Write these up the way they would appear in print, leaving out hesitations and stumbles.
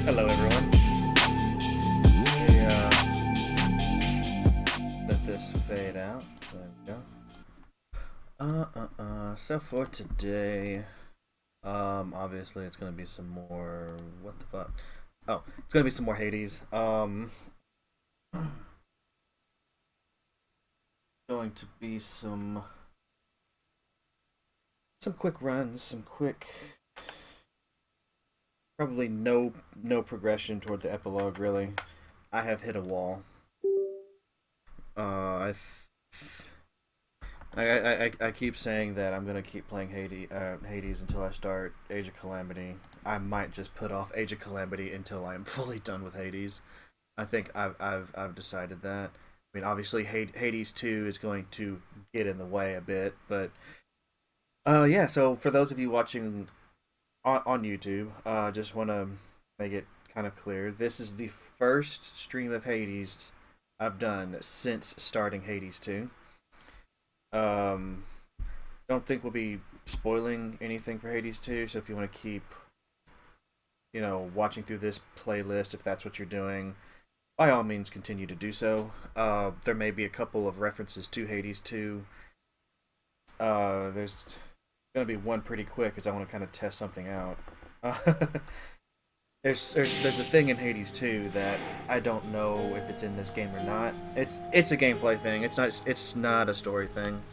Hello, everyone. Yeah. Let this fade out. There we go. So for today, obviously it's gonna be some more. What the fuck? Oh, it's gonna be some more Hades. Going to be some quick runs, some quick. Probably no progression toward the epilogue. Really, I have hit a wall. I I keep saying that I'm gonna keep playing Hades until I start Age of Calamity. I might just put off Age of Calamity until I'm fully done with Hades. I think I've decided that. I mean, obviously Hades 2 is going to get in the way a bit, but yeah. So for those of you watching on YouTube, just want to make it kind of clear. This is the first stream of Hades I've done since starting Hades 2. Um, don't think we'll be spoiling anything for Hades 2, so if you want to keep, watching through this playlist, if that's what you're doing, by all means continue to do so. There may be a couple of references to Hades 2. There's going to be one pretty quick because I want to kind of test something out. There's a thing in Hades 2 that I don't know if it's in this game or not. It's a gameplay thing. It's not a story thing.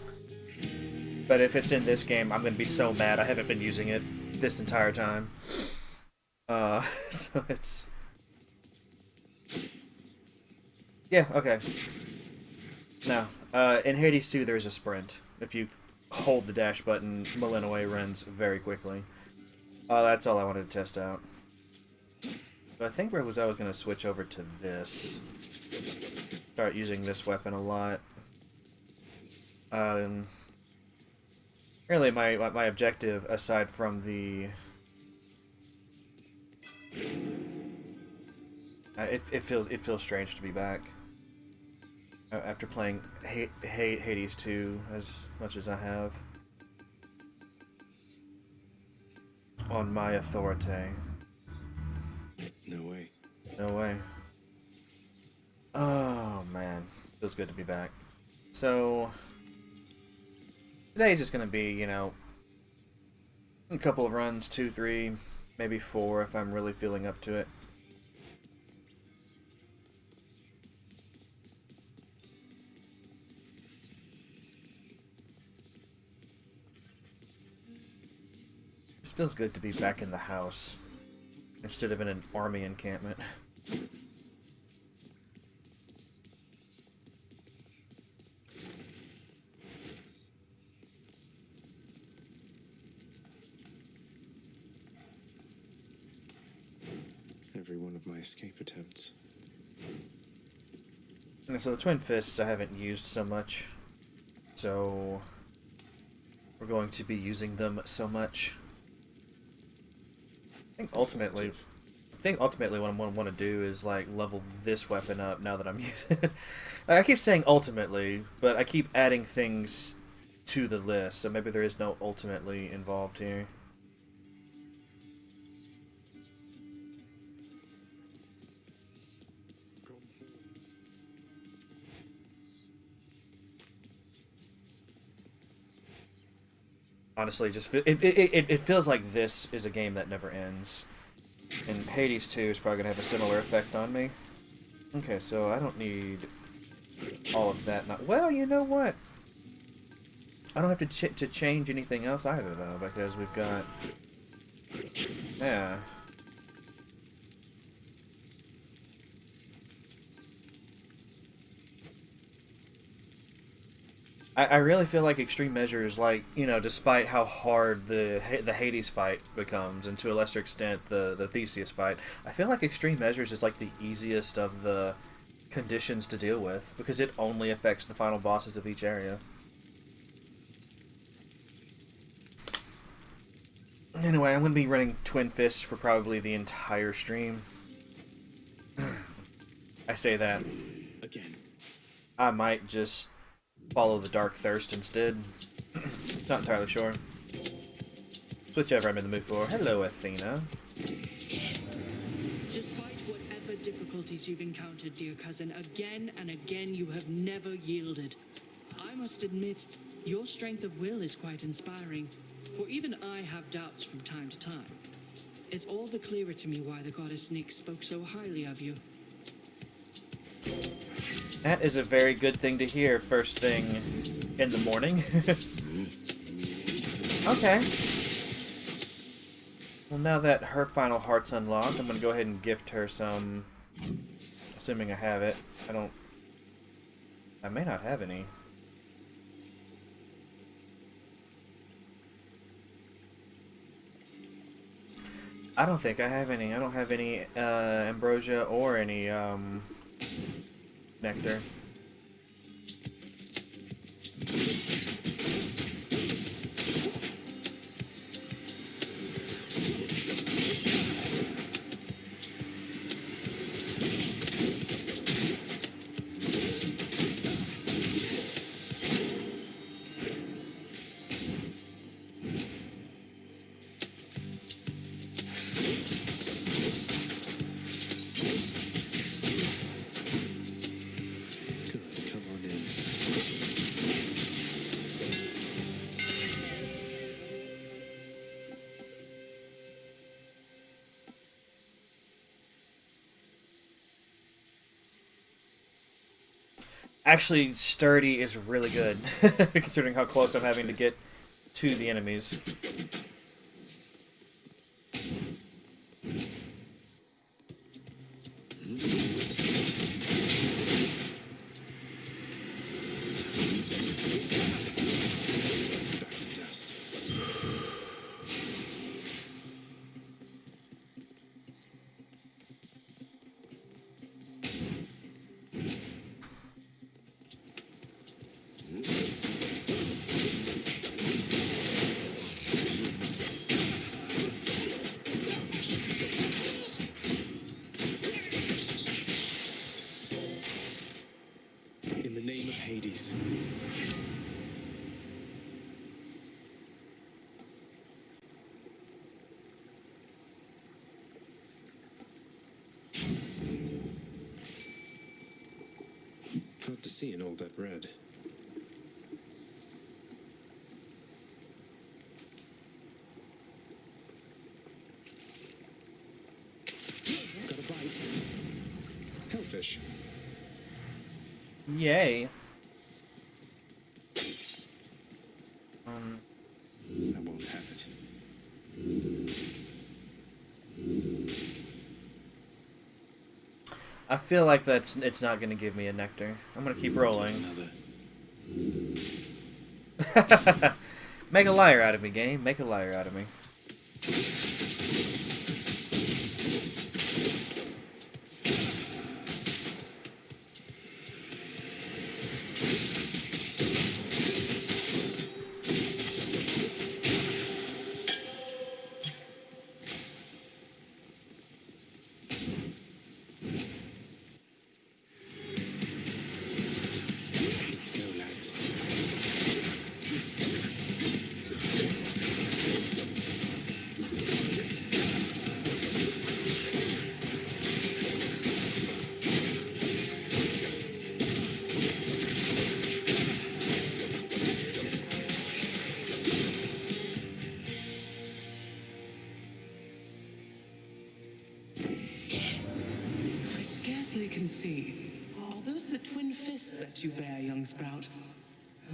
But if it's in this game, I'm gonna be so mad. I haven't been using it this entire time. So it's yeah, okay. No, in Hades 2 there's a sprint. If you hold the dash button, Malinois runs very quickly. That's all I wanted to test out. But I think I was going to switch over to this. Start using this weapon a lot. Really, my objective, aside from the... it feels strange to be back. After playing Hades 2 as much as I have. On my authority. No way. No way. Oh, man. Feels good to be back. So, today's just gonna be, a couple of runs, 2, 3, maybe 4 if I'm really feeling up to it. It feels good to be back in the house instead of in an army encampment. Every one of my escape attempts. And so the Twin Fists I haven't used so much, so we're going to be using them so much. I think ultimately what I'm going to want to do is like level this weapon up now that I'm using it. I keep saying ultimately, but I keep adding things to the list, so maybe there is no ultimately involved here. Honestly, it feels like this is a game that never ends. And Hades 2 is probably going to have a similar effect on me. Okay, so I don't need all of that. Well, you know what? I don't have to change anything else either, though, because we've got... Yeah. I really feel like extreme measures, like, despite how hard the Hades fight becomes, and to a lesser extent the Theseus fight, I feel like extreme measures is like the easiest of the conditions to deal with, because it only affects the final bosses of each area. Anyway, I'm going to be running Twin Fists for probably the entire stream. I say that. Again. I might just follow the Dark Thirst instead. Not entirely sure. Whichever I'm in the mood for. Hello, Athena. Just difficulties you've encountered, dear cousin. Again and again, you have never yielded. I must admit, your strength of will is quite inspiring, for even I have doubts from time to time. It's all the clearer to me why the goddess Nyx spoke so highly of you. That is a very good thing to hear first thing in the morning. Okay. Well, now that her final heart's unlocked, I'm going to go ahead and gift her some... Assuming I have it. I may not have any. I don't think I have any. I don't have any ambrosia or any nectar. Actually, sturdy is really good, considering how close I'm having to get to the enemies. Hard to see in all that red. Got a bite. Hellfish. Yay. I won't have it. I feel like it's not going to give me a nectar. I'm going to keep rolling. Make a liar out of me, game. Make a liar out of me. Can see. Are those the twin fists that you bear, young sprout?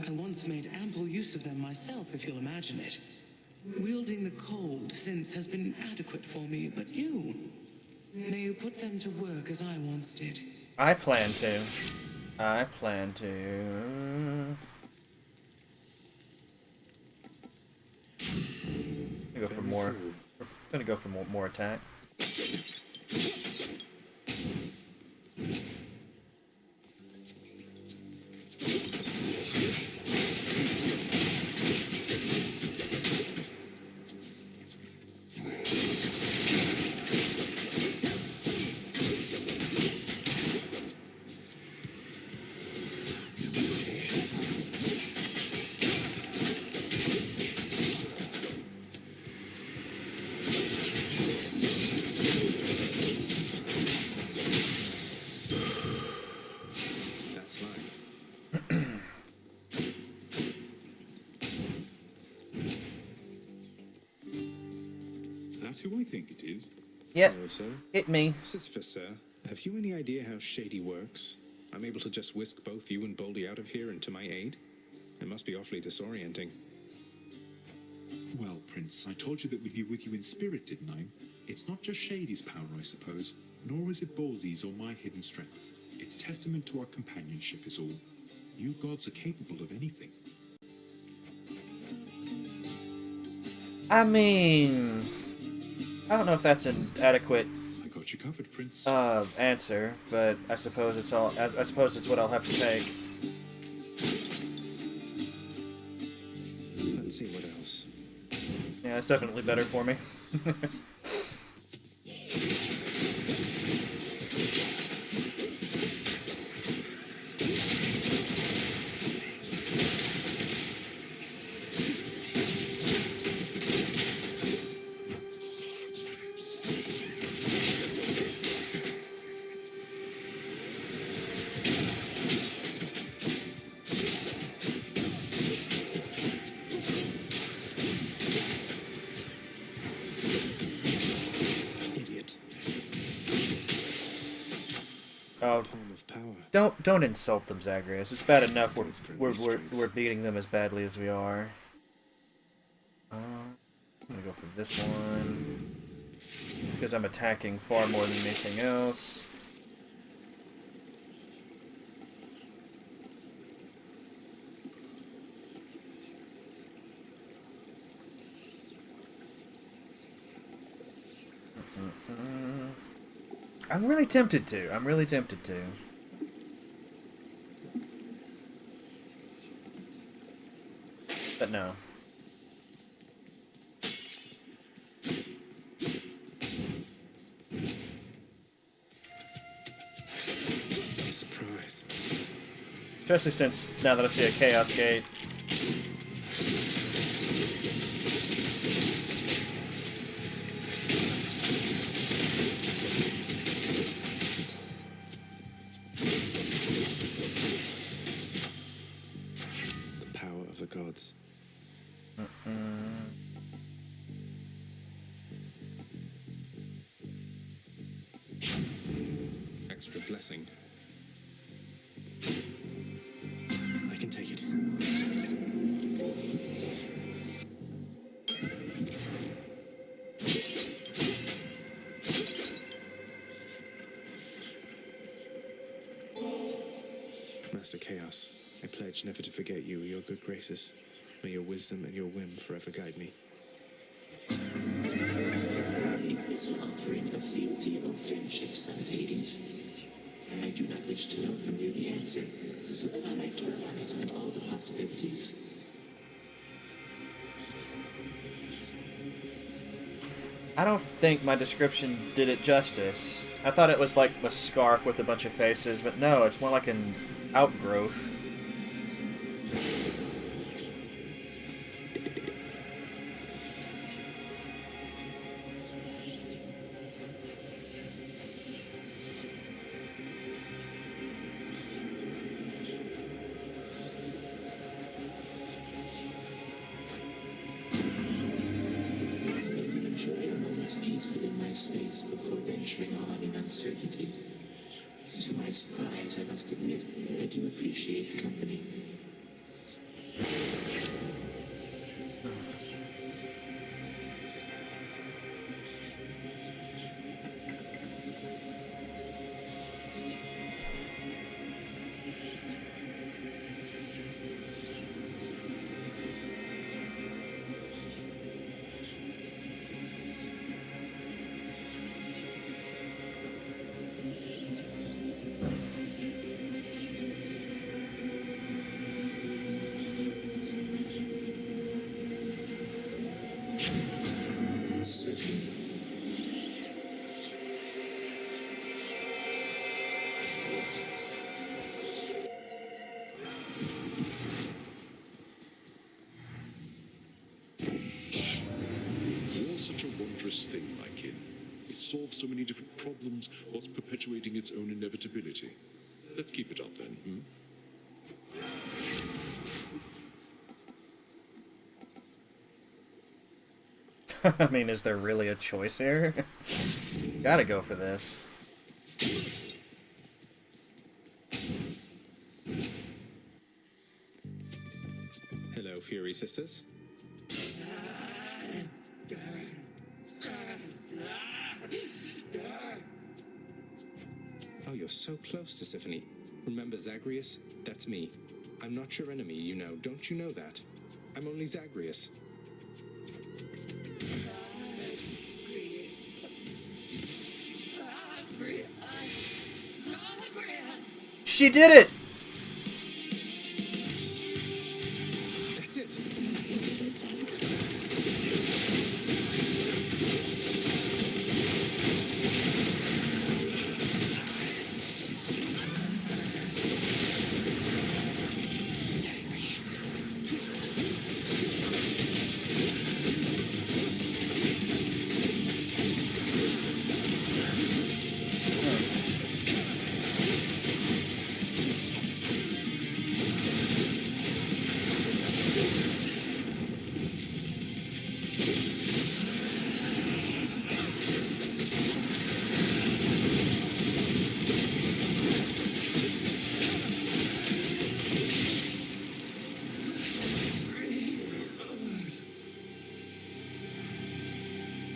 I once made ample use of them myself, if you'll imagine it. Wielding the cold since has been adequate for me, but you... May you put them to work as I once did. I plan to. I plan to. I'm gonna go for more. I'm gonna go for more attack. that who I think it is? Yep, Hello, sir. it me. Sisyphus, sir. Have you any idea how Shady works? I'm able to just whisk both you and Boldy out of here and to my aid? It must be awfully disorienting. Well, Prince, I told you that we'd be with you in spirit, didn't I? It's not just Shady's power, I suppose, nor is it Baldy's or my hidden strength. It's testament to our companionship is all. You gods are capable of anything. I mean, I don't know if that's an adequate I got you covered, Prince. answer, but I suppose it's all. I suppose it's what I'll have to take. Let's see what else. Yeah, it's definitely better for me. Idiot. Oh, Form of power. don't insult them, Zagreus. It's bad enough God's great we're strength. beating them as badly as we are. I'm gonna go for this one because I'm attacking far more than anything else. I'm really tempted to. I'm really tempted to. But no. Surprise. Especially since now that I see a Chaos Gate. The power of the gods. Extra blessing. I can take it. Master Chaos, I pledge never to forget you or your good graces. May your wisdom and your whim forever guide me. Is this an offering of fealty or friendship, son of Hades? I do not wish to know from you the answer, so that I might dwell on it and all the possibilities. I don't think my description did it justice. I thought it was like a scarf with a bunch of faces, but no, it's more like an outgrowth. Enjoy a moment's peace within my space before venturing on in uncertainty. To my surprise, I must admit, I do appreciate the company. Certainly. War's such a wondrous thing, my kin. It solves so many different problems whilst perpetuating its own inevitability. Let's keep it up then, hmm? I mean, is there really a choice here? Gotta go for this. Hello, Fury Sisters. Oh, you're so close to Symphony. Remember Zagreus? That's me. I'm not your enemy, you know. Don't you know that? I'm only Zagreus. She did it! That's it.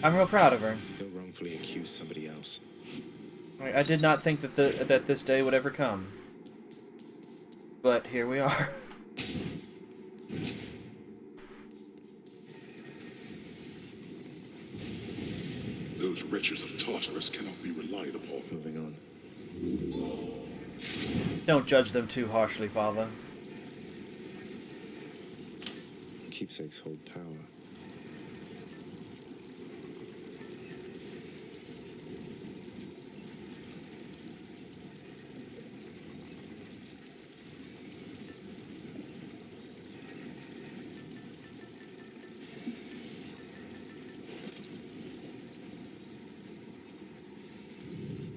I'm real proud of her. Don't wrongfully accuse somebody else. I did not think that this day would ever come. But here we are. Those wretches of Tartarus cannot be relied upon. Moving on. Don't judge them too harshly, Father. Keepsakes hold power.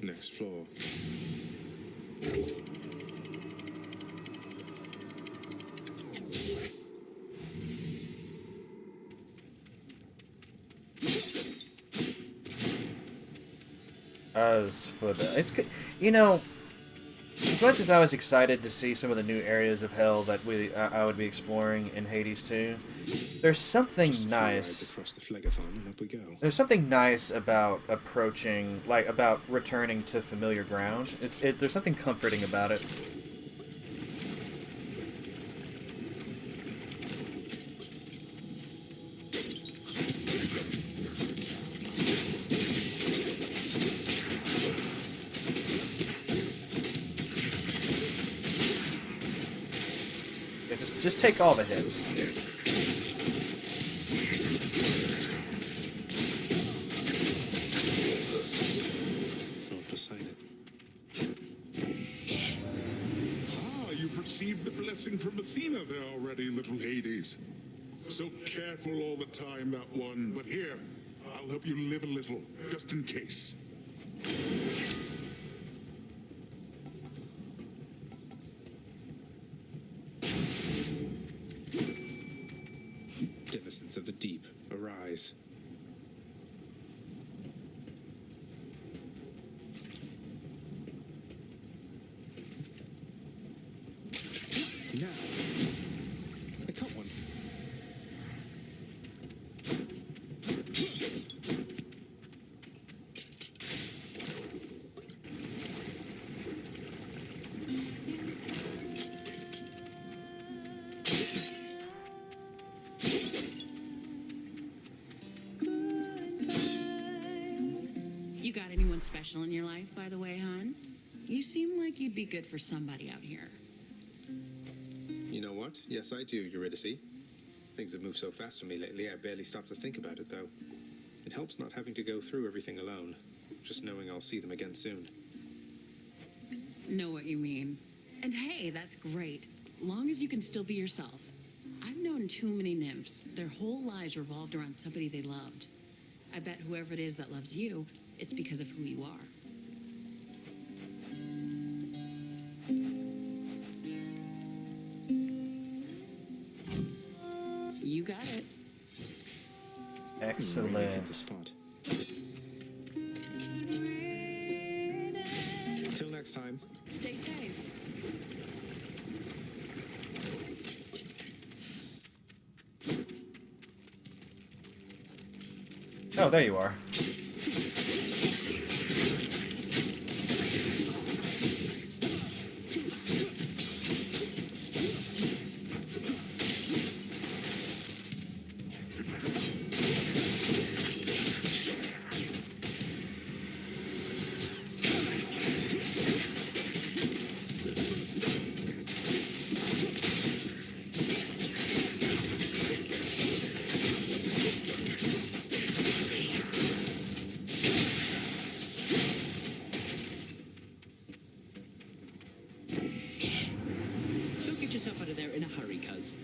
Next floor. As for the, it's good, you know. As much as I was excited to see some of the new areas of hell that I would be exploring in Hades 2, there's something Just a few nice. rides across the Phlegathon and up we go. There's something nice about approaching, like about returning to familiar ground. There's something comforting about it. Yeah, just take all the hits. Lord Poseidon. Ah, you've received the blessing from Athena there already, little Hades. So careful all the time, that one. But here, I'll help you live a little, just in case. Denizens of the deep, arise. Now. I caught one. You got anyone special in your life, by the way, hon? You seem like you'd be good for somebody out here. You know what? Yes, I do, Eurydice. Things have moved so fast for me lately, I barely stop to think about it, though. It helps not having to go through everything alone. Just knowing I'll see them again soon. Know what you mean. And hey, that's great. Long as you can still be yourself. I've known too many nymphs. Their whole lives revolved around somebody they loved. I bet whoever it is that loves you, it's because of who you are. You got it. Really hit the Excellent. spot. Till next time. Stay safe. Oh, there you are. Don't get yourself out of there in a hurry, cuz.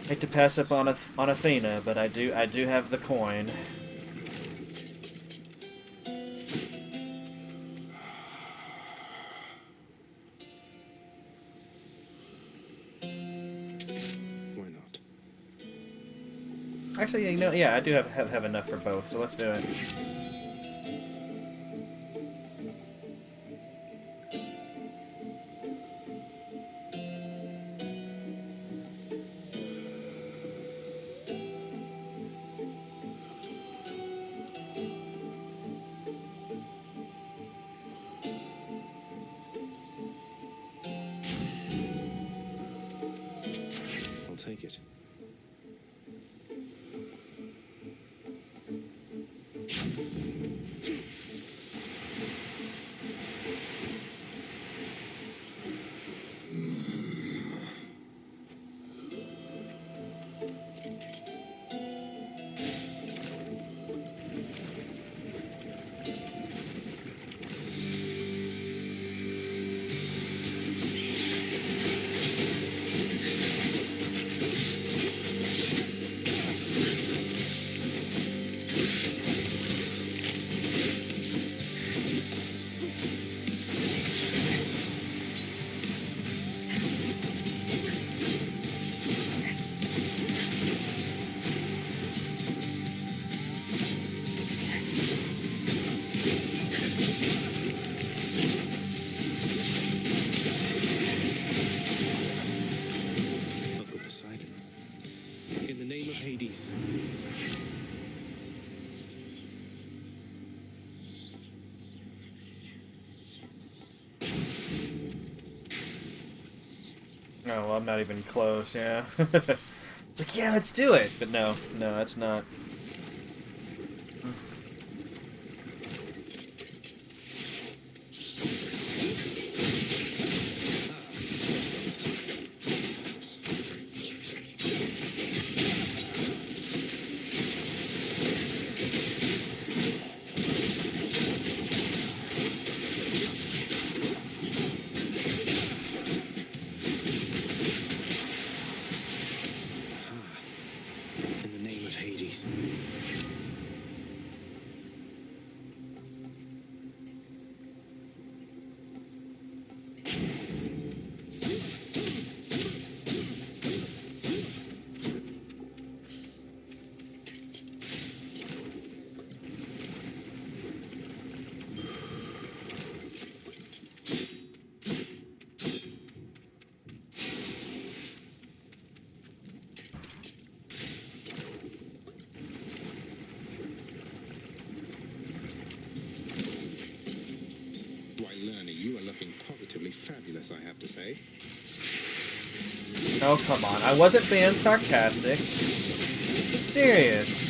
Hate to pass up on on Athena, but I do have the coin. Why not? Actually, you know, yeah, I do have enough for both, so let's do it. I'll take it. Uncle Poseidon. In the name of Hades. Oh, well, I'm not even close, yeah. It's like, yeah, let's do it! But no, that's not. In the name of Hades. Why, Lerner, you are looking positively fabulous, I have to say. Oh, come on. I wasn't being sarcastic. Serious.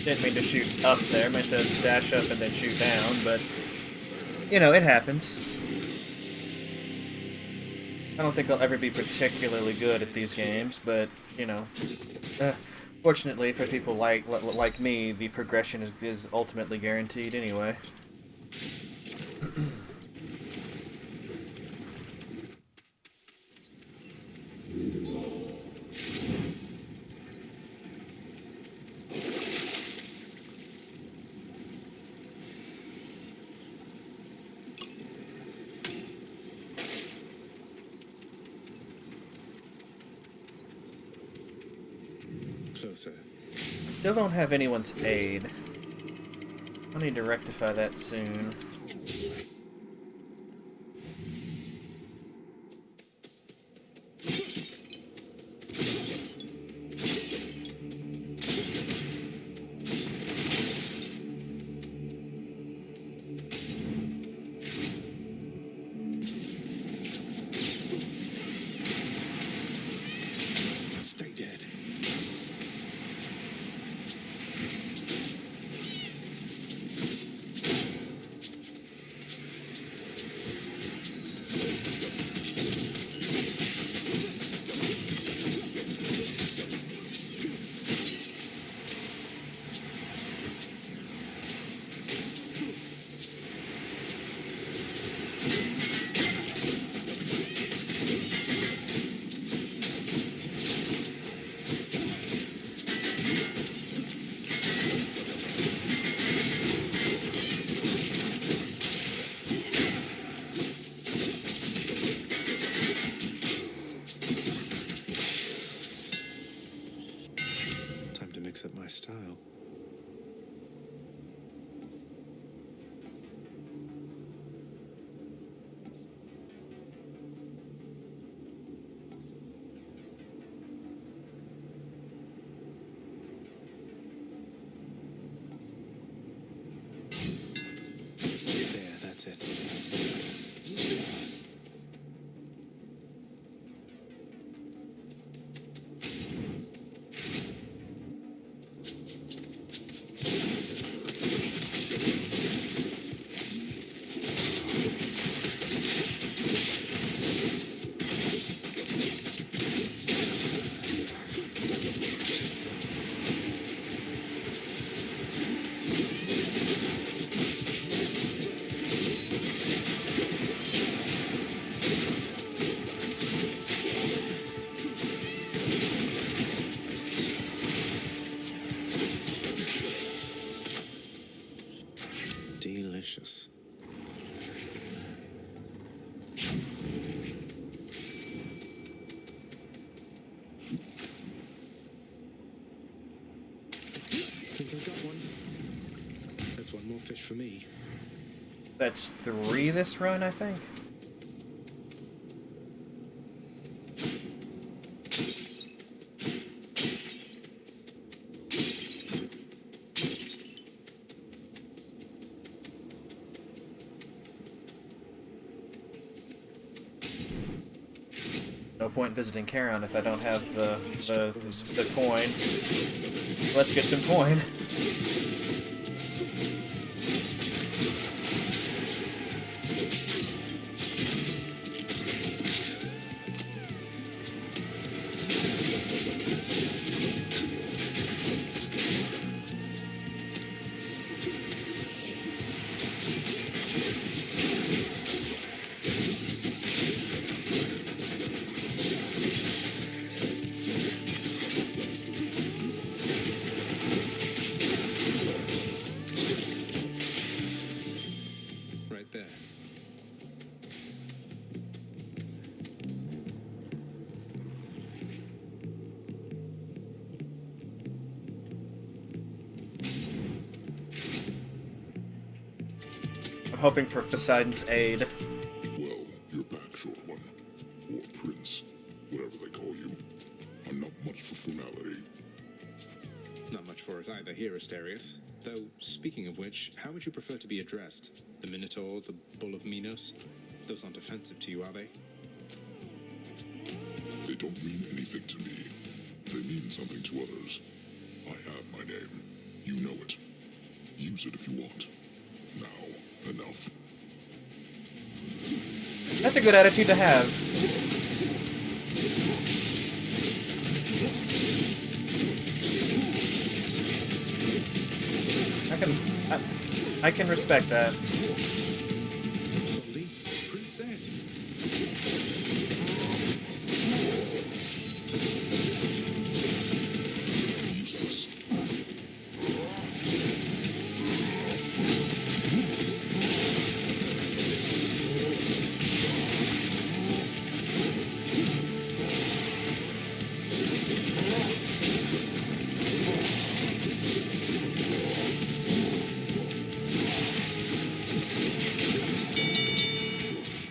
Didn't mean to shoot up there, meant to dash up and then shoot down, but, you know, it happens. I don't think I'll ever be particularly good at these games, but, you know, fortunately for people like me, the progression is ultimately guaranteed anyway. Closer. Still don't have anyone's aid. I'll need to rectify that soon. Stay dead. Time to mix up my style. There, that's it. Delicious. Think I got one. That's one more fish for me. That's 3 this run, I think. No point visiting Charon if I don't have the coin. Let's get some coin. Right there. I'm hoping for Poseidon's aid. Well, you're back, short one. Or prince, whatever they call you. I'm not much for formality. Not much for it either here, Asterius. Though, speaking of which, how would you prefer to be addressed? The Minotaur, the Bull of Minos? Those aren't offensive to you, are they? They don't mean anything to me. They mean something to others. I have my name. You know it. Use it if you want. Now, enough. That's a good attitude to have. I can respect that. Goldie, Prince Ed. Useless.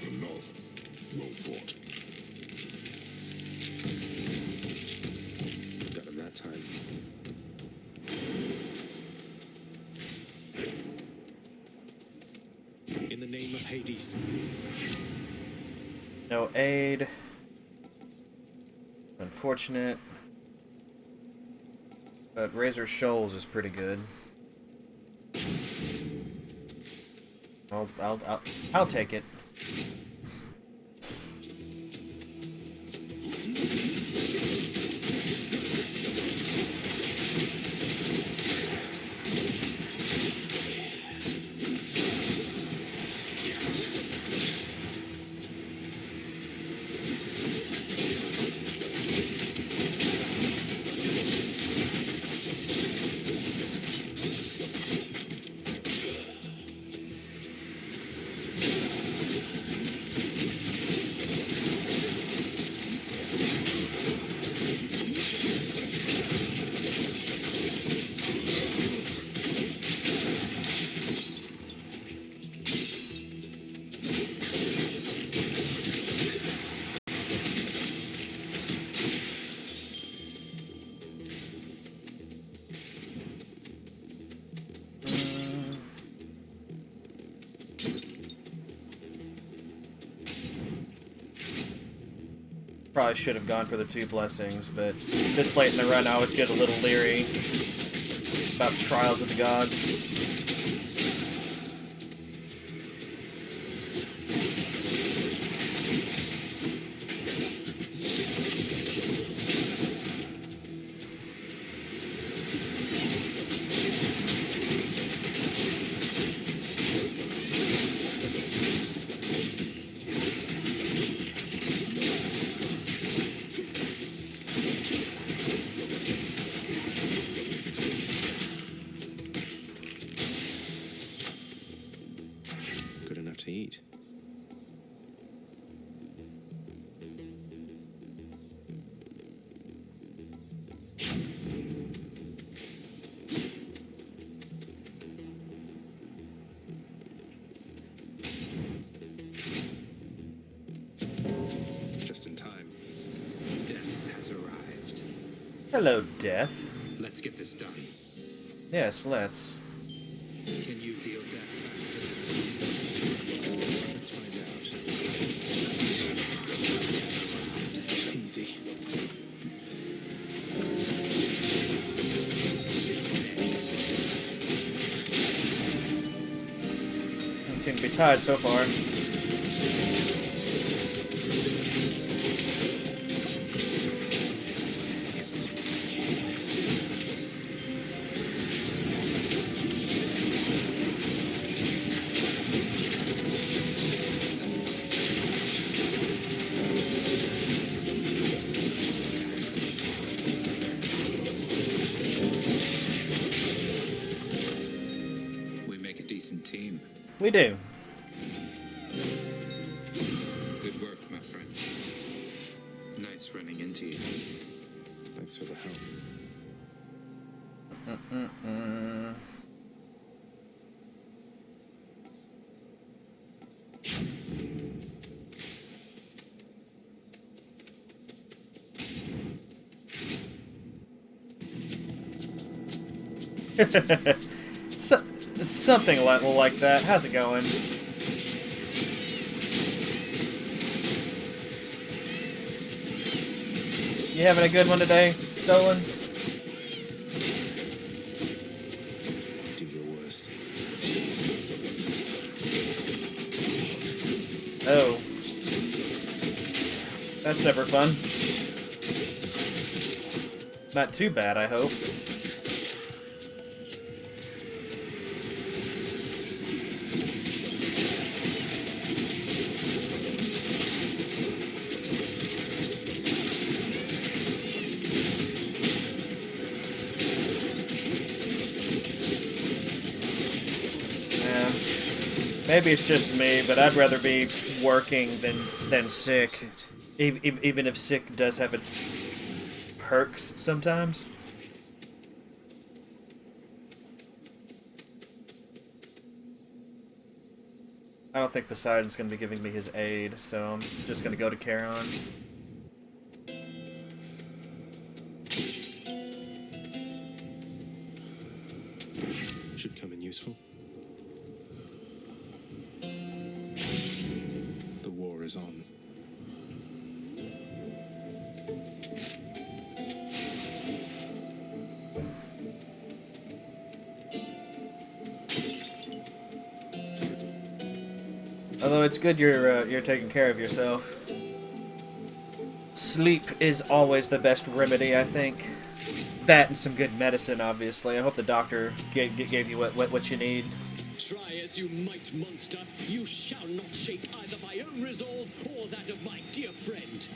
Enough. Well fought. Got him that time. In the name of Hades. No aid. Unfortunate. But Razor Shoals is pretty good. I'll take it. Probably should have gone for the 2 blessings, but this late in the run I always get a little leery about Trials of the Gods. Good enough to eat. Just in time. Death has arrived. Hello, Death. Let's get this done. Yes, let's. Can you deal death Let's find out. Easy. Don't seem to be tied so far. We make a decent team. We do. Good work, my friend. Nice running into you. Thanks for the help. Something like that. How's it going? You having a good one today, Dolan? That's never fun. Not too bad, I hope. Maybe it's just me, but I'd rather be working than sick. Even if sick does have its perks sometimes. I don't think Poseidon's going to be giving me his aid, so I'm just going to go to Charon. Should come in useful. The war is on. Although it's good you're taking care of yourself. Sleep is always the best remedy, I think. That and some good medicine, obviously. I hope the doctor gave you what you need. Try as you might, monster, you shall not shake either my own resolve or that of my dear friend.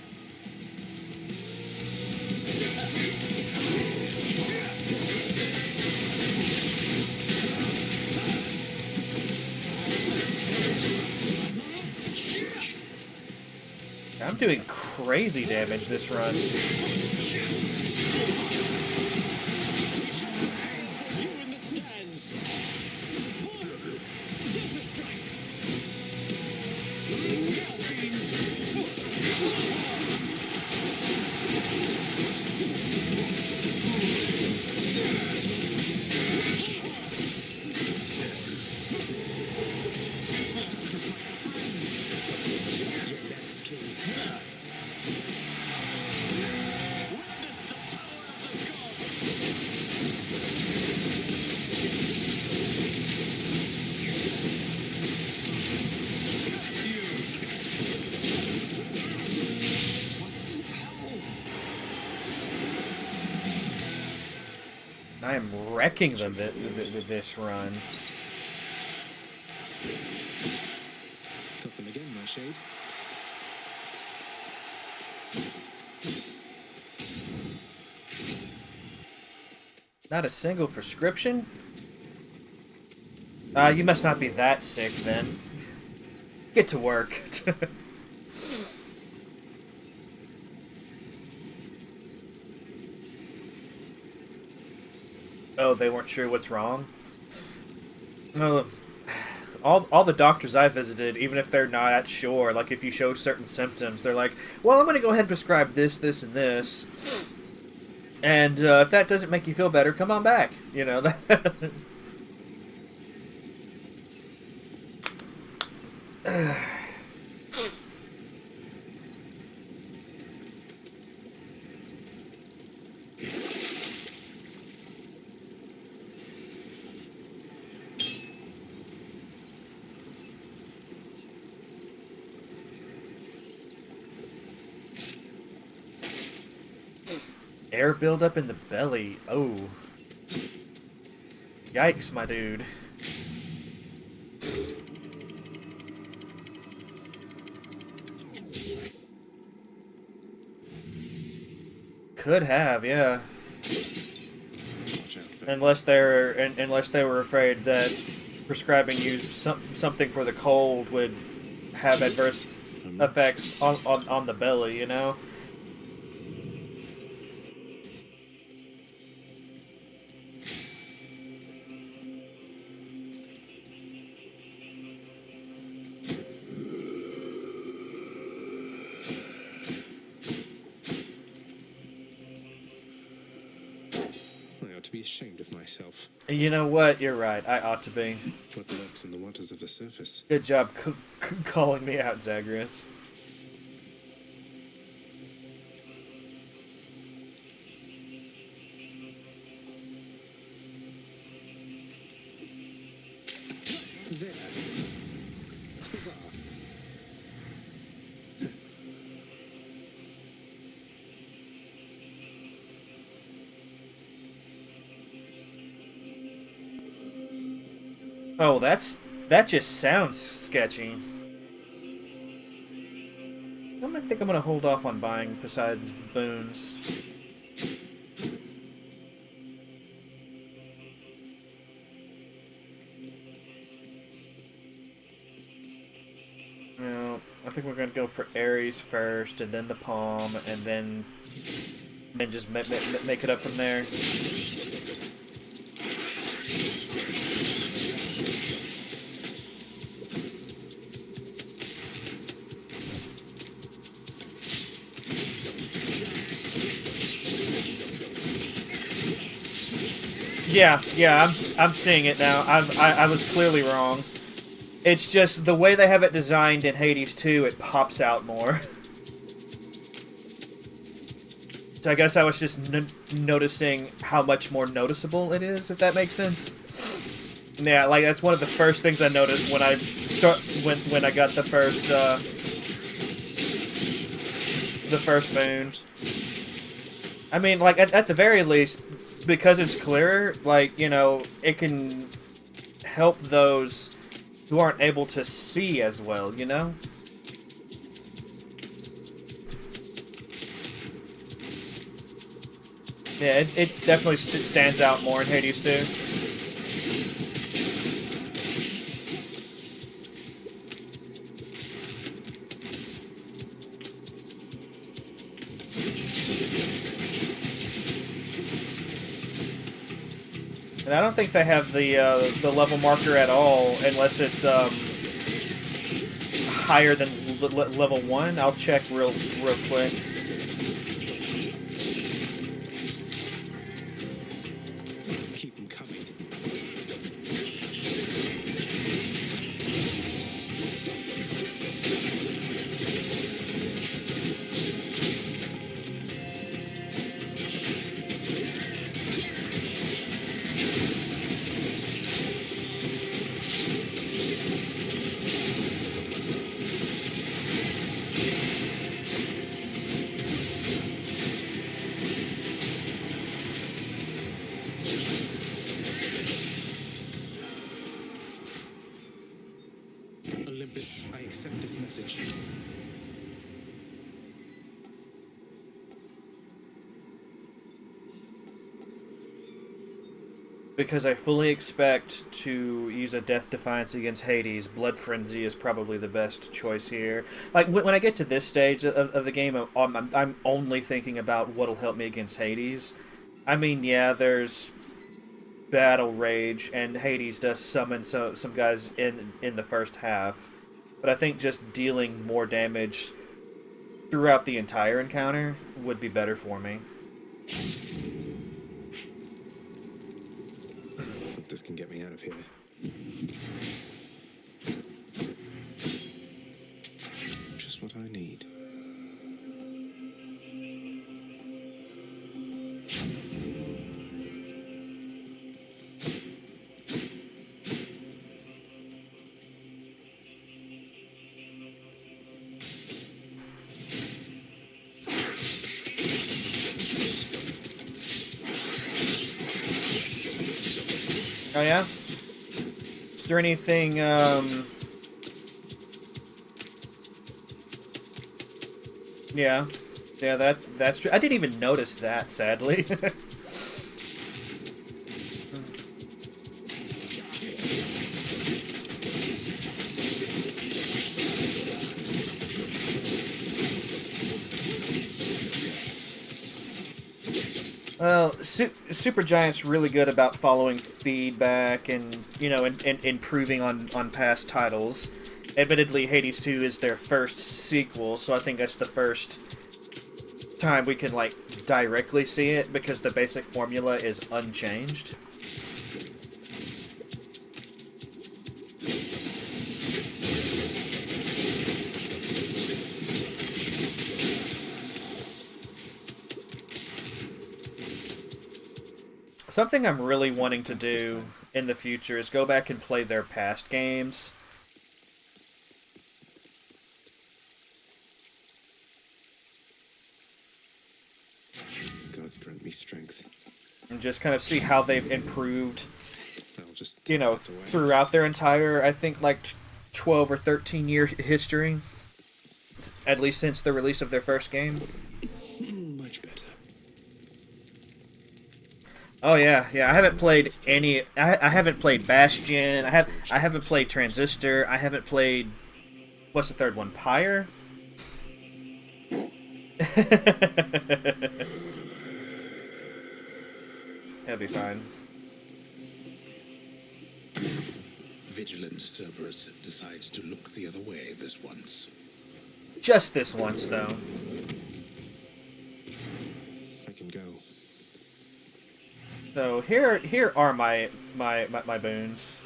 I'm doing crazy damage this run. You in the stands. Silver strike. I am wrecking them this run. Got them again, my shade. Not a single prescription? You must not be that sick, then. Get to work. Oh, they weren't sure what's wrong? No. All the doctors I visited, even if they're not sure, like if you show certain symptoms, they're like, well, I'm going to go ahead and prescribe this, this, and this. And if that doesn't make you feel better, come on back. You know, that... Air buildup in the belly. Oh. Yikes, my dude. Could have, yeah. Unless they were afraid that prescribing you something for the cold would have adverse effects on the belly, you know? To be ashamed of myself. You know what? You're right. I ought to be. What lurks in the waters of the surface? Good job calling me out, Zagreus. There. Huzzah. Oh, that just sounds sketchy. I think I'm gonna hold off on buying Poseidon's boons. No, I think we're gonna go for Ares first, and then the Palm, and then just make it up from there. Yeah, I'm seeing it now. I was clearly wrong. It's just the way they have it designed in Hades 2, it pops out more. So I guess I was just noticing how much more noticeable it is, if that makes sense. Yeah, like that's one of the first things I noticed when I when I got the first moon. I mean, like at the very least, because it's clearer, like, you know, it can help those who aren't able to see as well, you know? Yeah, it definitely stands out more in Hades 2. And I don't think they have the level marker at all, unless it's higher than level 1. I'll check real quick. Keep them coming. Olympus, I accept this message. Because I fully expect to use a Death Defiance against Hades, Blood Frenzy is probably the best choice here. Like, when I get to this stage of the game, I'm only thinking about what'll help me against Hades. I mean, yeah, there's Battle Rage, and Hades does summon some guys in the first half. But I think just dealing more damage throughout the entire encounter would be better for me. Hope this can get me out of here. Just what I need. Oh yeah? Is there anything, Yeah. Yeah, that's true. I didn't even notice that, sadly. Well, Supergiant's really good about following feedback and, you know, and improving on past titles. Admittedly, Hades 2 is their first sequel, so I think that's the first time we can, like, directly see it, because the basic formula is unchanged. Something I'm really wanting to do in the future is go back and play their past games. Gods grant me strength. And just kind of see how they've improved I'll just you know, tuck it away. throughout their entire, I think, like 12 or 13-year history, at least since the release of their first game. Much better. Oh yeah, yeah. I haven't played any. I haven't played Bastion. I haven't played Transistor. I haven't played. What's the third one? Pyre. He'll be fine. Vigilant Cerberus decides to look the other way this once. Just this once, though. I can go. So here are my boons.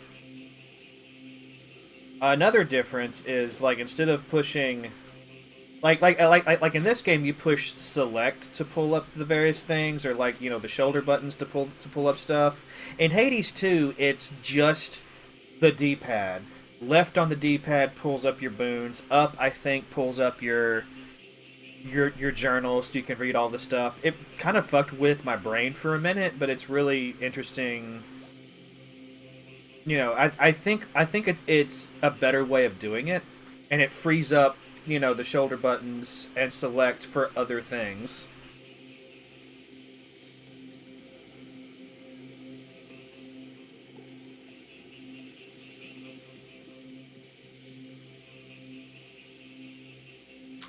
Another difference is, like, instead of pushing, like in this game you push select to pull up the various things, or like, you know, the shoulder buttons to pull up stuff. In Hades 2, it's just the D-pad. Left on the D-pad pulls up your boons. Up, I think, pulls up your journal so you can read all the stuff. It kind of fucked with my brain for a minute, but it's really interesting. You know, I think it's a better way of doing it, and it frees up, you know, the shoulder buttons and select for other things.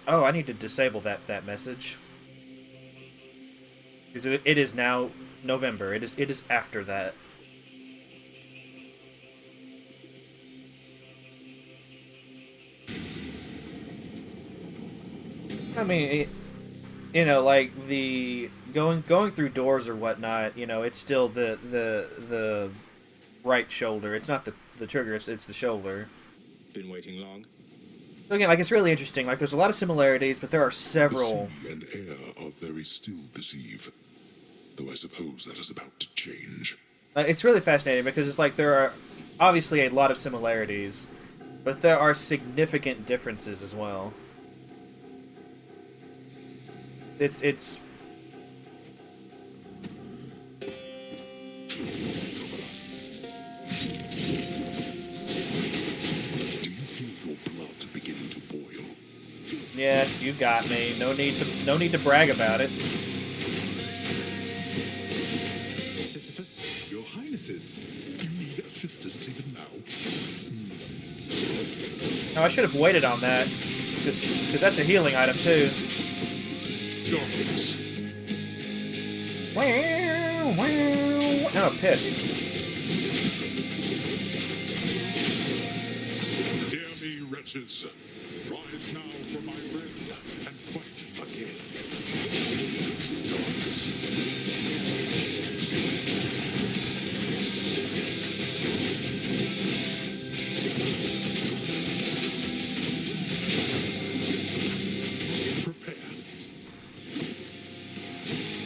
Oh, I need to disable that message. Because it is now November. It is after that. I mean, you know, like the going through doors or whatnot. You know, it's still the right shoulder. It's not the trigger. It's the shoulder. Been waiting long? Again, like, it's really interesting. Like, there's a lot of similarities, but there are several. The sea and air are very still this eve, though I suppose that is about to change. It's really fascinating because it's like there are obviously a lot of similarities, but there are significant differences as well. It's Yes, you got me. No need to brag about it. Sisyphus? Your Highnesses, you need assistance even now? No, I should have waited on that, because that's a healing item too. Darkness. Wow, wow. Oh, piss. Hear me, wretches. Rise now for my friends and fight again. Prepare.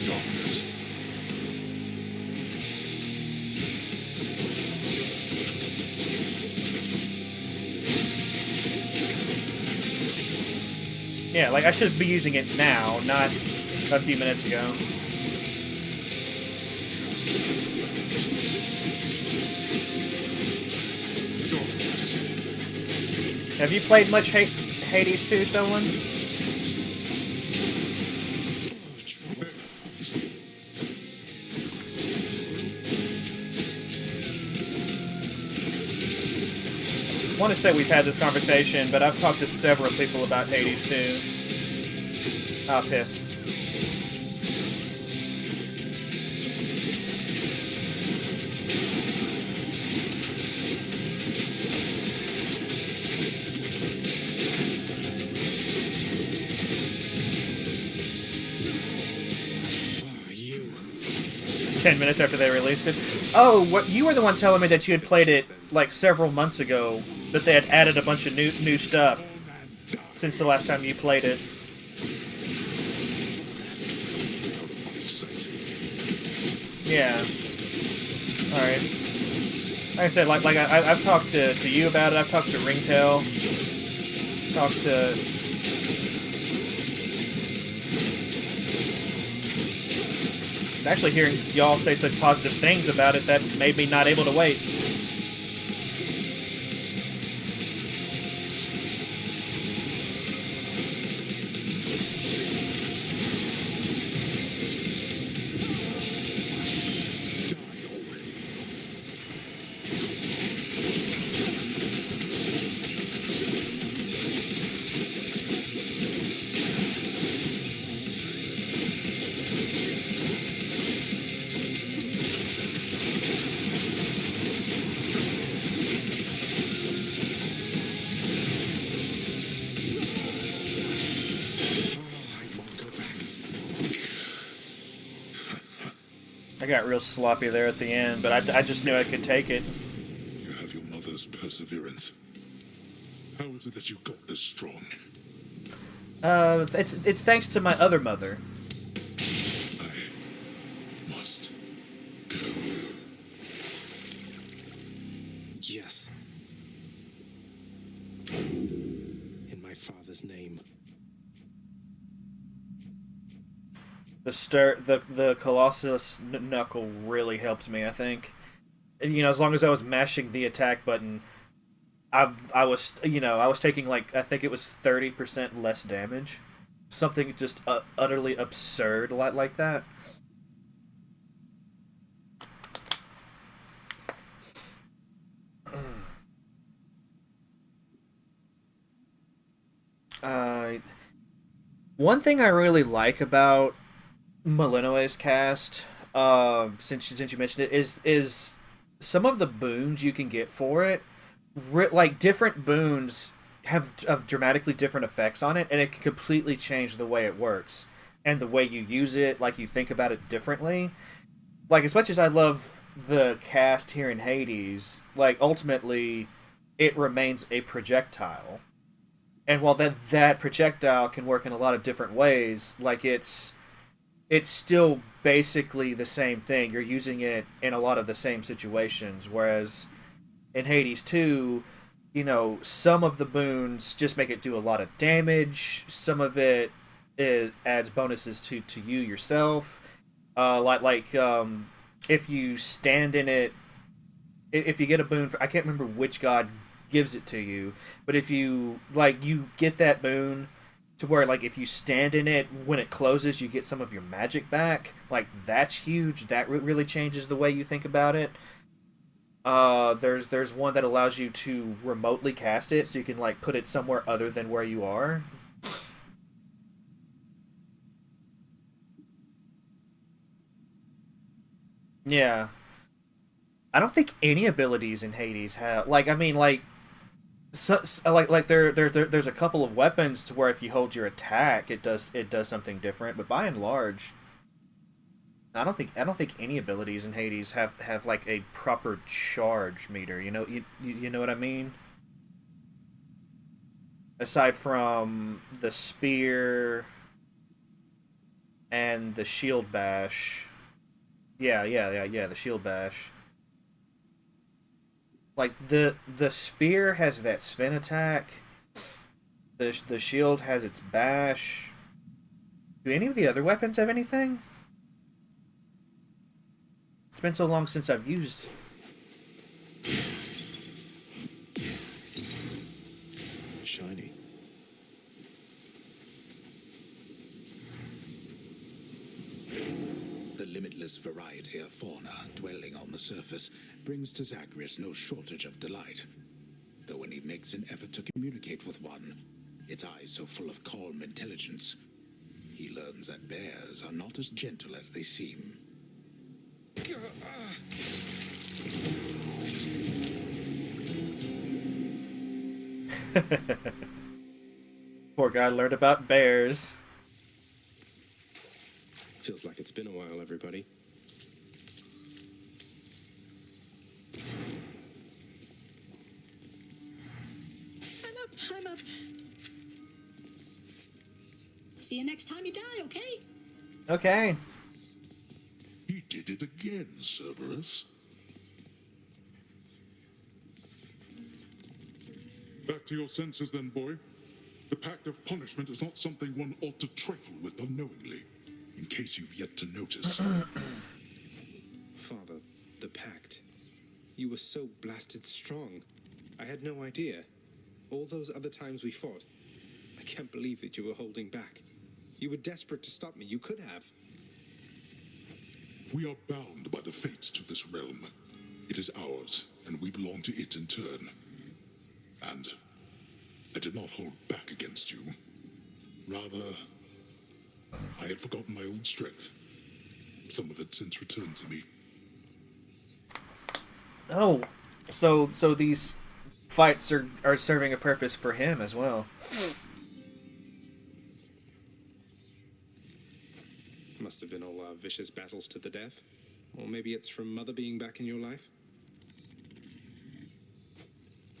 Darkness. Yeah, like, I should be using it now, not a few minutes ago. Have you played much Hades 2, Stolen? I want to say we've had this conversation, but I've talked to several people about Hades 2. Ah, piss. You. 10 minutes after they released it. Oh, what, you were the one telling me that you had played it like several months ago, that they had added a bunch of new stuff since the last time you played it. Yeah. Alright. Like I said, I've talked to you about it, I've talked to Ringtail, talked to... actually hearing y'all say such positive things about it that made me not able to wait. I got real sloppy there at the end, but I just knew I could take it. You have your mother's perseverance. How is it that you got this strong? It's thanks to my other mother. I must go. Yes. In my father's name. The Colossus knuckle really helped me, I think. You know, as long as I was mashing the attack button, I was taking like, I think it was 30% less damage, something just utterly absurd like that. One thing I really like about Malinois's cast, since you mentioned it, is some of the boons you can get for it. Like, different boons have dramatically different effects on it, and it can completely change the way it works and the way you use it. Like, you think about it differently. Like, as much as I love the cast here in Hades, like, ultimately it remains a projectile. And while that projectile can work in a lot of different ways, like, it's still basically the same thing. You're using it in a lot of the same situations, whereas in Hades 2, you know, some of the boons just make it do a lot of damage. Some of it adds bonuses to you yourself. If you stand in it, if you get a boon for, I can't remember which god gives it to you, but if you get that boon to where, like, if you stand in it, when it closes, you get some of your magic back. Like, that's huge. That really changes the way you think about it. There's one that allows you to remotely cast it, so you can, like, put it somewhere other than where you are. Yeah. I don't think any abilities in Hades have, like, I mean, like, there's a couple of weapons to where if you hold your attack, it does something different, but by and large, I don't think any abilities in Hades have like a proper charge meter. You know what I mean? Aside from the spear and the shield bash. Yeah, the shield bash. Like, the spear has that spin attack. The shield has its bash. Do any of the other weapons have anything? It's been so long since I've used. Shiny. The limitless variety of fauna dwelling on the surface brings to Zagreus no shortage of delight. Though when he makes an effort to communicate with one, its eyes so full of calm intelligence, he learns that bears are not as gentle as they seem. Poor guy learned about bears. Feels like it's been a while, everybody. I'm up. See you next time you die, okay? Okay. He did it again, Cerberus. Back to your senses then, boy. The pact of punishment is not something one ought to trifle with unknowingly. in case you've yet to notice. Father, the pact. You were so blasted strong. I had no idea. All those other times we fought. I can't believe that you were holding back. You were desperate to stop me. You could have. We are bound by the fates to this realm. It is ours, and we belong to it in turn. And I did not hold back against you. Rather, I had forgotten my old strength. Some of it since returned to me. Oh, so these fights are serving a purpose for him as well. Must have been all our vicious battles to the death. Or maybe it's from Mother being back in your life.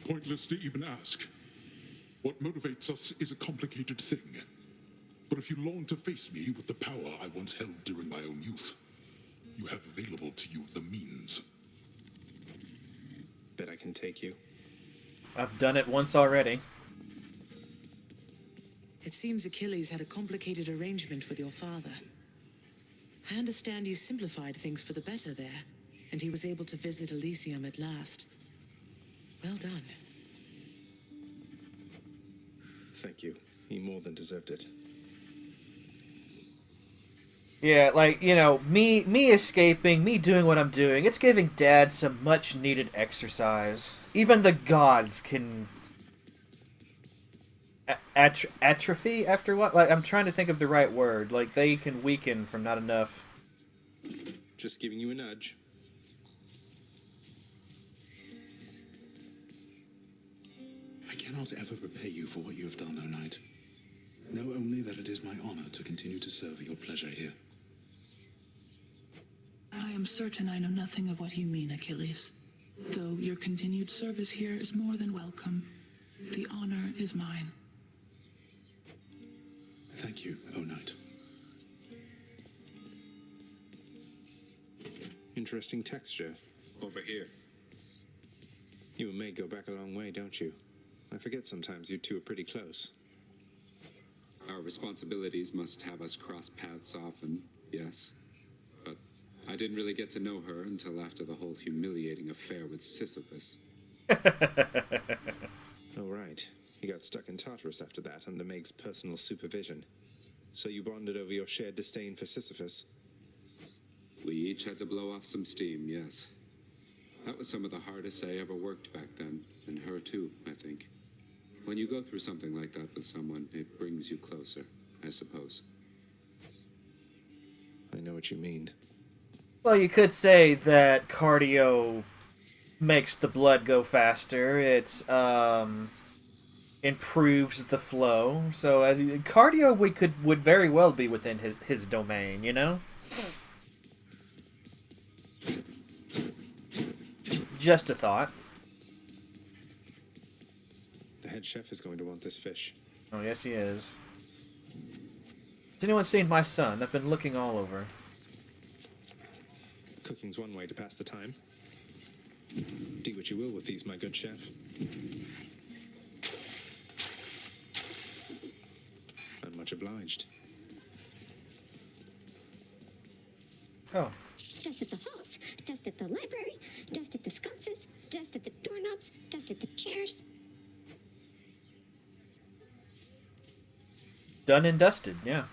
Pointless to even ask. What motivates us is a complicated thing. But if you long to face me with the power I once held during my own youth, you have available to you the means. Bet I can take you. I've done it once already. It seems Achilles had a complicated arrangement with your father. I understand you simplified things for the better there, and he was able to visit Elysium at last. Well done. Thank you. He more than deserved it. Yeah, like, you know, me escaping, me doing what I'm doing, it's giving Dad some much needed exercise. Even the gods can atrophy after what? Like, I'm trying to think of the right word. Like, they can weaken from not enough. Just giving you a nudge. I cannot ever repay you for what you have done, O Knight. Know only that it is my honor to continue to serve your pleasure here. I am certain I know nothing of what you mean, Achilles. Though your continued service here is more than welcome. The honor is mine. Thank you, O Knight. Interesting texture. Over here. You and Meg go back a long way, don't you? I forget sometimes you two are pretty close. Our responsibilities must have us cross paths often, yes. But I didn't really get to know her until after the whole humiliating affair with Sisyphus. Oh, right. You got stuck in Tartarus after that, under Meg's personal supervision. So you bonded over your shared disdain for Sisyphus. We each had to blow off some steam, yes. That was some of the hardest I ever worked back then, and her too, I think. When you go through something like that with someone, it brings you closer, I suppose. I know what you mean. Well, you could say that cardio makes the blood go faster. It's improves the flow. So cardio would very well be within his domain, you know? Just a thought. The head chef is going to want this fish. Oh, yes he is. Has anyone seen my son? I've been looking all over. Cooking's one way to pass the time. Do what you will with these, my good chef. I'm much obliged. Oh. Dusted the halls, dusted the library, dusted the sconces, dusted the doorknobs, dusted the chairs. Done and dusted, yeah.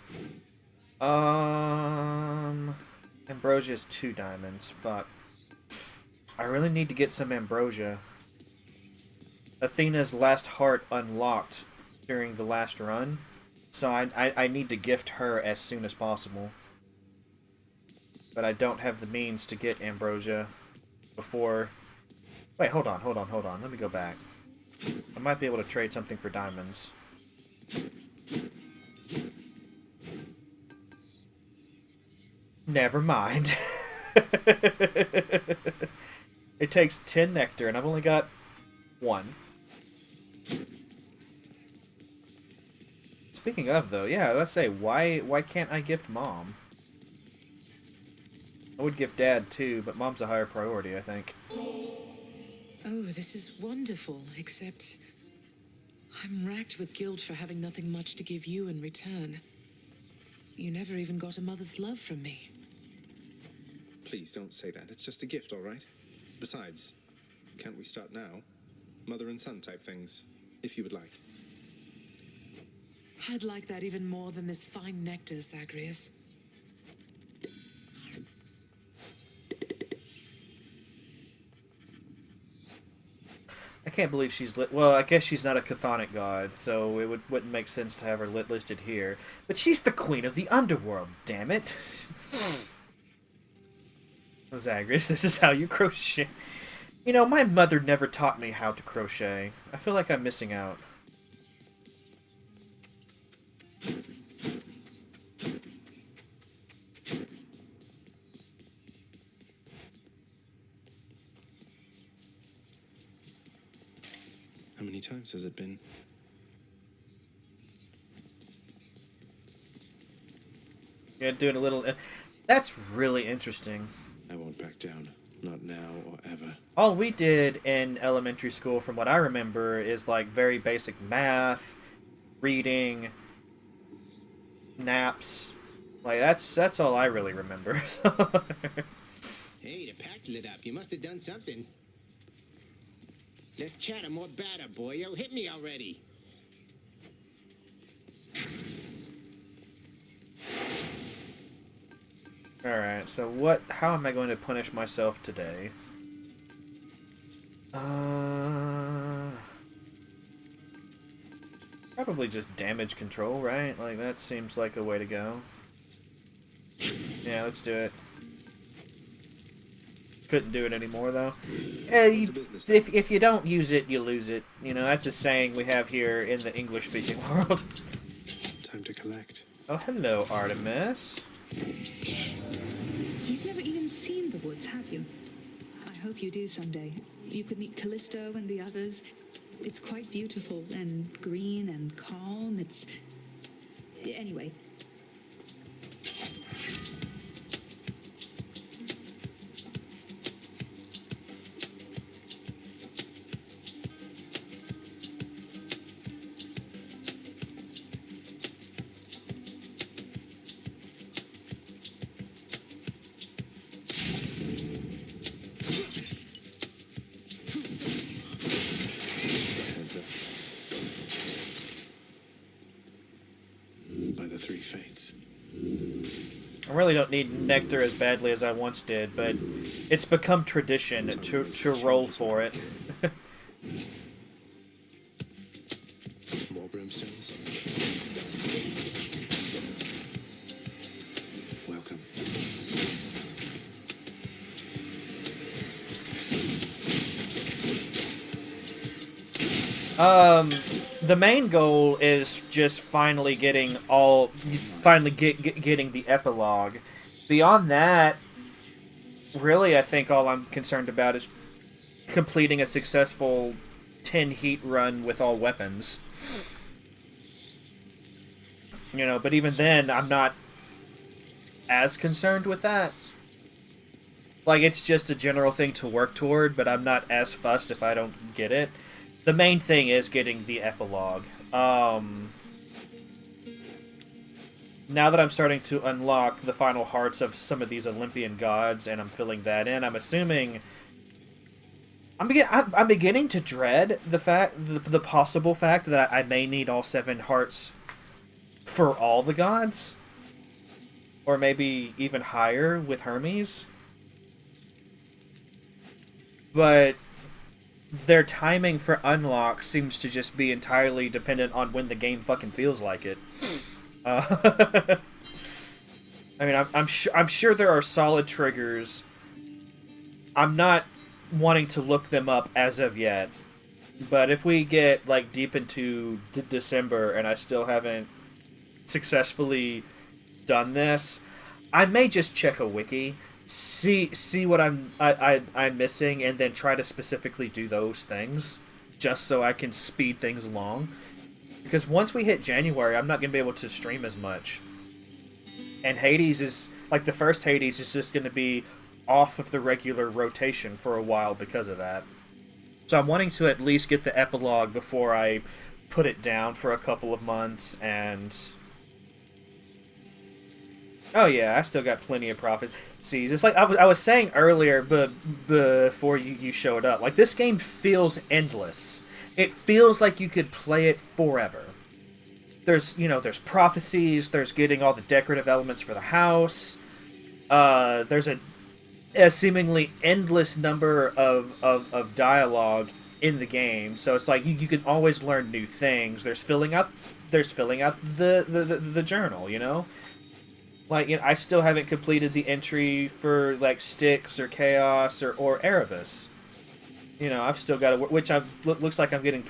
Ambrosia's 2 diamonds. Fuck. I really need to get some ambrosia. Athena's last heart unlocked during the last run, so I need to gift her as soon as possible. But I don't have the means to get ambrosia before... Wait, hold on. Let me go back. I might be able to trade something for diamonds. Never mind. It takes 10 nectar, and I've only got 1. Speaking of, though, yeah, let's say, why can't I gift Mom? I would gift Dad, too, but Mom's a higher priority, I think. Oh, this is wonderful, except I'm racked with guilt for having nothing much to give you in return. You never even got a mother's love from me. Please don't say that. It's just a gift, all right? Besides, can't we start now? Mother and son type things, if you would like. I'd like that even more than this fine nectar, Zagreus. I can't believe she's lit. Well, I guess she's not a chthonic god, so it wouldn't make sense to have her listed here. But she's the queen of the underworld, damn it. Zagreus, this is how you crochet. You know, my mother never taught me how to crochet. I feel like I'm missing out. How many times has it been? Yeah, doing a little... That's really interesting. I won't back down. Not now or ever. All we did in elementary school, from what I remember, is like very basic math, reading, naps. Like that's all I really remember. Hey, the pack lit up. You must have done something. Let's chatter more batter, boyo. Hit me already. Alright, so how am I going to punish myself today? Probably just damage control, right? Like, that seems like the way to go. Yeah, let's do it. Couldn't do it anymore, though. If you don't use it, you lose it. You know, that's a saying we have here in the English-speaking world. Time to collect. Oh, hello, Artemis. You've never even seen the woods, have you? I hope you do someday. You could meet Callisto and the others. It's quite beautiful and green and calm. It's... Anyway. I really don't need nectar as badly as I once did, but it's become tradition to roll for it. More brimstones. Welcome. The main goal is just finally getting getting the epilogue. Beyond that, really, I think all I'm concerned about is completing a successful 10 heat run with all weapons. You know, but even then, I'm not as concerned with that. Like, it's just a general thing to work toward, but I'm not as fussed if I don't get it. The main thing is getting the epilogue. Now that I'm starting to unlock the final hearts of some of these Olympian gods, and I'm filling that in, I'm assuming... I'm beginning to dread the possible fact that I may need all 7 hearts for all the gods. Or maybe even higher with Hermes. But their timing for unlock seems to just be entirely dependent on when the game fucking feels like it. I mean, I'm sure there are solid triggers. I'm not wanting to look them up as of yet. But if we get like deep into December and I still haven't successfully done this, I may just check a wiki, see what I'm missing, and then try to specifically do those things, just so I can speed things along. Because once we hit January, I'm not going to be able to stream as much. And Hades is, like, the first Hades is just going to be off of the regular rotation for a while because of that. So I'm wanting to at least get the epilogue before I put it down for a couple of months and Oh yeah, I still got plenty of prophecies. It's like I was saying earlier, but before you showed up, like this game feels endless. It feels like you could play it forever. There's prophecies. There's getting all the decorative elements for the house. There's a seemingly endless number of dialogue in the game. So it's like you can always learn new things. There's filling out the journal. Like, I still haven't completed the entry for, like, Styx or Chaos or Erebus. I've still got to... Which looks like I'm getting...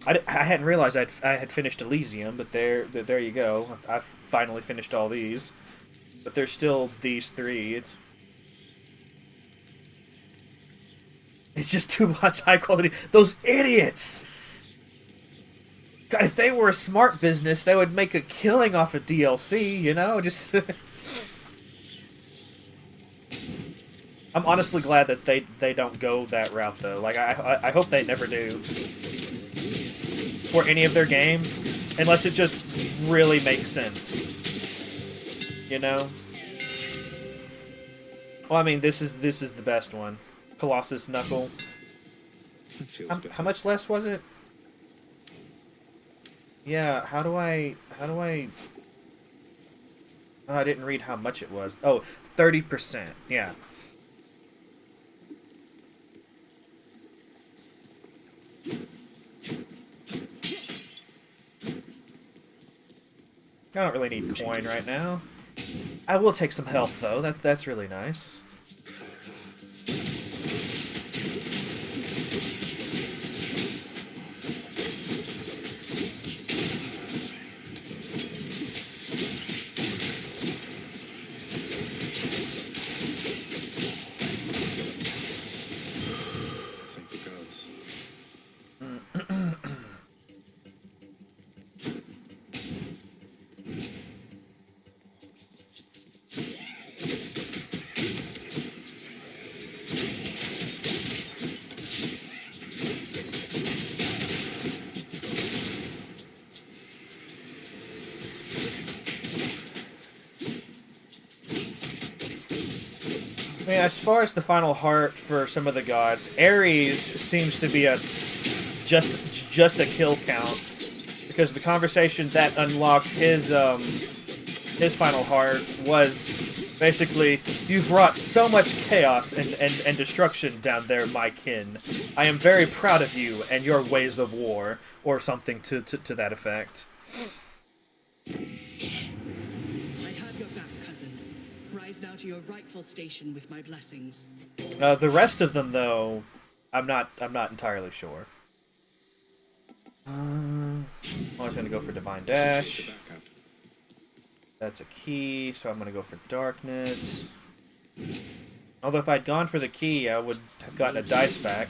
I hadn't realized I had finished Elysium, but there you go. I've finally finished all these. But there's still these 3. It's just too much high quality... Those idiots! God, if they were a smart business, they would make a killing off of DLC, just... I'm honestly glad that they don't go that route, though. Like, I hope they never do. For any of their games, unless it just really makes sense. Well, I mean, this is the best one. Colossus Knuckle. How much less was it? Yeah, how do I... Oh, I didn't read how much it was. Oh, 30%. Yeah. I don't really need coin right now. I will take some health, though. That's really nice. I mean, as far as the final heart for some of the gods, Ares seems to be just a kill count, because the conversation that unlocked his final heart was basically, "You've wrought so much chaos and destruction down there, my kin. I am very proud of you and your ways of war," or something to that effect. Now to your rightful station with my blessings. The rest of them, though, I'm not entirely sure. I was gonna go for Divine Dash. That's a key, so I'm gonna go for Darkness. Although if I'd gone for the key, I would have gotten a dice back.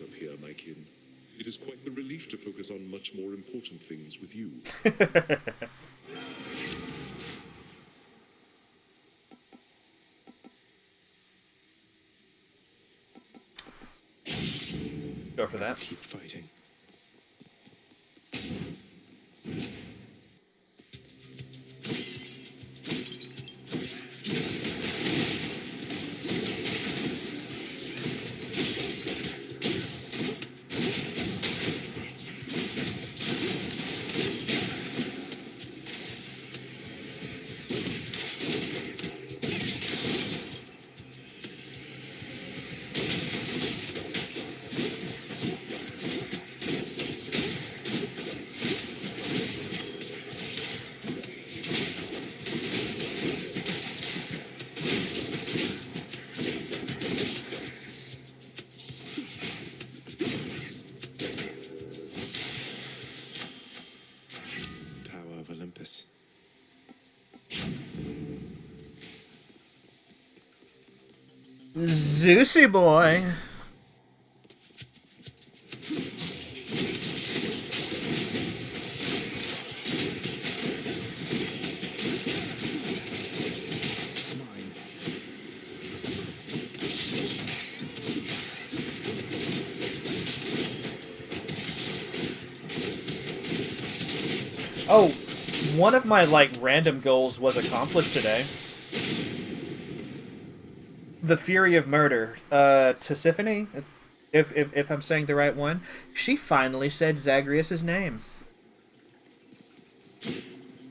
Up here, my kin. It is quite the relief to focus on much more important things with you. Go for that. Keep fighting. Zeusy boy. Oh, one of my, like, random goals was accomplished today. The Fury of Murder. Tisiphone, if I'm saying the right one, she finally said Zagreus' name.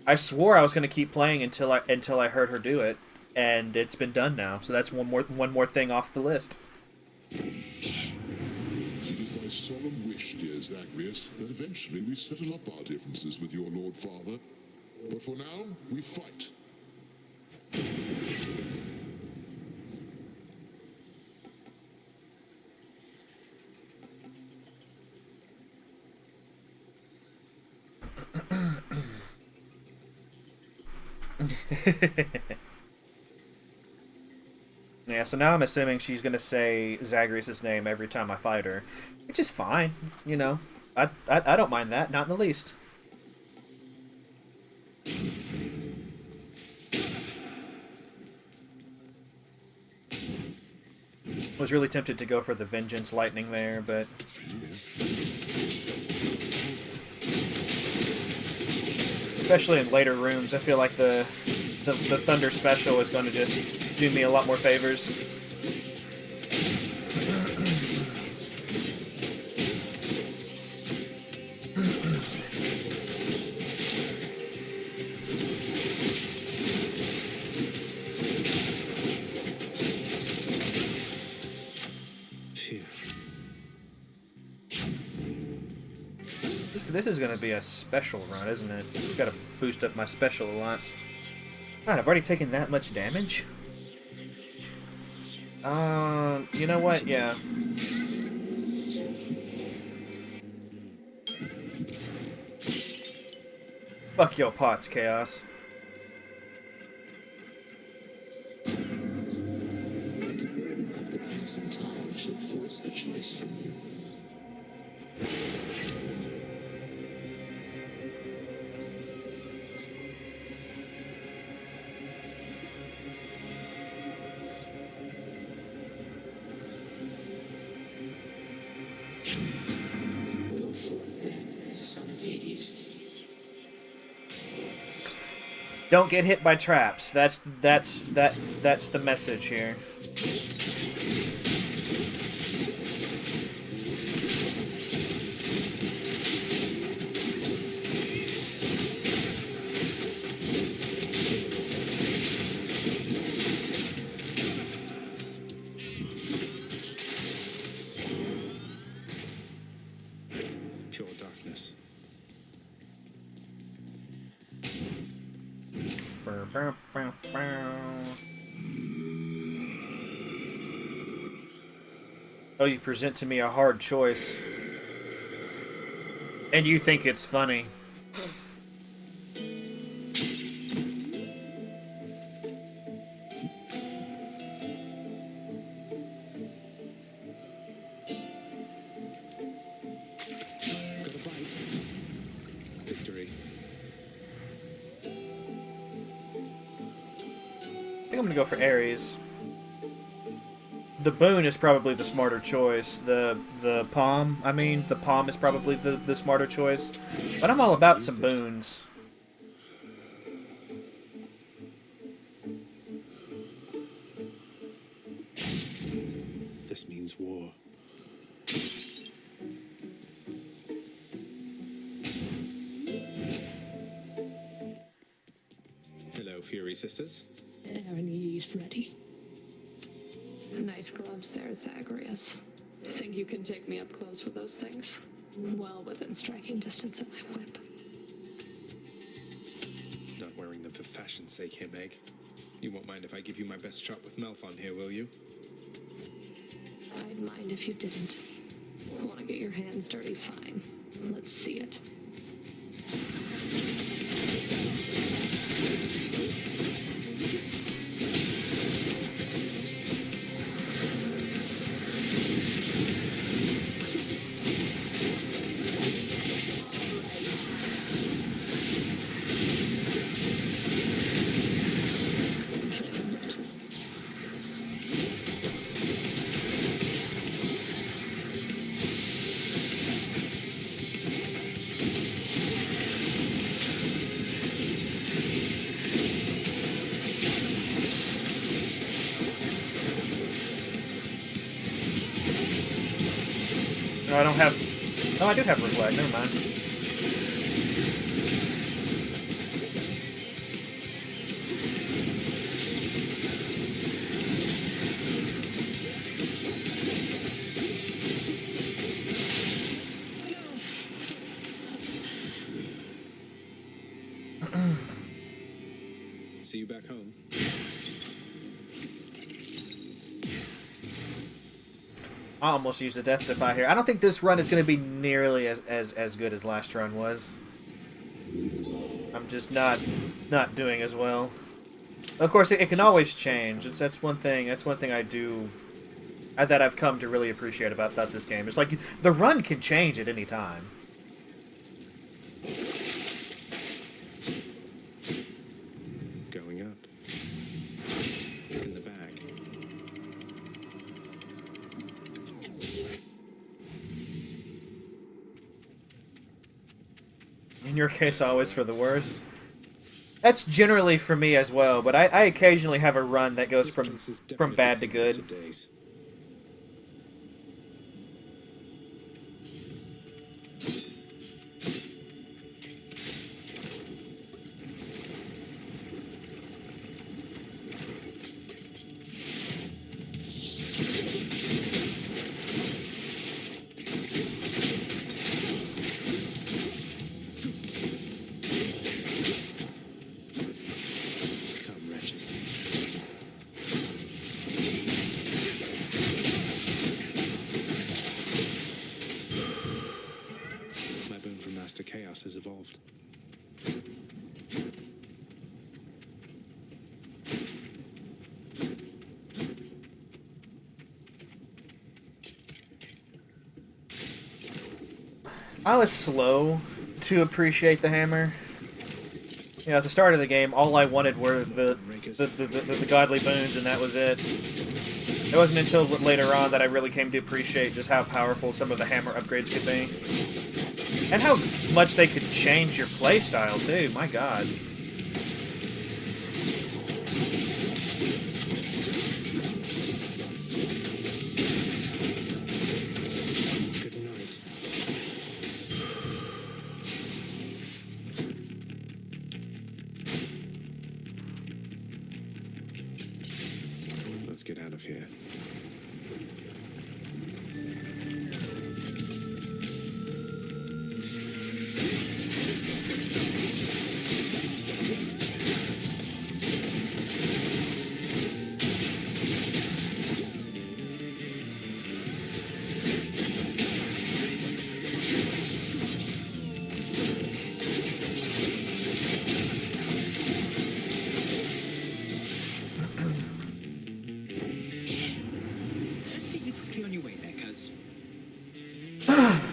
I swore I was going to keep playing until I heard her do it, and it's been done now. So that's one more thing off the list. It is my solemn wish, dear Zagreus, that eventually we settle up our differences with your Lord Father. But for now, we fight. Yeah, so now I'm assuming she's gonna say Zagreus' name every time I fight her, which is fine. You know, I don't mind that, not in the least. Was really tempted to go for the Vengeance Lightning there, but especially in later rooms, I feel like the Thunder Special is going to just do me a lot more favors. This is going to be a special run, isn't it? It's got to boost up my special a lot. God, I've already taken that much damage? You know what? Yeah. Fuck your pots, Chaos. The burden of the passing time should force a choice from you. Don't get hit by traps. That's the message here. Pure darkness. Oh, you present to me a hard choice. And you think it's funny. Got a bite. Victory. I think I'm gonna go for Ares. The boon is probably the smarter choice. The palm, the palm is probably the smarter choice. But I'm all about some boons. This means war. Hello, Fury Sisters. Aaron, he's ready. Nice gloves there, Zagreus. Think you can take me up close with those things? Well within striking distance of my whip. Not wearing them for fashion's sake here, Meg. You won't mind if I give you my best shot with Malphon here, will you? I'd mind if you didn't. Want to get your hands dirty? Fine. Let's see it. No, I don't have... Oh, I do have reflect. Never mind. See you back home. I almost used a death defy here. I don't think this run is going to be nearly as good as last run was. I'm just not doing as well. Of course, it can always change. That's one thing. That's one thing I do that I've come to really appreciate about this game. It's like the run can change at any time. Going up. In the bag. In your case, always for the worse. That's generally for me as well, but I occasionally have a run that goes from bad to good. Chaos has evolved. I was slow to appreciate the hammer. You know, at the start of the game, all I wanted were the godly boons, and that was it. It wasn't until later on that I really came to appreciate just how powerful some of the hammer upgrades could be. And how much they could change your playstyle, too. My god. Good night. Let's get out of here.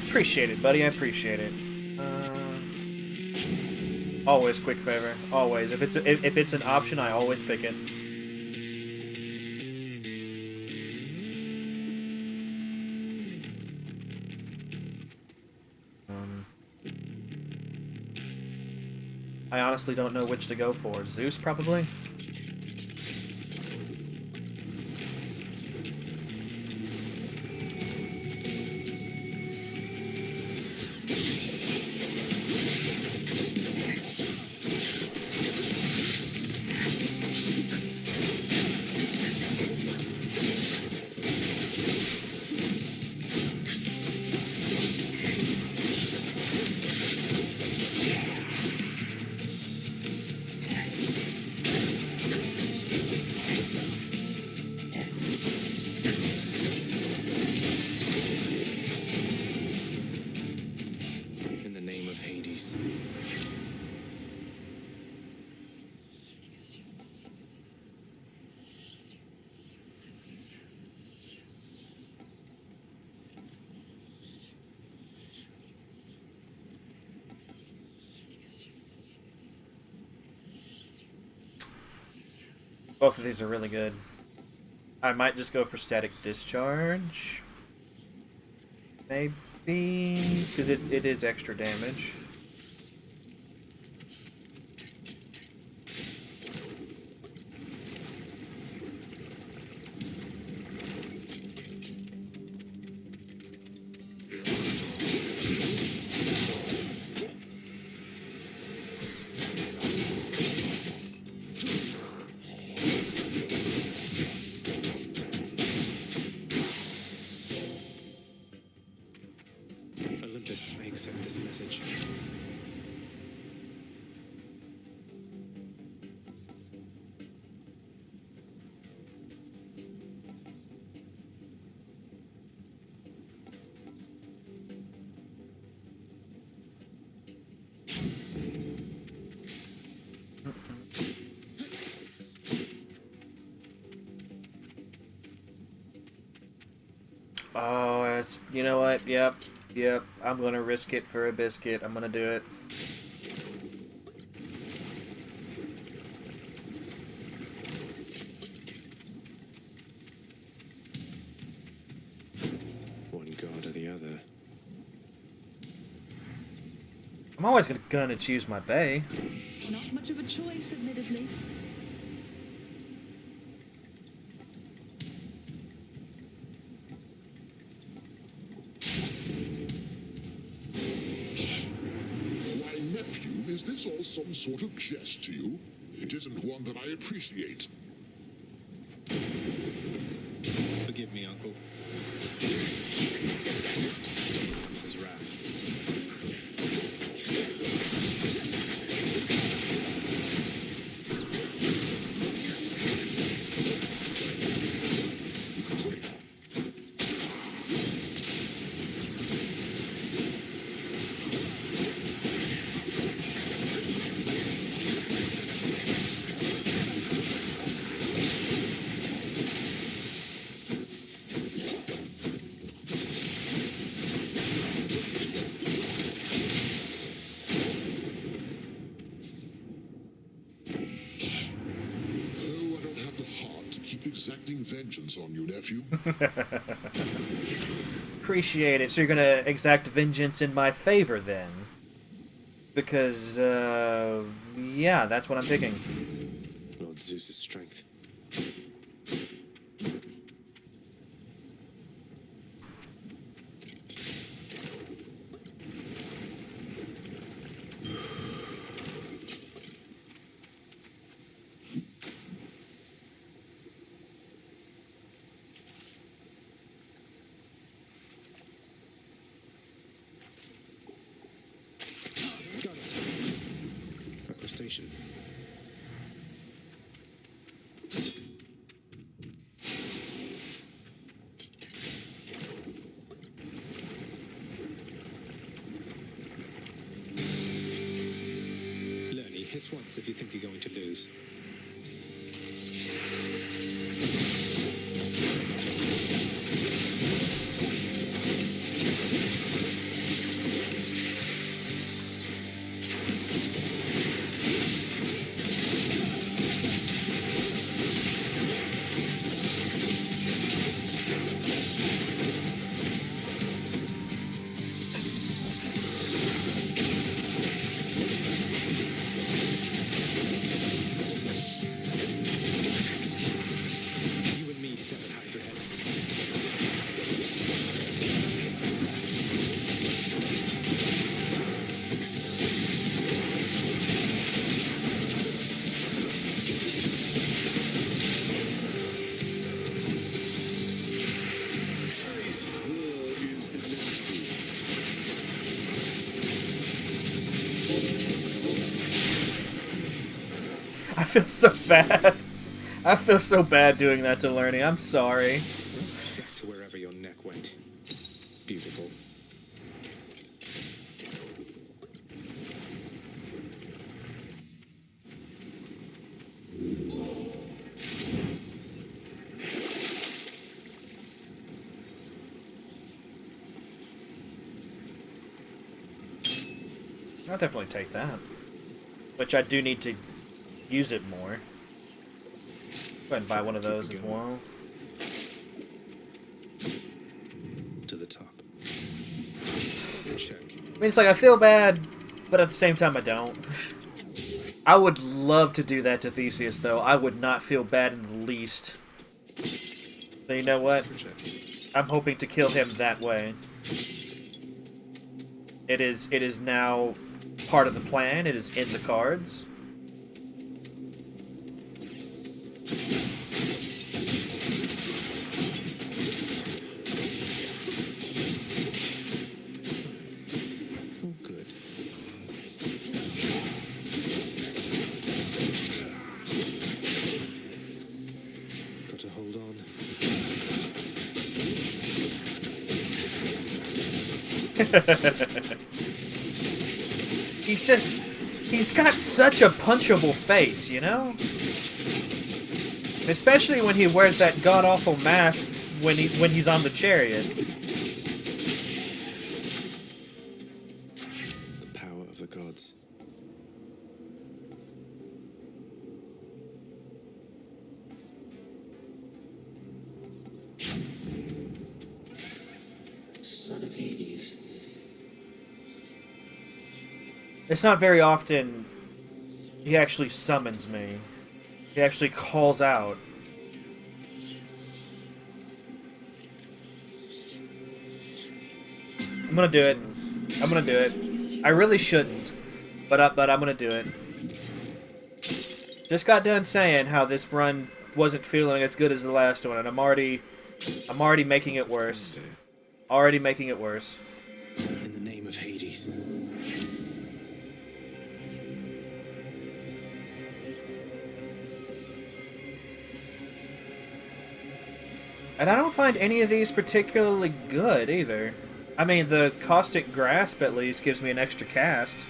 Appreciate it, buddy. I appreciate it. Always quick favor. Always. If it's an option, I always pick it. I honestly don't know which to go for. Zeus, probably? Both of these are really good. I might just go for static discharge. Maybe, because it is extra damage. Oh, it's, you know what? Yep. Yep. I'm gonna risk it for a biscuit. I'm gonna do it. One god or the other. I'm always gonna choose my bay. Not much of a choice, admittedly. Why, nephew, is this all some sort of jest to you? It isn't one that I appreciate. Forgive me, Uncle. This is wrath. Exacting vengeance on you, nephew. Appreciate it. So you're gonna exact vengeance in my favor then? Because, yeah, that's what I'm picking. Lord Zeus's strength. Station. Lerny, hiss once if you think you're going to lose. I feel so bad. I feel so bad doing that to Lerny. I'm sorry. Back to wherever your neck went. Beautiful. I'll definitely take that. Which I do need to use it more. Go ahead and buy one of those as well. To the top. Check. I mean, it's like I feel bad, but at the same time I don't. I would love to do that to Theseus, though. I would not feel bad in the least. So you know what? I'm hoping to kill him that way. It is now part of the plan. It is in the cards. He's got such a punchable face, you know? Especially when he wears that god-awful mask when he's on the chariot. The power of the gods. Son of Hades. It's not very often he actually summons me. He actually calls out. I'm gonna do it. I'm gonna do it. I really shouldn't, but I'm gonna do it. Just got done saying how this run wasn't feeling as good as the last one, and I'm already making it worse. Already making it worse. In the name of Hades. And I don't find any of these particularly good, either. I mean, the Caustic Grasp, at least, gives me an extra cast.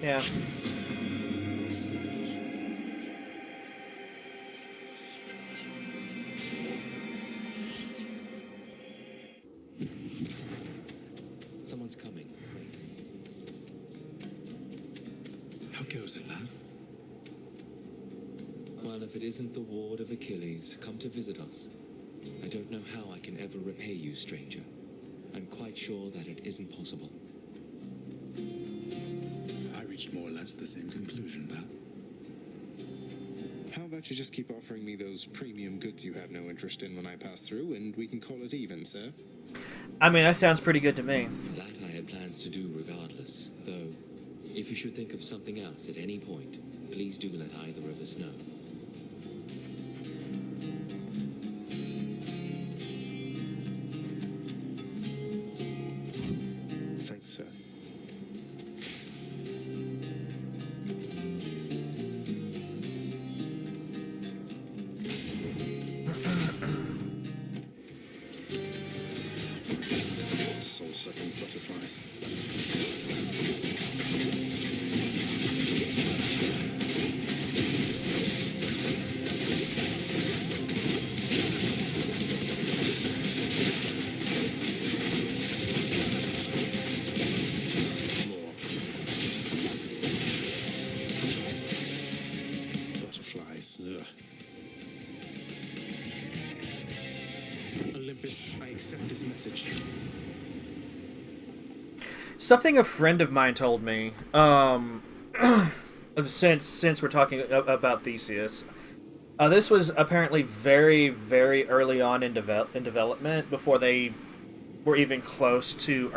Yeah. Someone's coming. How goes it, lad? Well, if it isn't the ward of Achilles, come to visit us. I don't know how I can ever repay you, stranger. I'm quite sure that it isn't possible. I reached more or less the same conclusion, pal. How about you just keep offering me those premium goods you have no interest in when I pass through, and we can call it even, sir? I mean, that sounds pretty good to me. That I had plans to do regardless, though if you should think of something else at any point, please do let either of us know. Thanks, sir. Soul-sucking butterflies. Butterflies. Ugh. Olympus, I accept this message. Something a friend of mine told me, since we're talking about Theseus, this was apparently very, very early on in development, before they were even close to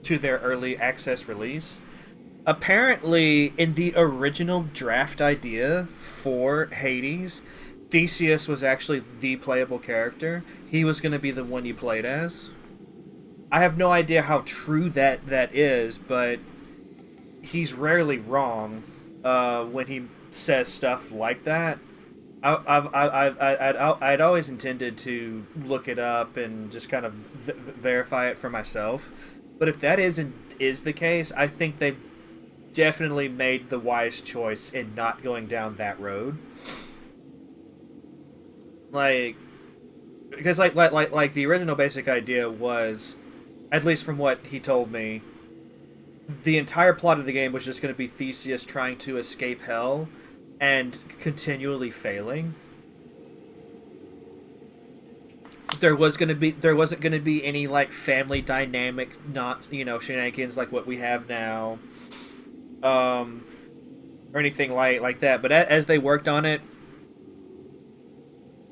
their early access release. Apparently, in the original draft idea for Hades, Theseus was actually the playable character. He was going to be the one you played as. I have no idea how true that is, but he's rarely wrong when he says stuff like that. I'd always intended to look it up and just kind of verify it for myself. But if that is the case, I think they definitely made the wise choice in not going down that road. Because the original basic idea was, at least from what he told me, the entire plot of the game was just going to be Theseus trying to escape hell and continually failing. There wasn't going to be any like family dynamic, not shenanigans like what we have now, or anything like that. But as they worked on it,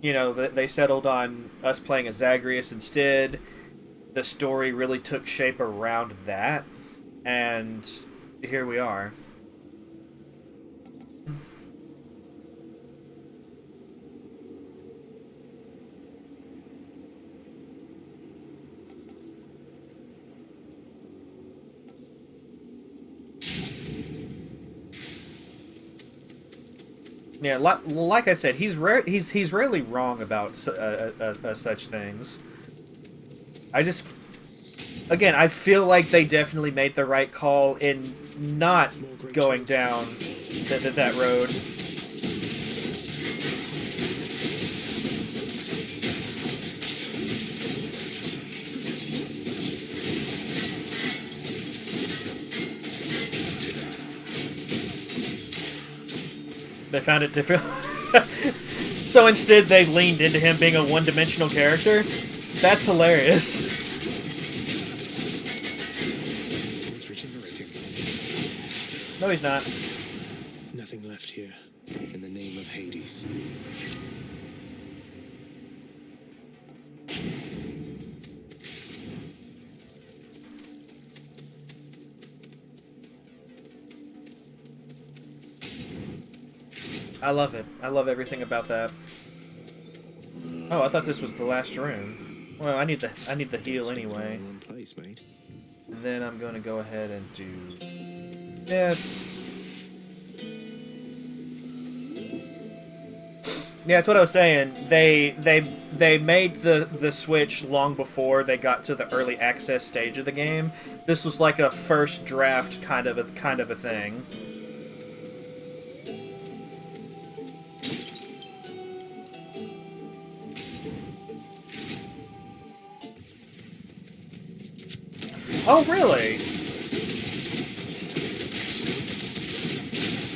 they settled on us playing as Zagreus instead. The story really took shape around that, and here we are. Yeah, like I said, he's rarely wrong about such things. I feel like they definitely made the right call in not going down that road. They found it difficult. So instead, they leaned into him being a one-dimensional character. That's hilarious. It's regenerating. No, he's not. Nothing left here. In the name of Hades. I love it. I love everything about that. Oh, I thought this was the last room. Well, I need the heal anyway. One place, mate. And then I'm going to go ahead and do this. Yeah, that's what I was saying. They made the Switch long before they got to the early access stage of the game. This was like a first draft kind of a thing. Oh, really?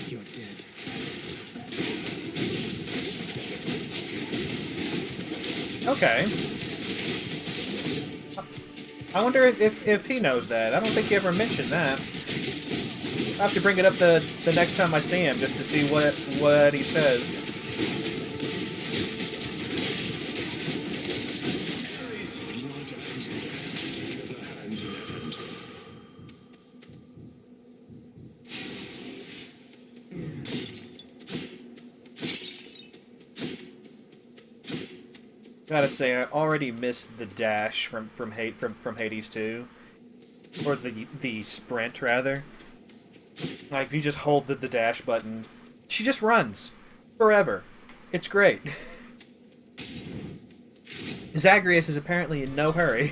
You're dead. Okay. I wonder if he knows that. I don't think he ever mentioned that. I'll have to bring it up the next time I see him just to see what he says. Gotta say, I already missed the dash from Hades 2, or the sprint rather. Like if you just hold the dash button, she just runs forever. It's great. Zagreus is apparently in no hurry.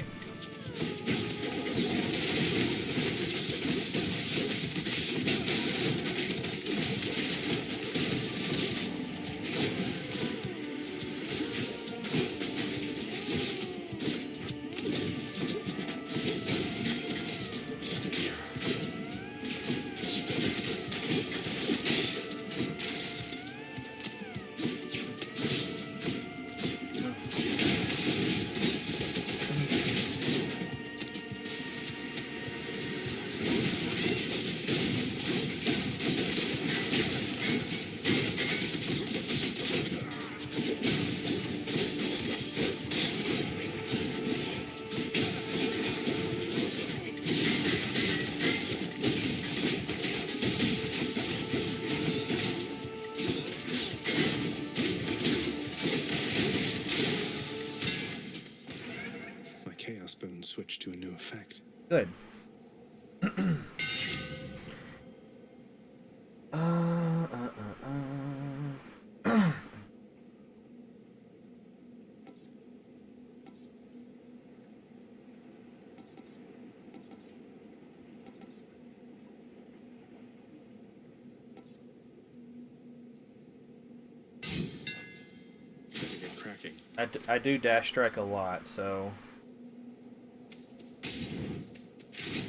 Switch to a new effect. Good. I do dash strike a lot, so...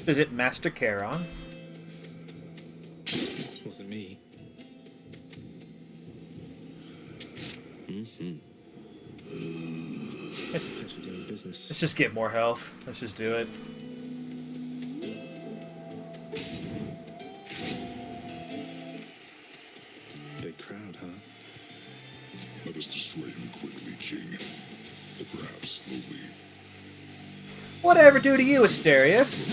Is it Master Charon? Wasn't me. Let's just get more health. Let's just do it. Big crowd, huh? Let us destroy him quickly, King. Or perhaps slowly. Whatever do to you, Asterius?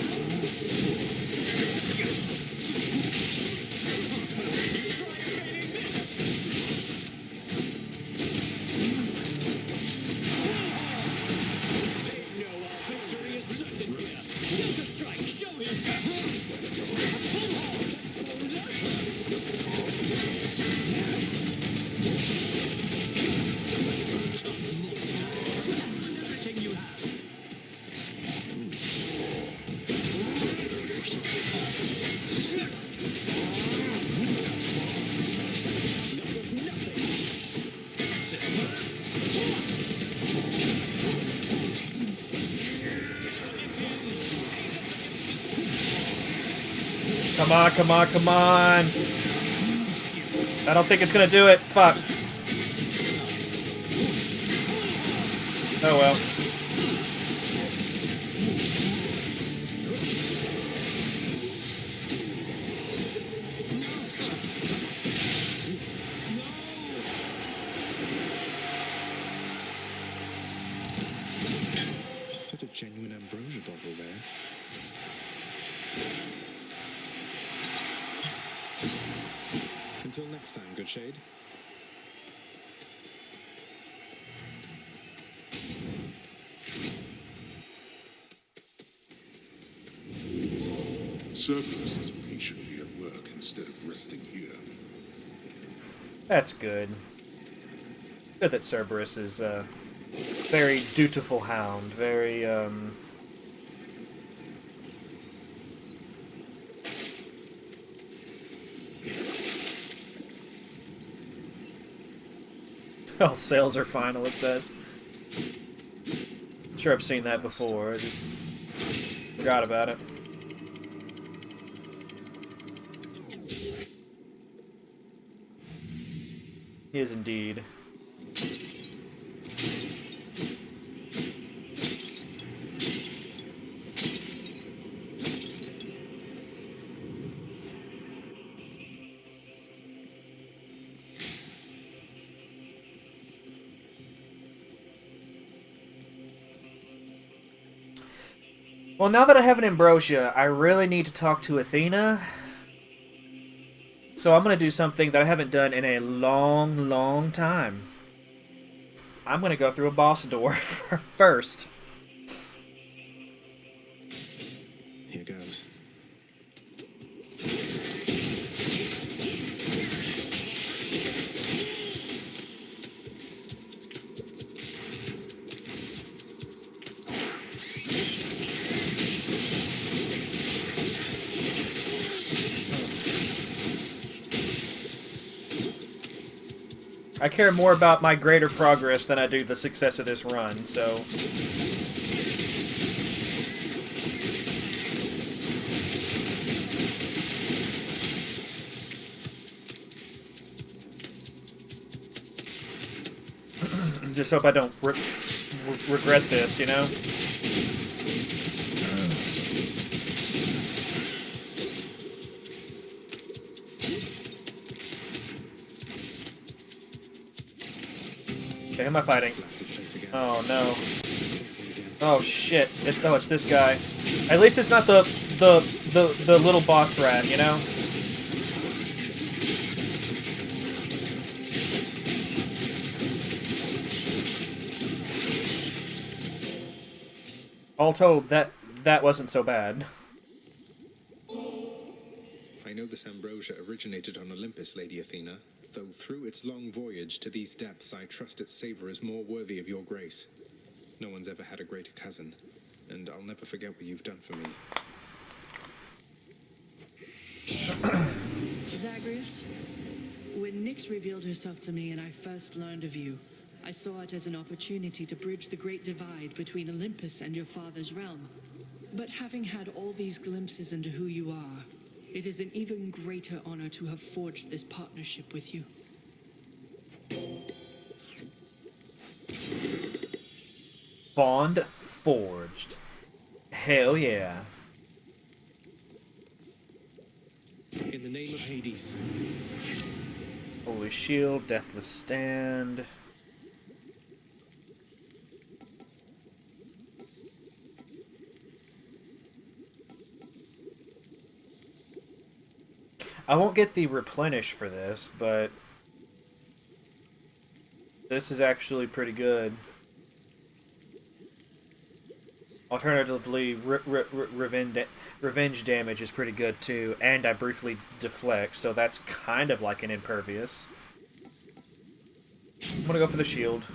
Come on, come on, come on! I don't think it's gonna do it. Fuck. Oh well. Is that a genuine ambrosia bottle there? Until next time, good shade. Cerberus is patiently at work instead of resting here. That's good. Good that Cerberus is a very dutiful hound. Very, All sales are final, it says. Sure, I've seen that before. I just forgot about it. He is indeed. Well, now that I have an ambrosia, I really need to talk to Athena. So I'm going to do something that I haven't done in a long, long time. I'm going to go through a boss door first. Here goes. I care more about my greater progress than I do the success of this run, so... Just hope I don't regret this, you know? Okay, who am I fighting? Oh no. Oh shit. It's this guy. At least it's not the little boss rat, you know? All told, that wasn't so bad. I know this ambrosia originated on Olympus, Lady Athena, though through its long voyage to these depths I trust its savor is more worthy of your grace. No one's ever had a greater cousin, and I'll never forget what you've done for me. Zagreus, when Nyx revealed herself to me and I first learned of you, I saw it as an opportunity to bridge the great divide between Olympus and your father's realm. But having had all these glimpses into who you are, it is an even greater honor to have forged this partnership with you. Bond forged. Hell yeah. In the name of Hades. Holy Shield, Deathless Stand. I won't get the replenish for this, but this is actually pretty good. Alternatively, revenge damage is pretty good too, and I briefly deflect, so that's kind of like an impervious. I'm gonna go for the shield.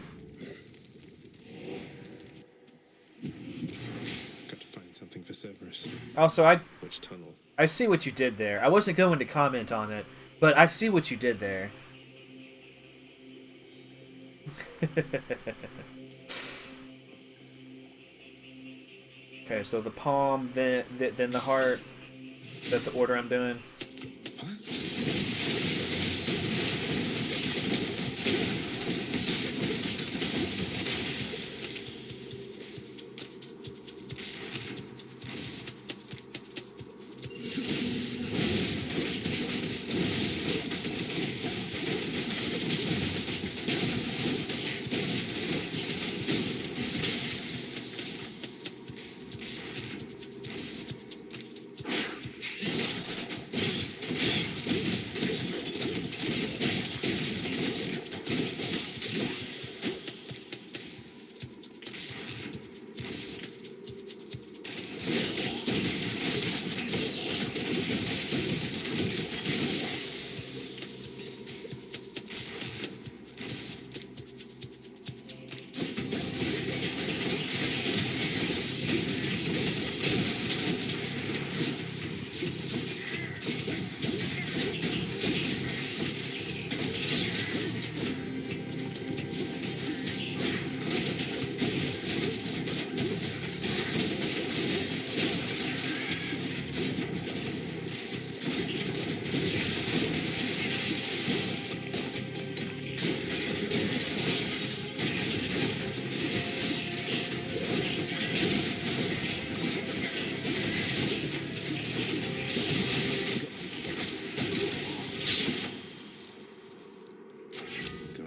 Got to find something for Cerberus. Also, Which tunnel? I see what you did there. I wasn't going to comment on it, but I see what you did there. Okay, so the palm, then the heart. Is that the order I'm doing?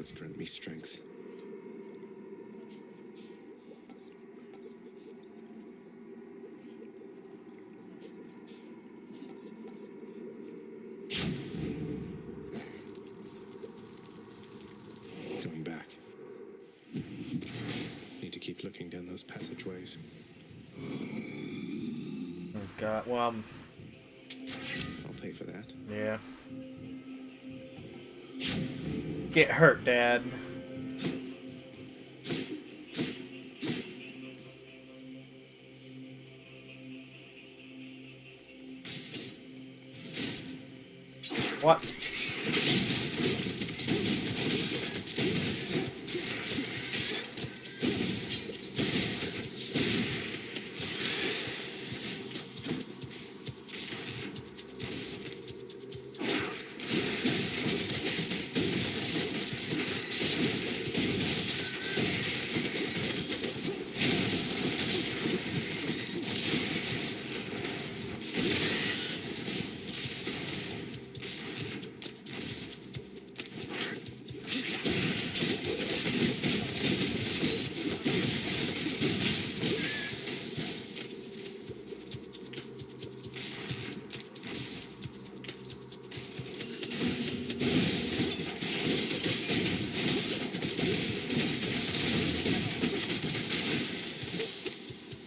gods grant me strength. Going back. Need to keep looking down those passageways. Oh God. Well, I'll pay for that. yeah. Get hurt, Dad. What?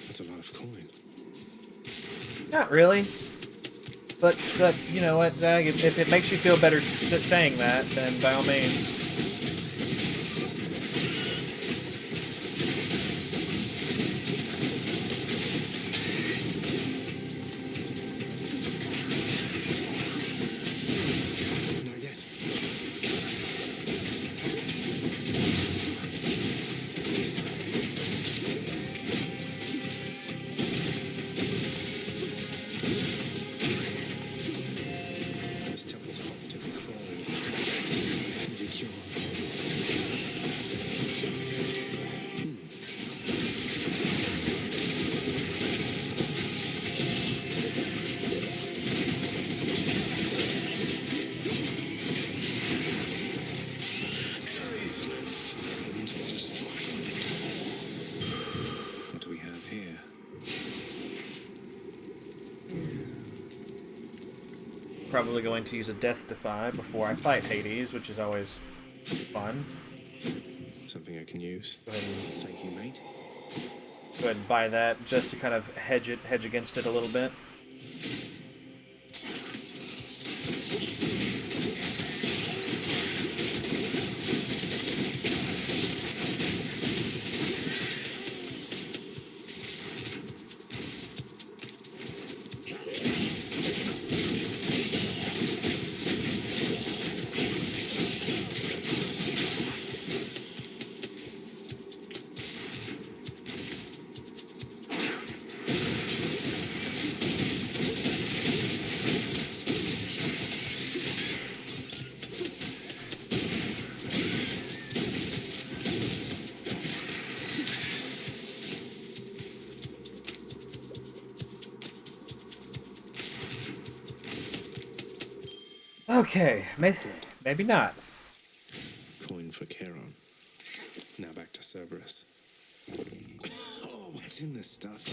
That's a lot of coin. Not really. But you know what, Zag? If it makes you feel better saying that, then by all means. Not yet. This temple's positively crawling. Need a cure. What do we have here? Probably going to use a Death Defy before I fight Hades, which is always fun. Something I can use. Go ahead and, Thank you, mate. go ahead and buy that just to kind of hedge against it a little bit. Okay, maybe not. Coin for Charon. Now back to Cerberus. Oh, what's in this stuff?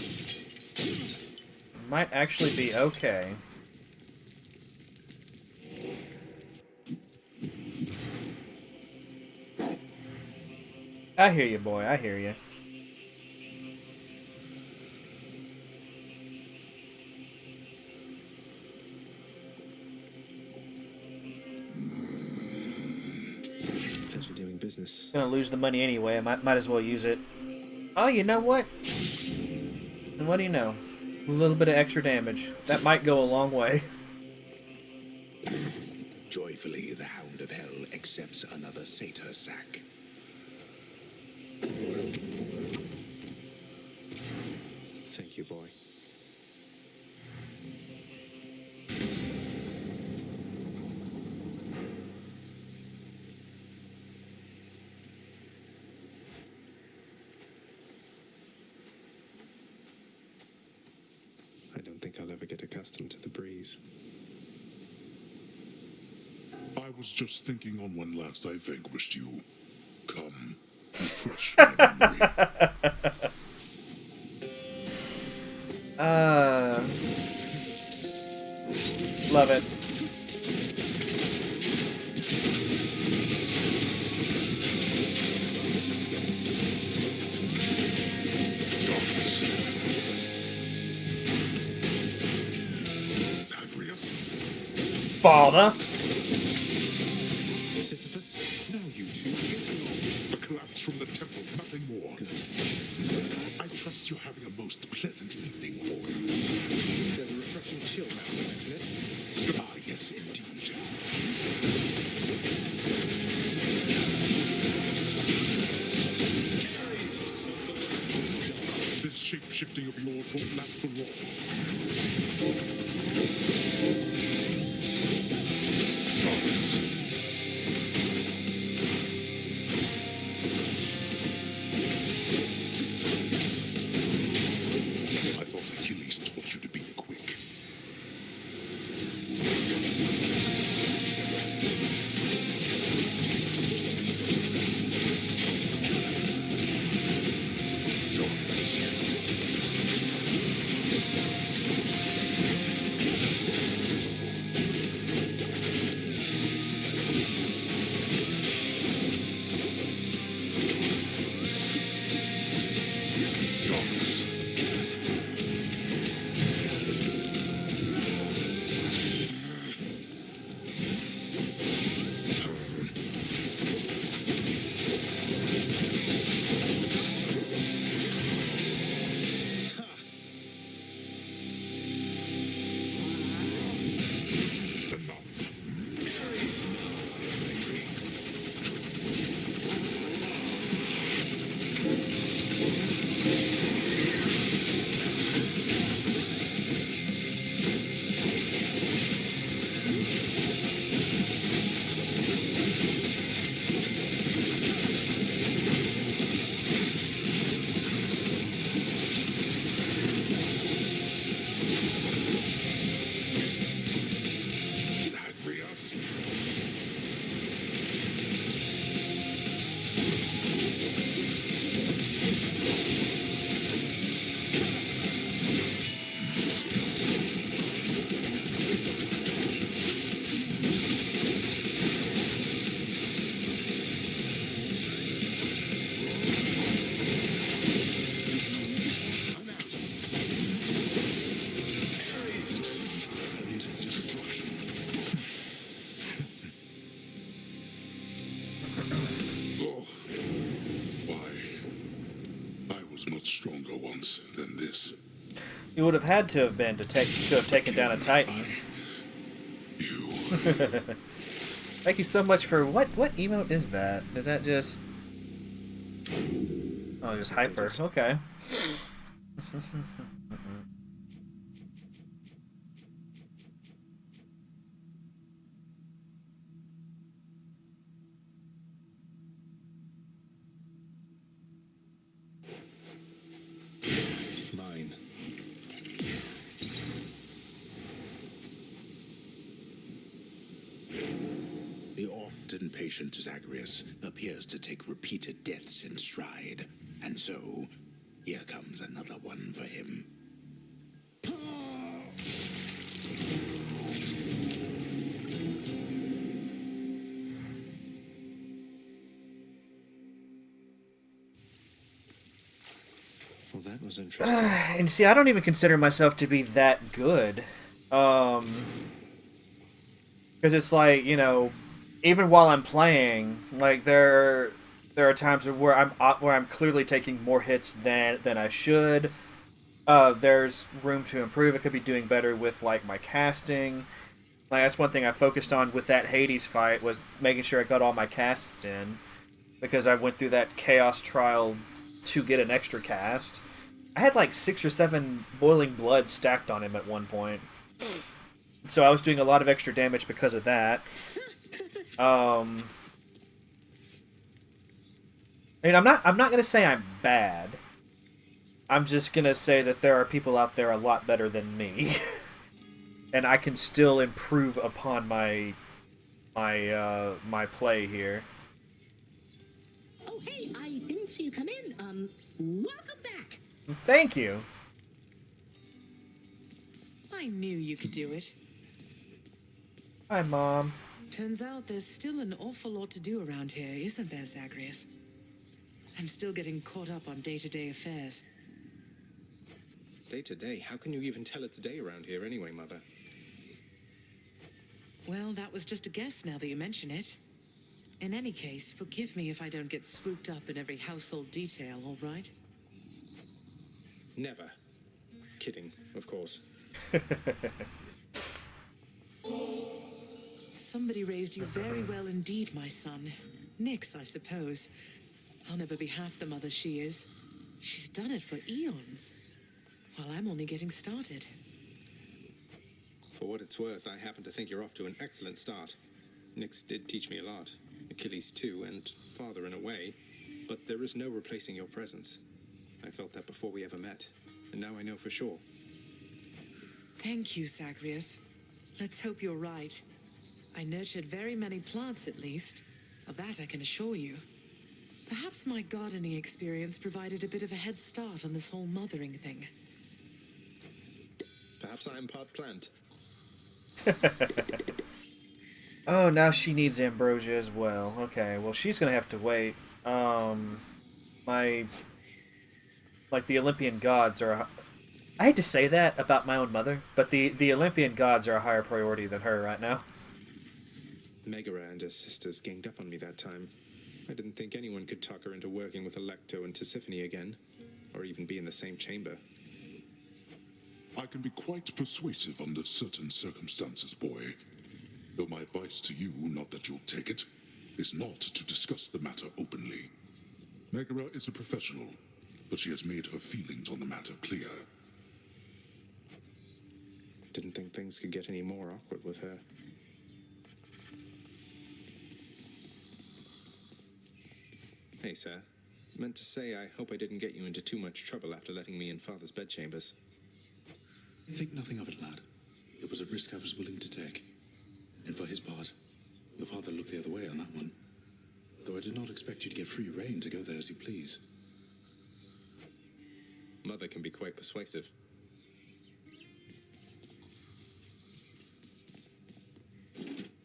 Might actually be okay. I hear you, boy. I hear you. Pleasure doing business. Gonna lose the money anyway. I might as well use it. Oh, you know what? And what do you know? A little bit of extra damage. That might go a long way. Joyfully, the Hound of Hell accepts another satyr sack. Thank you, boy. I don't think I'll ever get accustomed to the breeze. I was just thinking on when last I vanquished you. Come, refresh my memory. Love it. Father. Sisyphus? No, you two. A collapse from the temple, nothing more. I trust you're having a most pleasant evening, boy. There's a refreshing chill now to mention it. Ah, yes, indeed. This shape-shifting of yours won't last for long. Darkness. I thought Achilles taught you to be quick. Darkness. Zagreus. Oh, why? I was much stronger once than this. You would have had to have been to have taken down a Titan. Thank you so much for what emote is that? Is that just just hyper? Okay. Mine. The often patient Zagreus appears to take repeated deaths in stride, and so here comes another one for him. Well, that was interesting. And see, I don't even consider myself to be that good. Because it's like, you know, even while I'm playing, like there are times where I'm clearly taking more hits than I should. There's room to improve. I could be doing better with like my casting. Like that's one thing I focused on with that Hades fight was making sure I got all my casts in, because I went through that chaos trial to get an extra cast. I had like 6 or 7 boiling blood stacked on him at one point. So I was doing a lot of extra damage because of that. I mean, I'm not gonna say I'm bad. I'm just gonna say that there are people out there a lot better than me, and I can still improve upon my my play here. Oh, hey, I didn't see you come in. Welcome back. Thank you. I knew you could do it. Hi, Mom. Turns out there's still an awful lot to do around here, isn't there, Zagreus? I'm still getting caught up on day-to-day affairs. Day to day? How can you even tell it's day around here anyway, Mother? Well, that was just a guess now that you mention it. In any case, forgive me if I don't get swooped up in every household detail, all right? Never. Kidding, of course. Somebody raised you very well indeed, my son. Nyx, I suppose. I'll never be half the mother she is. She's done it for eons, while I'm only getting started. For what it's worth, I happen to think you're off to an excellent start. Nyx did teach me a lot. Achilles too, and father in a way. But there is no replacing your presence. I felt that before we ever met, and now I know for sure. Thank you, Zagreus. Let's hope you're right. I nurtured very many plants, at least. Of that I can assure you. Perhaps my gardening experience provided a bit of a head start on this whole mothering thing. Perhaps I'm part plant. Oh, now she needs ambrosia as well. Okay, well, she's gonna have to wait. The Olympian gods are... I hate to say that about my own mother, but the Olympian gods are a higher priority than her right now. Megara and her sisters ganged up on me that time. I didn't think anyone could talk her into working with Alecto and Tisiphone again, or even be in the same chamber. I can be quite persuasive under certain circumstances, boy. Though my advice to you, not that you'll take it, is not to discuss the matter openly. Megara is a professional, but she has made her feelings on the matter clear. Didn't think things could get any more awkward with her. Hey, sir. Meant to say I hope I didn't get you into too much trouble after letting me in Father's bedchambers. Think nothing of it, lad. It was a risk I was willing to take. And for his part, your father looked the other way on that one. Though I did not expect you to get free rein to go there as you please. Mother can be quite persuasive.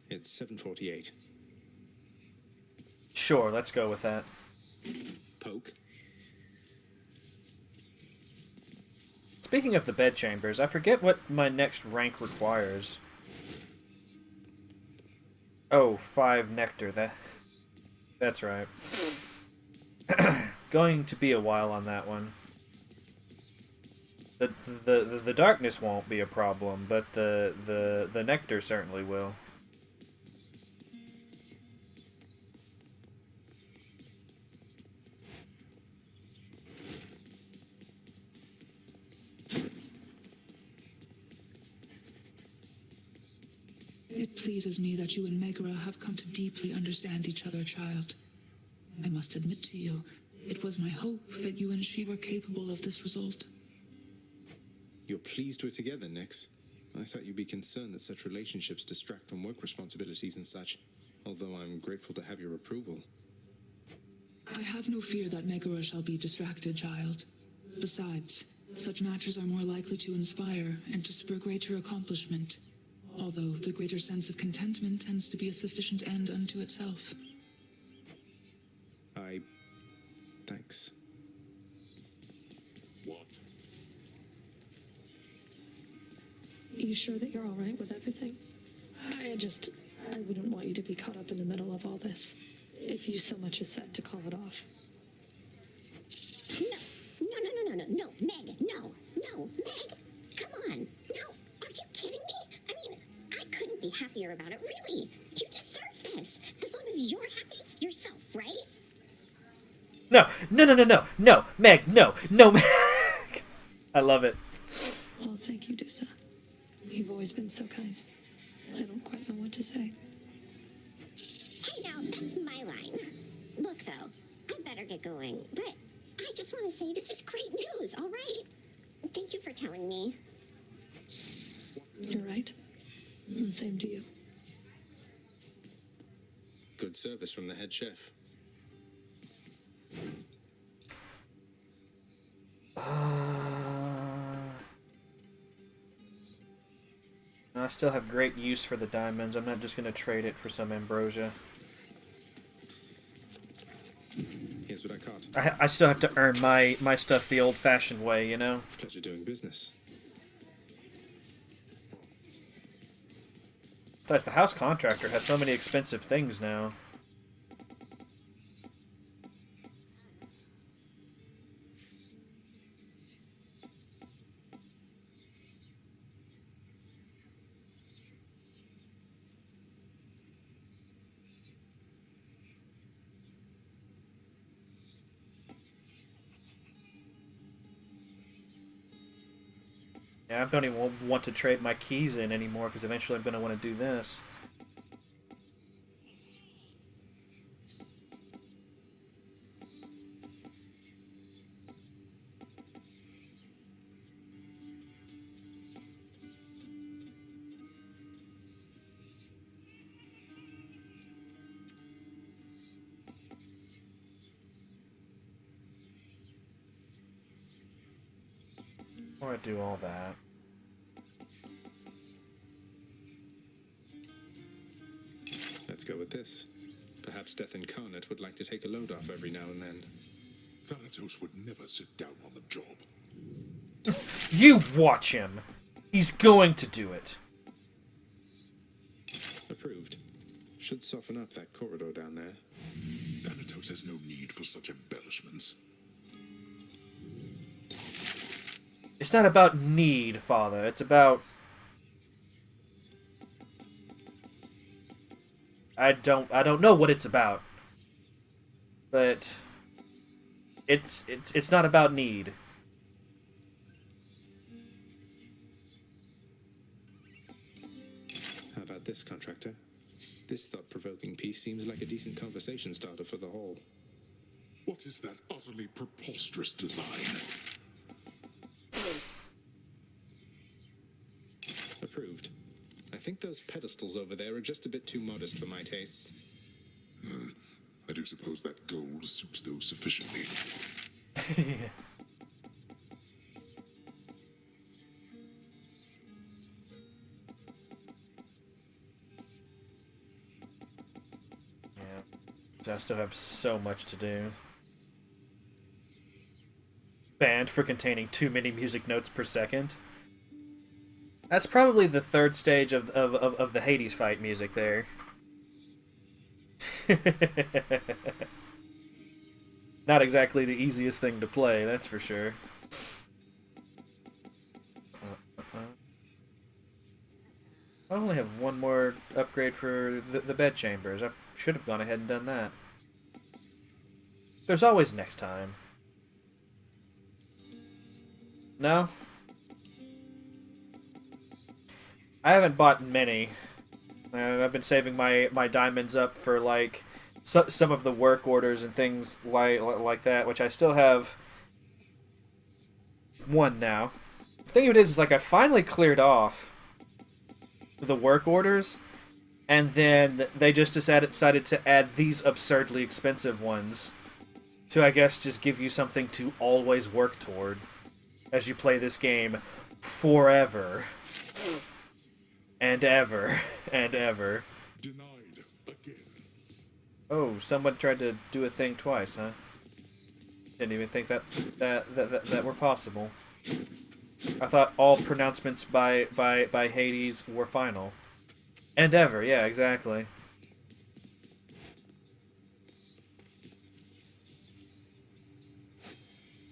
It's 7:48. Sure, let's go with that. Poke. Speaking of the bedchambers, I forget what my next rank requires. Oh, 5 nectar. That's right. Going to be a while on that one. The darkness won't be a problem, but the nectar certainly will. It pleases me that you and Megara have come to deeply understand each other, child. I must admit to you, it was my hope that you and she were capable of this result. You're pleased we're together, Nyx. I thought you'd be concerned that such relationships distract from work responsibilities and such, although I'm grateful to have your approval. I have no fear that Megara shall be distracted, child. Besides, such matters are more likely to inspire and to spur greater accomplishment, although the greater sense of contentment tends to be a sufficient end unto itself. Thanks. What? You sure that you're all right with everything? I wouldn't want you to be caught up in the middle of all this, if you so much as said to call it off. No, Meg, no, Meg, come on, no, are you kidding me? I mean, I couldn't be happier about it, really. You deserve this, as long as you're happy yourself, right? No, Meg, no, Meg. I love it. Well, thank you, Dusa. You've always been so kind. I don't quite know what to say. Hey, now, that's my line. Look, though, I better get going, but I just want to say this is great news, all right? Thank you for telling me. You're right. And same to you. service from the head chef. I still have great use for the diamonds. I'm not just going to trade it for some ambrosia. Here's what I caught. I still have to earn my stuff the old-fashioned way, you know? Pleasure doing business. Besides, the house contractor has so many expensive things now. Yeah, I don't even want to trade my keys in anymore, because eventually I'm going to want to do this. Before I do all that. Let's go with this. Perhaps Death Incarnate would like to take a load off every now and then. Thanatos would never sit down on the job. You watch him! He's going to do it. Approved. Should soften up that corridor down there. Thanatos has no need for such embellishments. It's not about need, Father. It's about... I don't know what it's about. But it's not about need. How about this, contractor? This thought-provoking piece seems like a decent conversation starter for the hall. What is that utterly preposterous design? Approved. I think those pedestals over there are just a bit too modest for my tastes. I do suppose that gold suits those sufficiently. Yeah. I still have so much to do. Banned for containing too many music notes per second. That's probably the third stage of the Hades fight music there. Not exactly the easiest thing to play, that's for sure. I only have one more upgrade for the bed chambers. I should have gone ahead and done that. There's always next time. No? I haven't bought many. I've been saving my diamonds up for, like, some of the work orders and things like that, which I still have one now. The thing of it is like, I finally cleared off the work orders, and then they just decided to add these absurdly expensive ones to, I guess, just give you something to always work toward as you play this game forever. And ever. And ever. Denied again. Oh, someone tried to do a thing twice, huh? Didn't even think that were possible. I thought all pronouncements by Hades were final. And ever, yeah, exactly.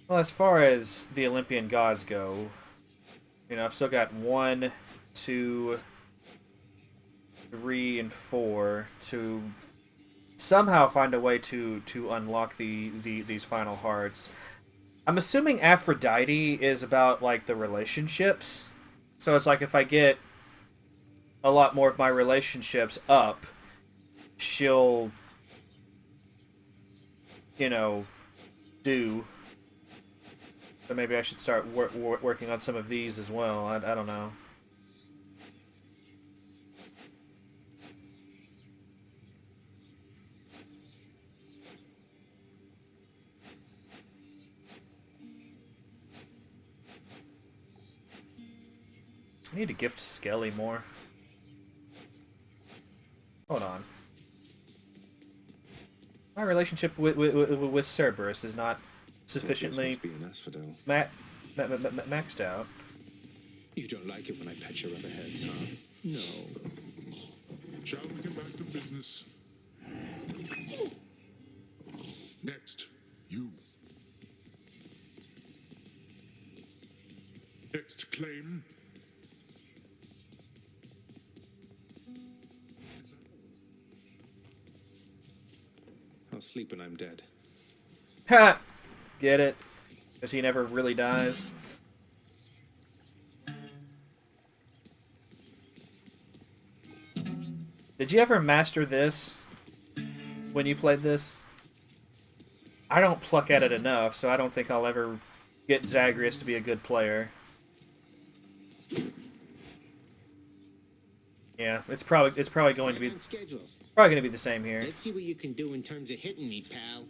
Well, as far as the Olympian gods go, you know, I've still got 1, 2, 3, and 4 to somehow find a way to unlock these final hearts. I'm assuming Aphrodite is about, like, the relationships. So it's like if I get a lot more of my relationships up, she'll, you know, do. So maybe I should start working on some of these as well. I don't know. I need to gift Skelly more. Hold on. My relationship with Cerberus is not sufficiently Must be an asphodel. maxed out. You don't like it when I pet your rubber heads, huh? No. Shall we get back to business? Next, you. Next claim. I'll sleep when I'm dead. Ha! Get it? Because he never really dies. Did you ever master this when you played this? I don't pluck at it enough, so I don't think I'll ever get Zagreus to be a good player. Yeah, it's probably going to be the same here. Let's see what you can do in terms of hitting me, pal.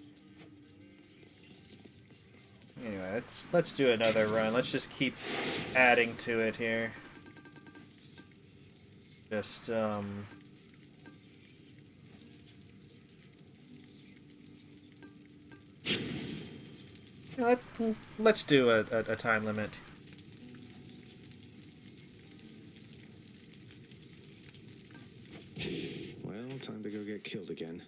Anyway, let's do another run. Let's just keep adding to it here. Just let's do a time limit. Well, time to go get killed again.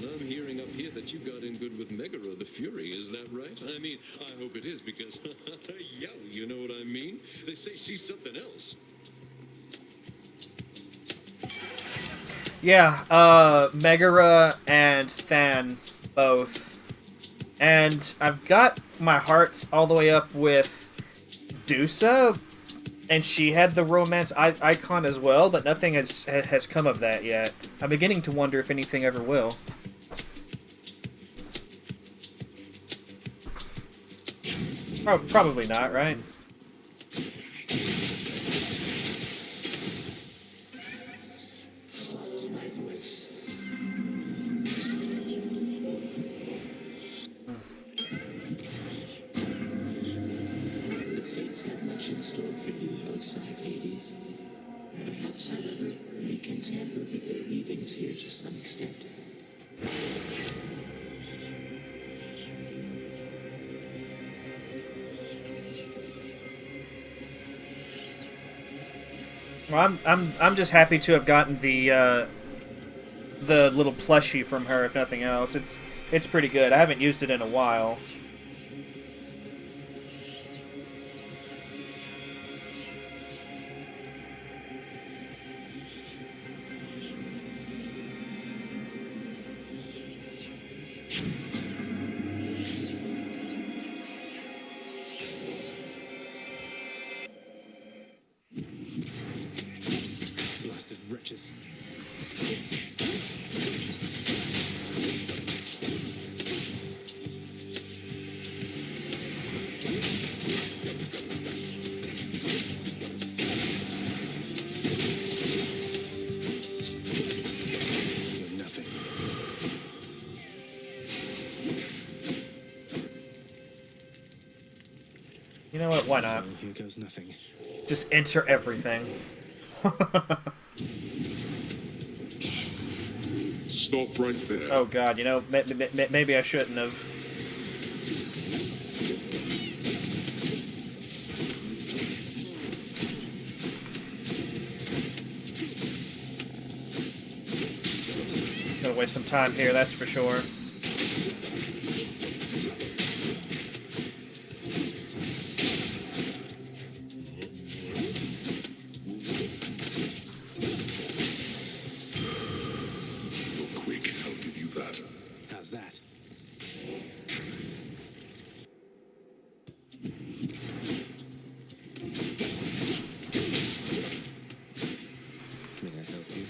I'm hearing up here that you got in good with Megara the Fury, is that right? I mean, I hope it is because, yo, you know what I mean? They say she's something else. Yeah, Megara and Than both. And I've got my hearts all the way up with Dusa, and she had the romance icon as well, but nothing has come of that yet. I'm beginning to wonder if anything ever will. Probably not, right? Follow my voice. The fates have much in store for you outside of Hades. Perhaps, however, we can tamper with their weavings here to some extent. Well, I'm just happy to have gotten the little plushie from her, if nothing else. It's pretty good. I haven't used it in a while. Blasted wretches. You're nothing. You know what? Why not? Here goes nothing. Just enter everything. Stop right there. Oh god, you know, maybe I shouldn't have. Gonna waste some time here, that's for sure. You're quick, I'll give you that. How's that? May I help you?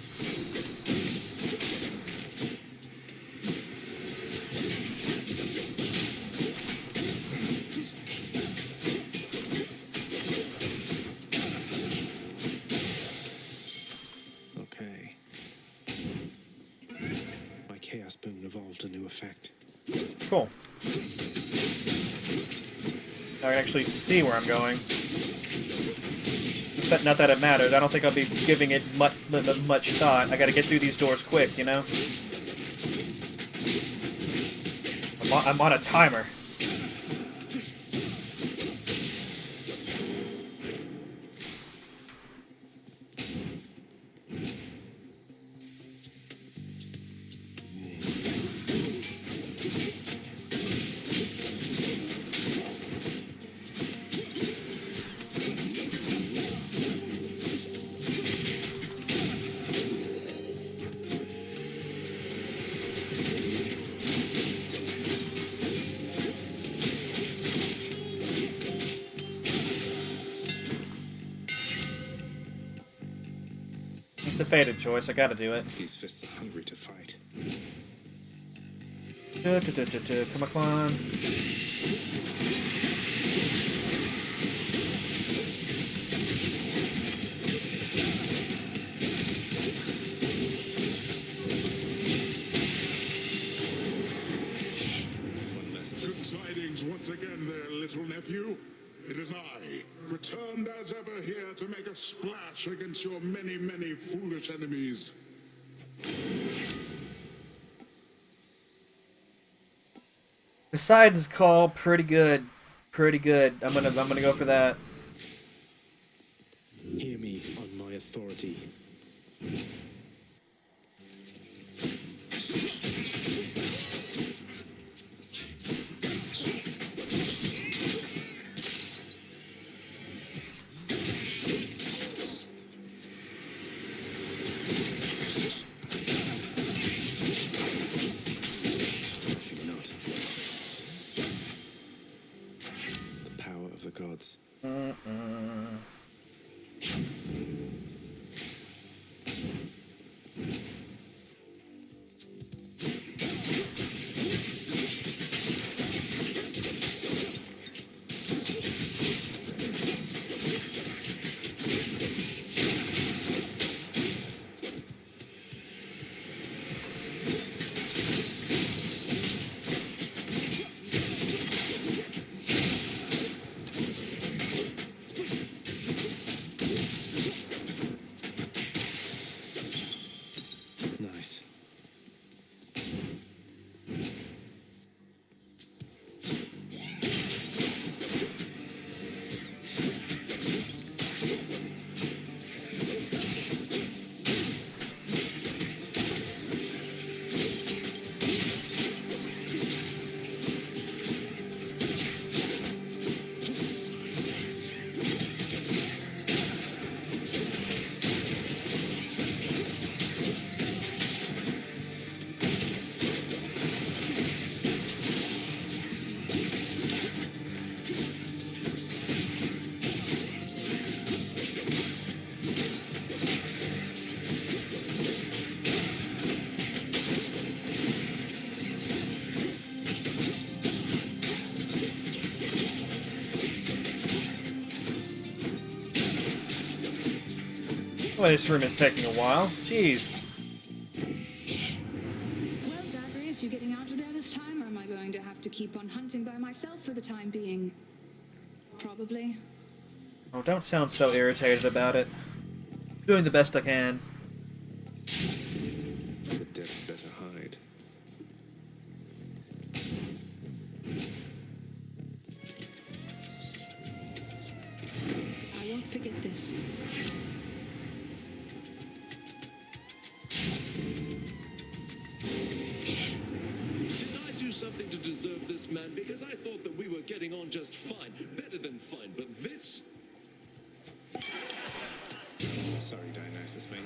cool. I can actually see where I'm going. But not that it matters. I don't think I'll be giving it much thought. I gotta get through these doors quick, you know? I'm on a timer. It's a fated choice. I gotta do it. These fists are hungry to fight. Come on. One less good tidings once again there, little nephew. It is I, returned as ever here to make a splash against your many, many foolish enemies. Besides call, pretty good. Pretty good. I'm gonna go for that. Hear me on my authority. Gods. Nice. Well, this room is taking a while. Jeez. Well, Zagreus, you getting out of there this time, or am I going to have to keep on hunting by myself for the time being? Probably. Oh, don't sound so irritated about it. Doing the best I can. The dead better hide. I won't forget this. Did I do something to deserve this, man? Because I thought that we were getting on just fine. Better than fine, but this? Sorry, Dionysus, mate.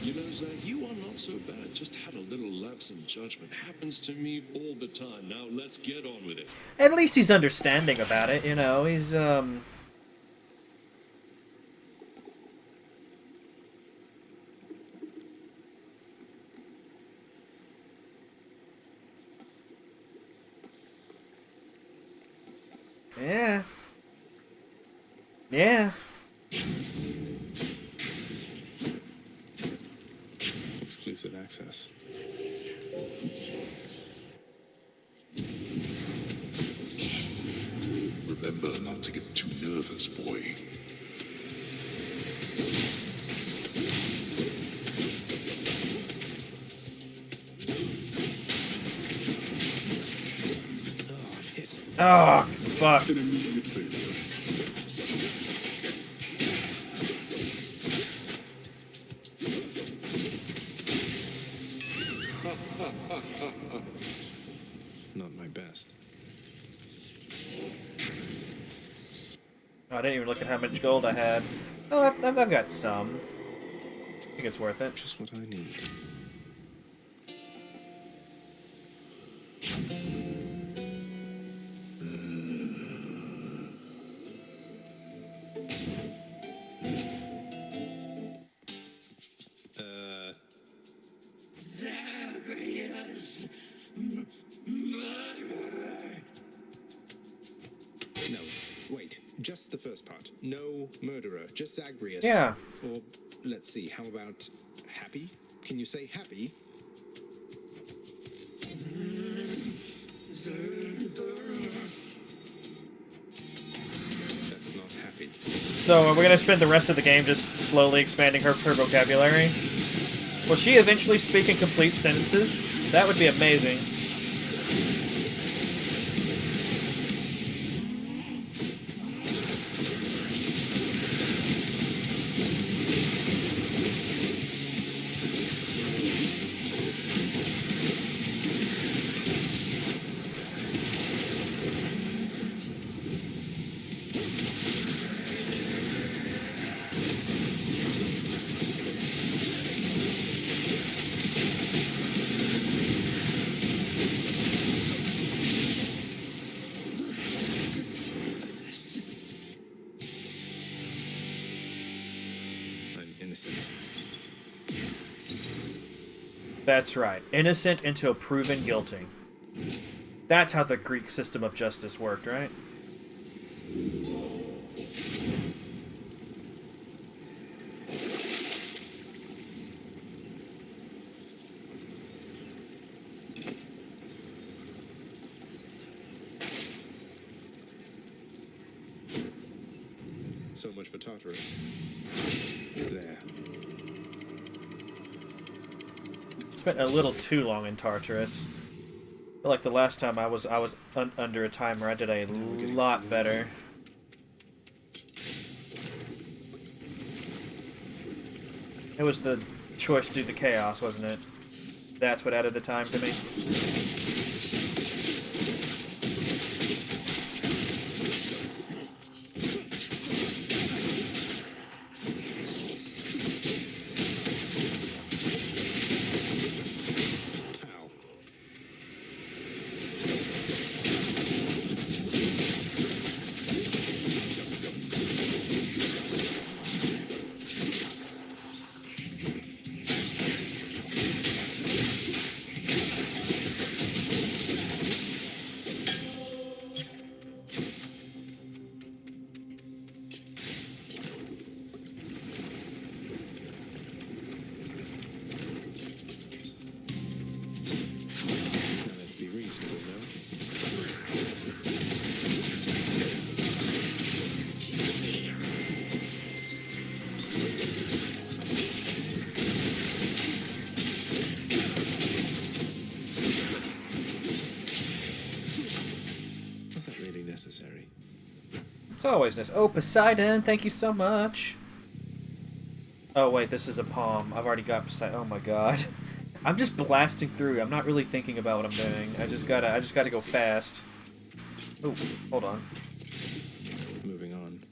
You know, Zach, you are not so bad. Just had a little lapse in judgment. Happens to me all the time. Now let's get on with it. At least he's understanding about it, you know. He's Yeah. Exclusive access. Remember not to get too nervous, boy. Oh, fuck. An immediate failure. Not my best. Oh, I didn't even look at how much gold I had. Oh, I've got some. I think it's worth it. Just what I need. No, wait. Just the first part. No murderer. Just Zagreus. Yeah. Or, let's see, how about happy? Can you say happy? That's not happy. So, are we gonna spend the rest of the game just slowly expanding her vocabulary? Will she eventually speak in complete sentences? That would be amazing. I'm innocent. That's right. Innocent until proven guilty. That's how the Greek system of justice worked, right? So much for Tartarus. There. Spent a little too long in Tartarus. I feel like the last time I was under a timer, I did a lot better. It was the choice to do the chaos, wasn't it? That's what added the time to me. Now let's be reasonable, no? Was that really necessary? It's always nice. Oh, Poseidon, thank you so much. Oh, wait, this is a palm. I've already got Poseidon. Oh, my God. I'm just blasting through. I'm not really thinking about what I'm doing. I just gotta go fast. Oh, hold on. Moving on.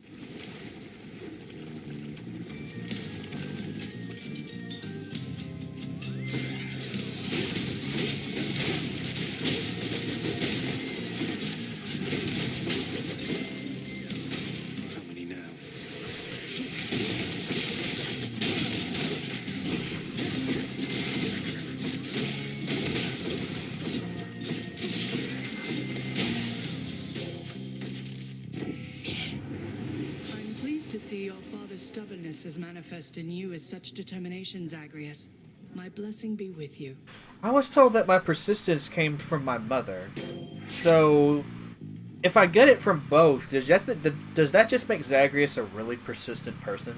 How many now? to see your father's stubbornness is manifest in you as such determination, Zagreus. My blessing be with you. I was told that my persistence came from my mother. So, if I get it from both, does that just make Zagreus a really persistent person?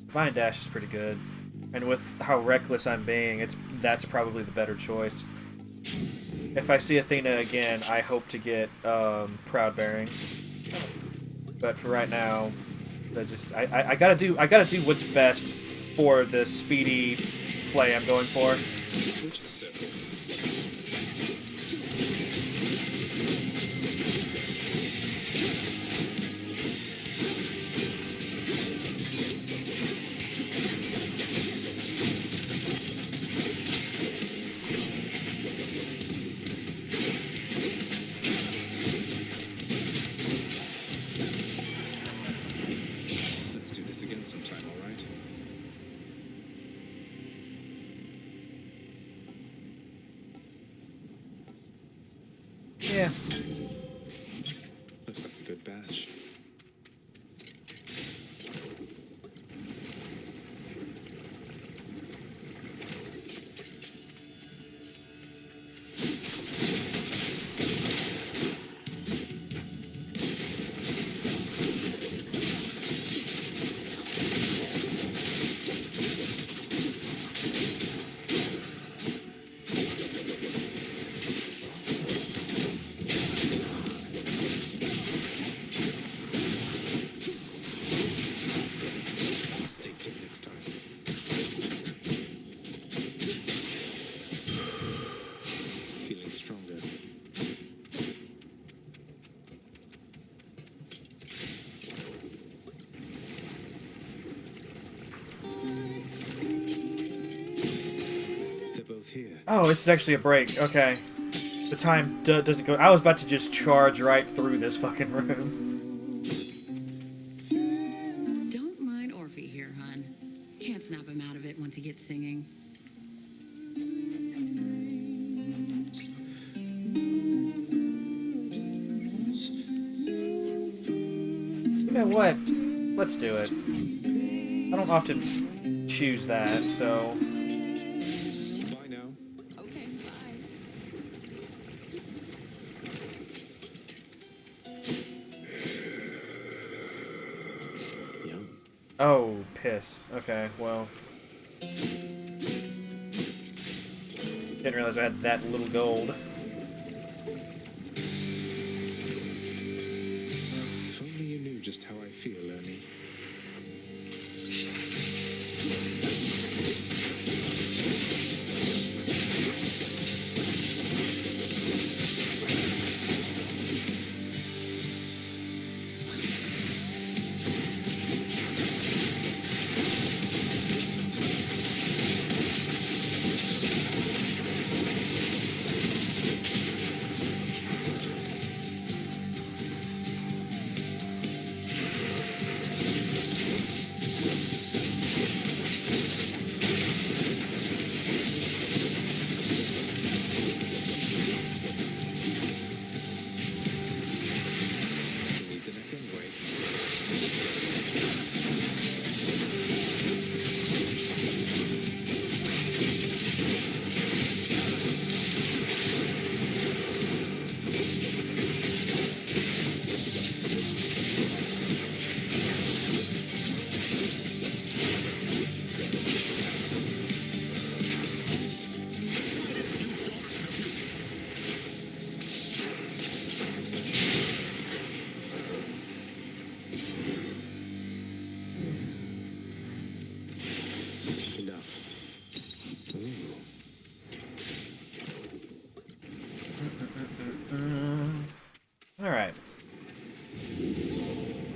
Vine Dash is pretty good. And with how reckless I'm being, that's probably the better choice. If I see Athena again, I hope to get Proud Bearing. But for right now, I gotta do what's best for the speedy play I'm going for. Which is so cool. Let's do this again sometime, all right? Yeah. Looks like a good batch. Stay tuned next time. Feeling stronger. They're both here. Oh, this is actually a break. Okay. The time doesn't go... I was about to just charge right through this fucking room. Don't mind Orphe here, hun. Can't snap him out of it once he gets singing. You know what? Let's do it. I don't often choose that, so... Bye now. Okay, bye. Yum. Oh, piss. Okay, well... Didn't realize I had that little gold. If only you knew just how I feel, Ernie. He needs a neck anyway. Enough. Ooh. Alright.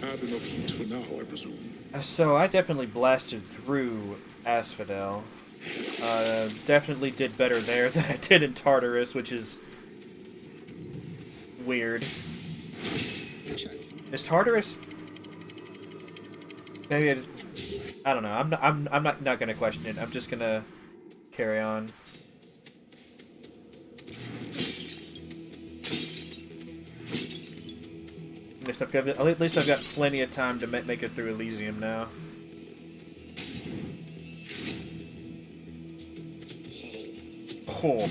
Had enough heat for now, I presume. So I definitely blasted through Asphodel. Definitely did better there than I did in Tartarus, which is weird. Check. Is Tartarus? Maybe I don't know. I'm not gonna question it. I'm just gonna carry on. At least I've got plenty of time to make it through Elysium now. Oh.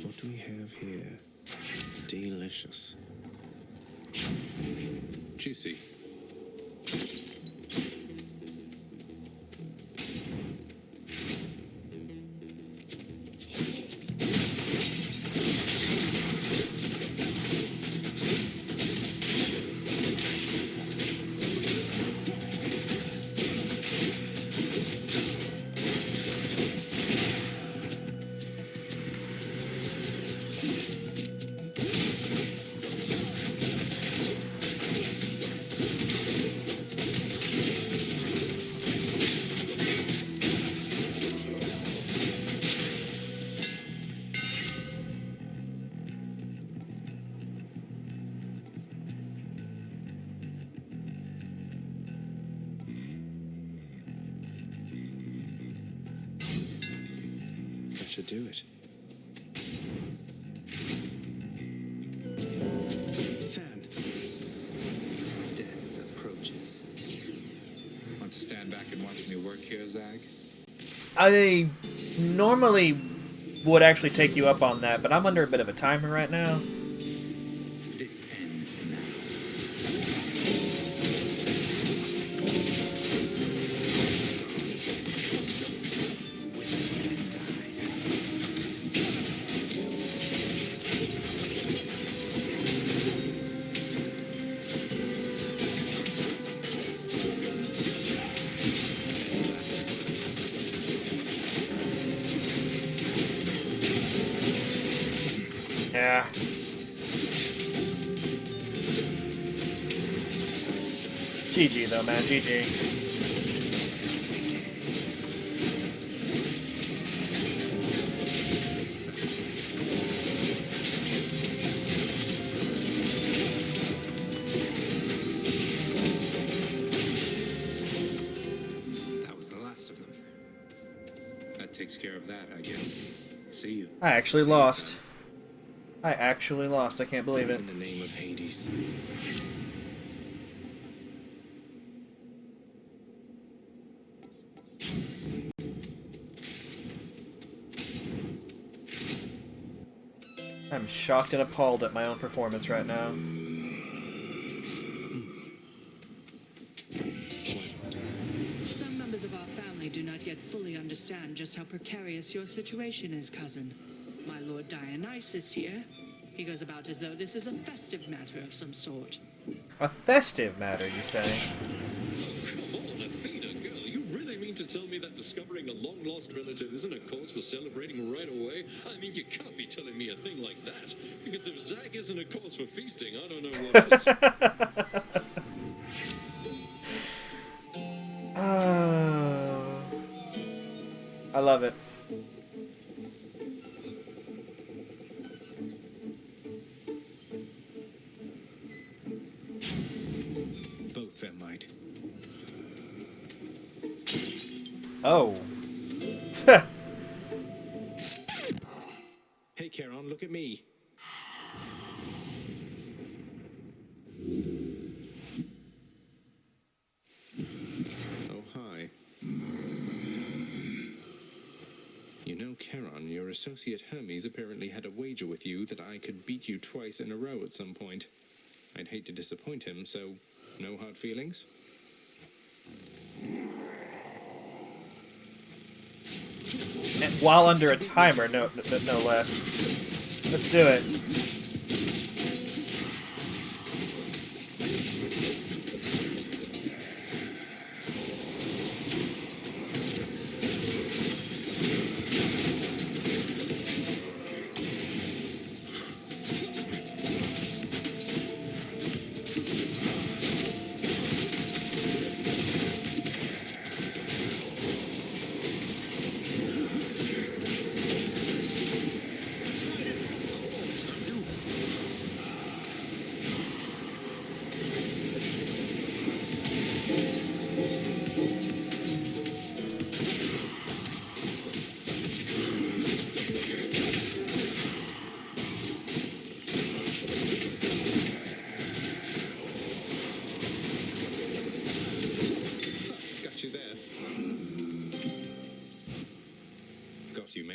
What do we have here? Delicious. Juicy. That should do it. Than. Death approaches. Want to stand back and watch me work here, Zag? I normally would actually take you up on that, but I'm under a bit of a timer right now. This ends now. Yeah. GG though, man. GG. That was the last of them. That takes care of that, I guess. See you. I actually lost. I actually lost. I can't believe it. In the name of Hades. I'm shocked and appalled at my own performance right now. Some members of our family do not yet fully understand just how precarious your situation is, cousin. My Lord Dionysus here. He goes about as though this is a festive matter of some sort. A festive matter, you say? Come on, Athena, girl, you really mean to tell me that discovering a long-lost relative isn't a cause for celebrating right away? I mean, you can't be telling me a thing like that. Because if Zag isn't a cause for feasting, I don't know what is. I love it. Both them might. Oh. Hey, Charon, look at me. Oh, hi. You know, Charon, your associate Hermes apparently had a wager with you that I could beat you twice in a row at some point. I'd hate to disappoint him, so no hard feelings? And while under a timer, no less. Let's do it.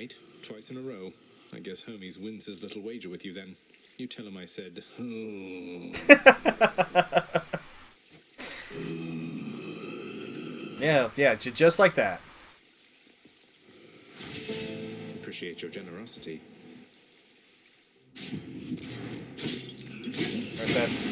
right. Twice in a row. I guess Hermes wins his little wager with you then. You tell him I said, oh. Yeah, just like that. Appreciate your generosity. Or that's...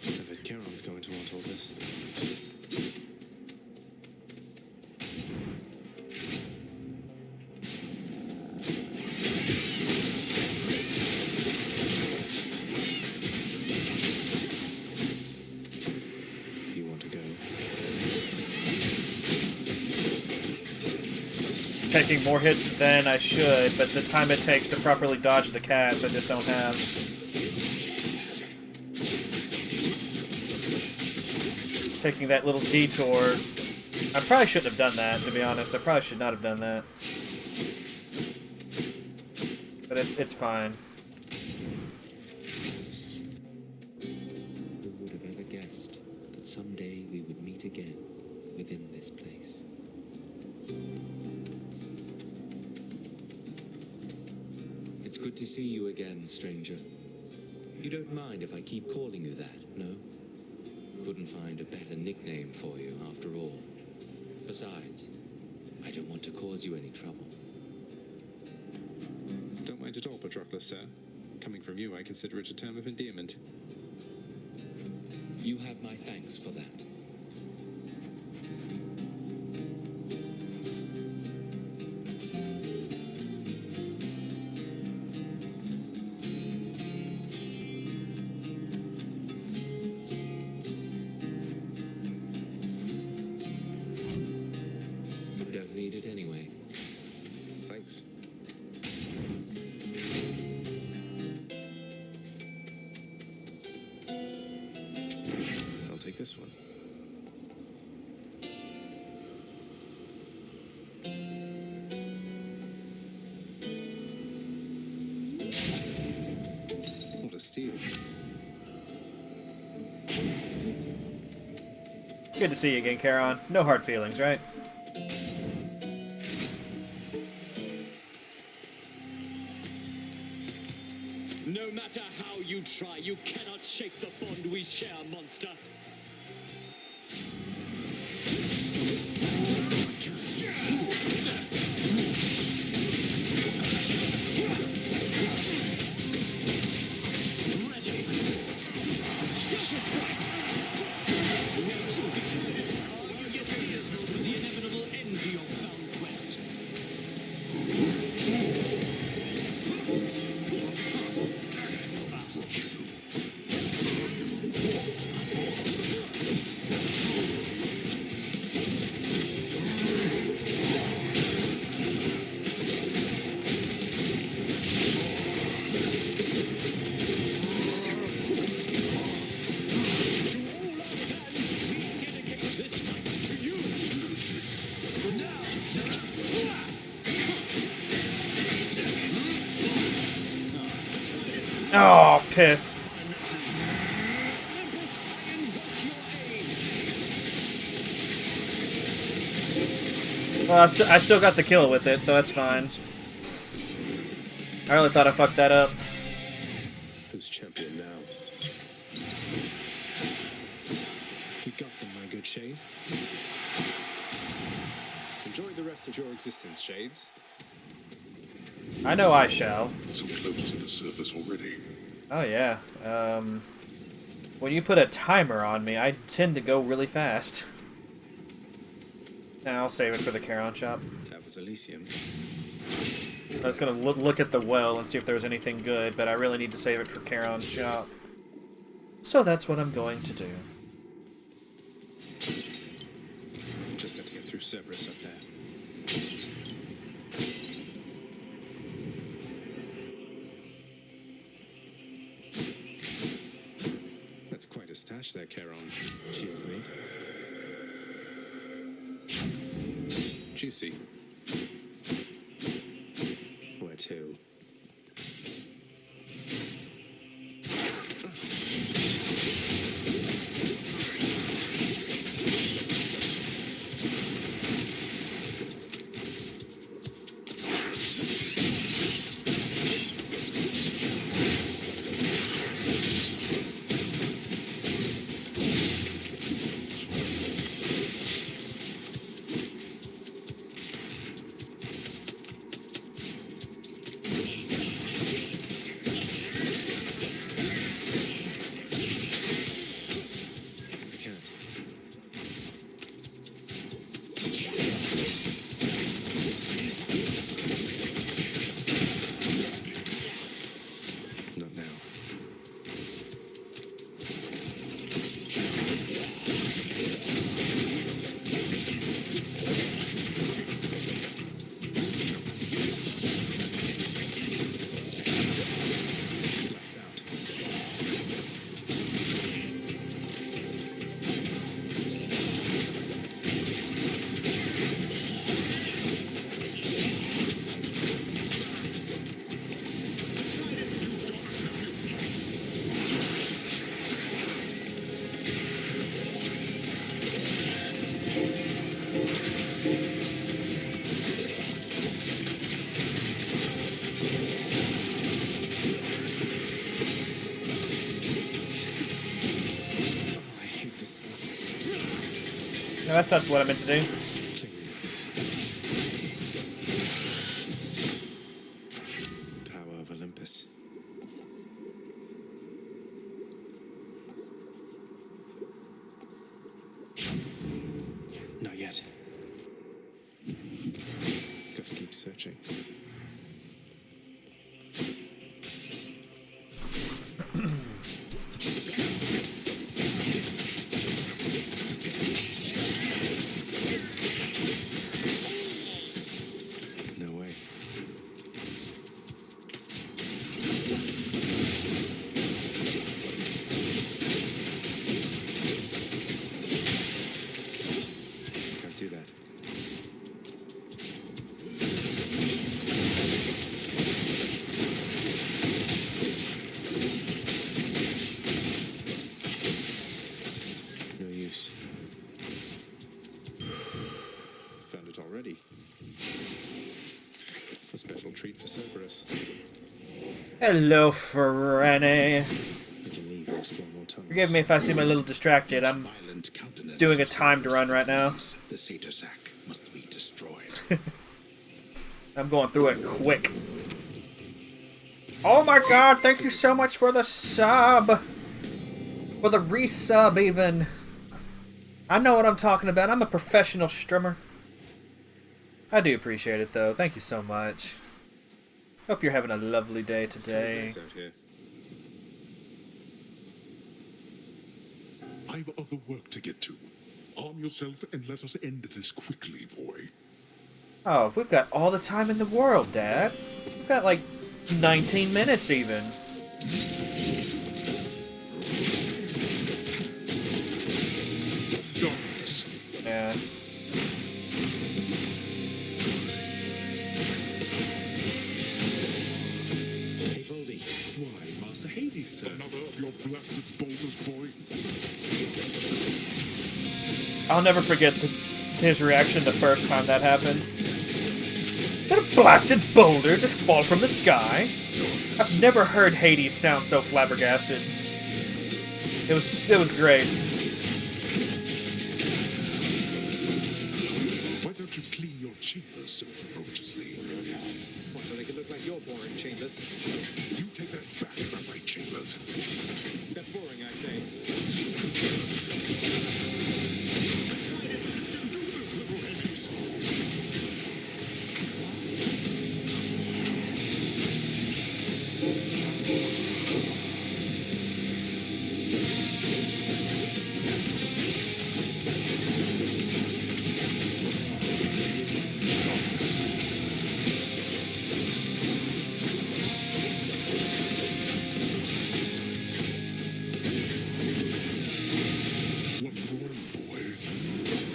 I bet Charon's going to want all this. You want to go? Taking more hits than I should, but the time it takes to properly dodge the cats, I just don't have. Taking that little detour. I probably shouldn't have done that, to be honest. I probably should not have done that. But it's fine. Who would have ever guessed that someday we would meet again within this place? It's good to see you again, stranger. You don't mind if I keep calling you that, no? Couldn't find a better nickname for you, after all. Besides, I don't want to cause you any trouble. Don't mind at all, Patroclus, sir. Coming from you, I consider it a term of endearment. You have my thanks for that. Don't need it anyway. Thanks. I'll take this one. What a steal. Good to see you again, Charon. No hard feelings, right? No matter how you try, you cannot shake the bond we share, monster. The inevitable end to your found quest. Oh, piss. Well, I still got the kill with it, so that's fine. I really thought I fucked that up. Who's champion now? You got them, my good Shade. Enjoy the rest of your existence, Shades. I know I shall. So close to the surface already. Oh yeah. When you put a timer on me, I tend to go really fast. Nah, I'll save it for the Charon shop. That was Elysium. I was gonna look at the well and see if there was anything good, but I really need to save it for Charon's shop. So that's what I'm going to do. Just got to get through Cerberus up there. That's quite a stash there, Charon. Cheers, mate. Juicy. Where to? No, that's not what I meant to do. Power of Olympus. Not yet. Got to keep searching. No way. Can't do that. No use. Found it already. A special treat for Cerberus. Hello, Franny. We can leave or explore more tunnels. Forgive me if I seem a little distracted. I'm doing a timed run right now. The Satyr sack must be destroyed. I'm going through it quick. Oh my god, thank you so much for the sub. For the resub, even. I know what I'm talking about. I'm a professional streamer. I do appreciate it, though. Thank you so much. Hope you're having a lovely day today. Nice out here. I've other work to get to. Arm yourself and let us end this quickly, boy. Oh, we've got all the time in the world, Dad. We've got like 19 minutes even. Yeah. Hey, Voldy. Why, Master Hades, sir? Another of your blasted boulders, boy. I'll never forget his reaction the first time that happened. Did a blasted boulder just fall from the sky? I've never heard Hades sound so flabbergasted. It was great. Why don't you clean your chambers so ferociously? What, so they could look like your boring chambers? You take that back from my chambers. They're boring, I say.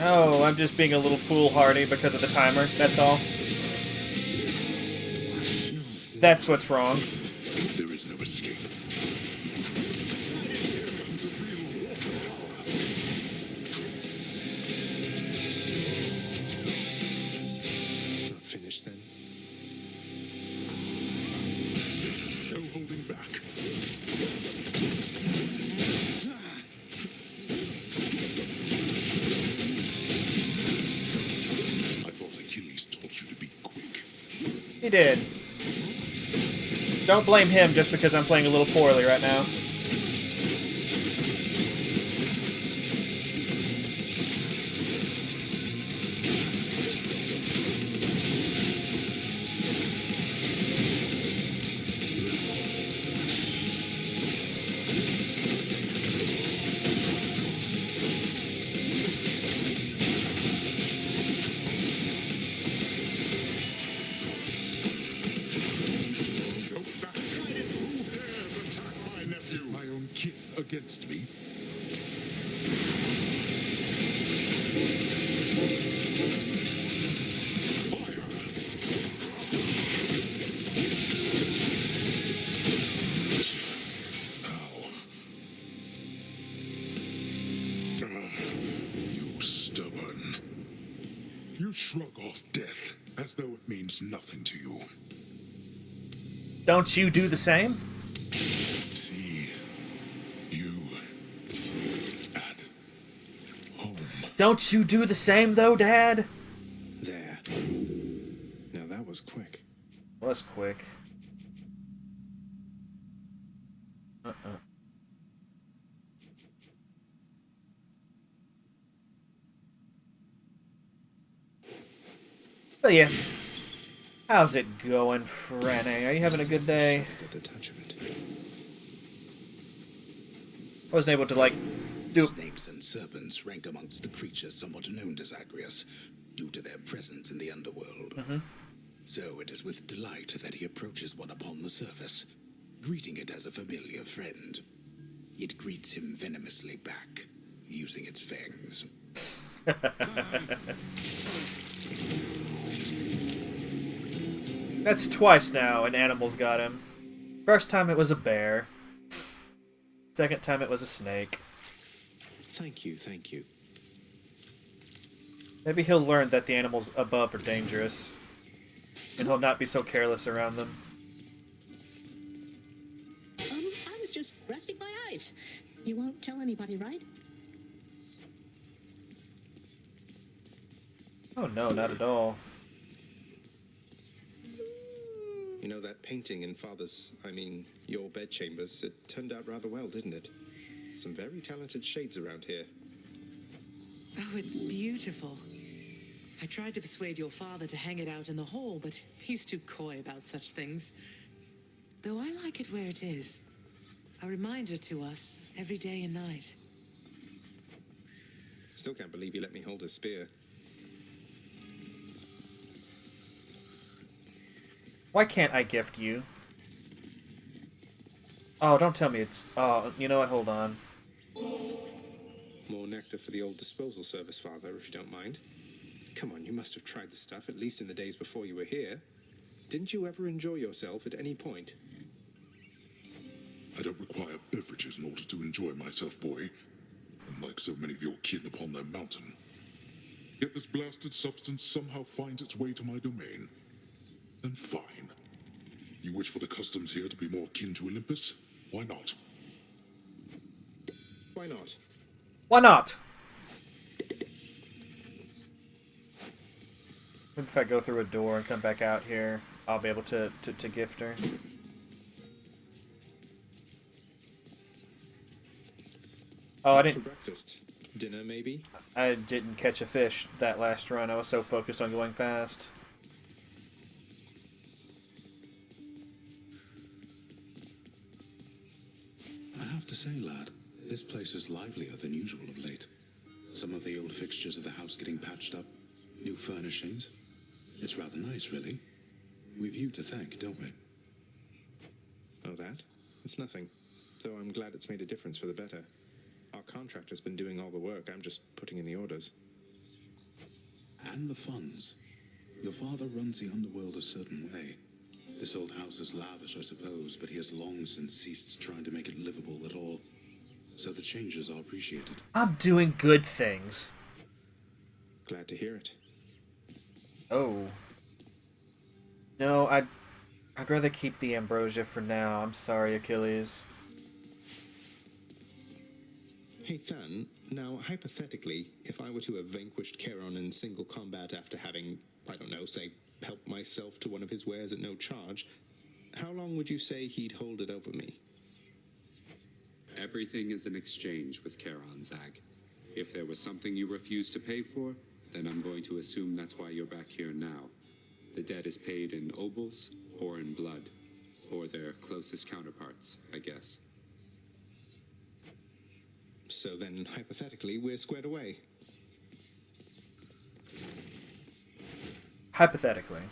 Oh, I'm just being a little foolhardy because of the timer, that's all. That's what's wrong. There is no escape. Not finished then? No holding back. I thought Achilles taught you to be quick. He did. Don't blame him just because I'm playing a little poorly right now. My own kin against me? You stubborn. You shrug off death as though it means nothing to you. Don't you do the same? See you at home. Don't you do the same though, Dad? There. Now that was quick. Was quick. But yeah. How's it going, Franny? Are you having a good day? At the touch of it. I wasn't able to, like, do... Snakes and serpents rank amongst the creatures somewhat known to Zagreus, due to their presence in the underworld. So it is with delight that he approaches one upon the surface, greeting it as a familiar friend. It greets him venomously back, using its fangs. That's twice now an animal's got him. First time it was a bear. Second time it was a snake. Thank you, thank you. Maybe he'll learn that the animals above are dangerous. And he'll not be so careless around them. I was just resting my eyes. You won't tell anybody, right? Oh no, not at all. You know, that painting in your bedchambers, it turned out rather well, didn't it? Some very talented shades around here. Oh, it's beautiful. I tried to persuade your father to hang it out in the hall, but he's too coy about such things. Though I like it where it is. A reminder to us every day and night. Still can't believe you let me hold a spear. Why can't I gift you? Oh, don't tell me it's... Oh, you know what? Hold on. More nectar for the old disposal service, Father, if you don't mind. Come on, you must have tried the stuff, at least in the days before you were here. Didn't you ever enjoy yourself at any point? I don't require beverages in order to enjoy myself, boy. Unlike so many of your kin upon their mountain. Yet this blasted substance somehow finds its way to my domain. Then fine. You wish for the customs here to be more akin to Olympus? Why not? Why not? Why not? Maybe if I go through a door and come back out here, I'll be able to gift her. Oh, I didn't... For breakfast. Dinner, maybe? I didn't catch a fish that last run. I was so focused on going fast. I have to say, lad, this place is livelier than usual of late. Some of the old fixtures of the house getting patched up, new furnishings. It's rather nice, really. We've you to thank, don't we? Oh, that? It's nothing. Though I'm glad it's made a difference for the better. Our contractor's been doing all the work. I'm just putting in the orders. And the funds. Your father runs the underworld a certain way. This old house is lavish, I suppose, but he has long since ceased trying to make it livable at all. So the changes are appreciated. I'm doing good things. Glad to hear it. Oh. No, I'd rather keep the ambrosia for now. I'm sorry, Achilles. Hey, Than, now, hypothetically, if I were to have vanquished Charon in single combat after having, I don't know, say, helped myself to one of his wares at no charge, how long would you say he'd hold it over me? Everything is an exchange with Charon, Zag. If there was something you refused to pay for, then I'm going to assume that's why you're back here now. The debt is paid in obols or in blood, or their closest counterparts, I guess. So then, hypothetically, we're squared away. Hypothetically.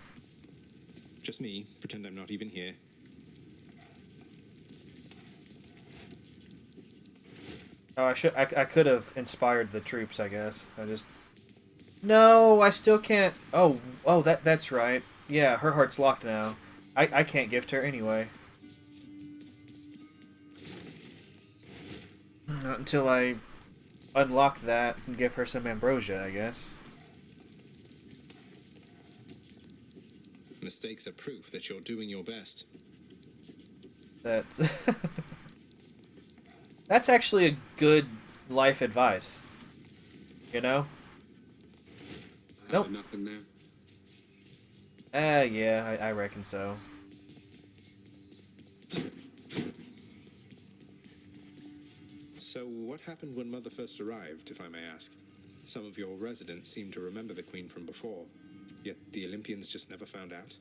Just me. Pretend I'm not even here. Oh, I could have inspired the troops, I guess. No, I still can't. Oh, that's right. Yeah, her heart's locked now. I can't gift her anyway. Not until I unlock that and give her some ambrosia, I guess. Mistakes are proof that you're doing your best. That's that's actually a good life advice. You know? Have enough in there? Yeah, I reckon so. So, what happened when Mother first arrived, if I may ask? Some of your residents seem to remember the Queen from before, yet the Olympians just never found out.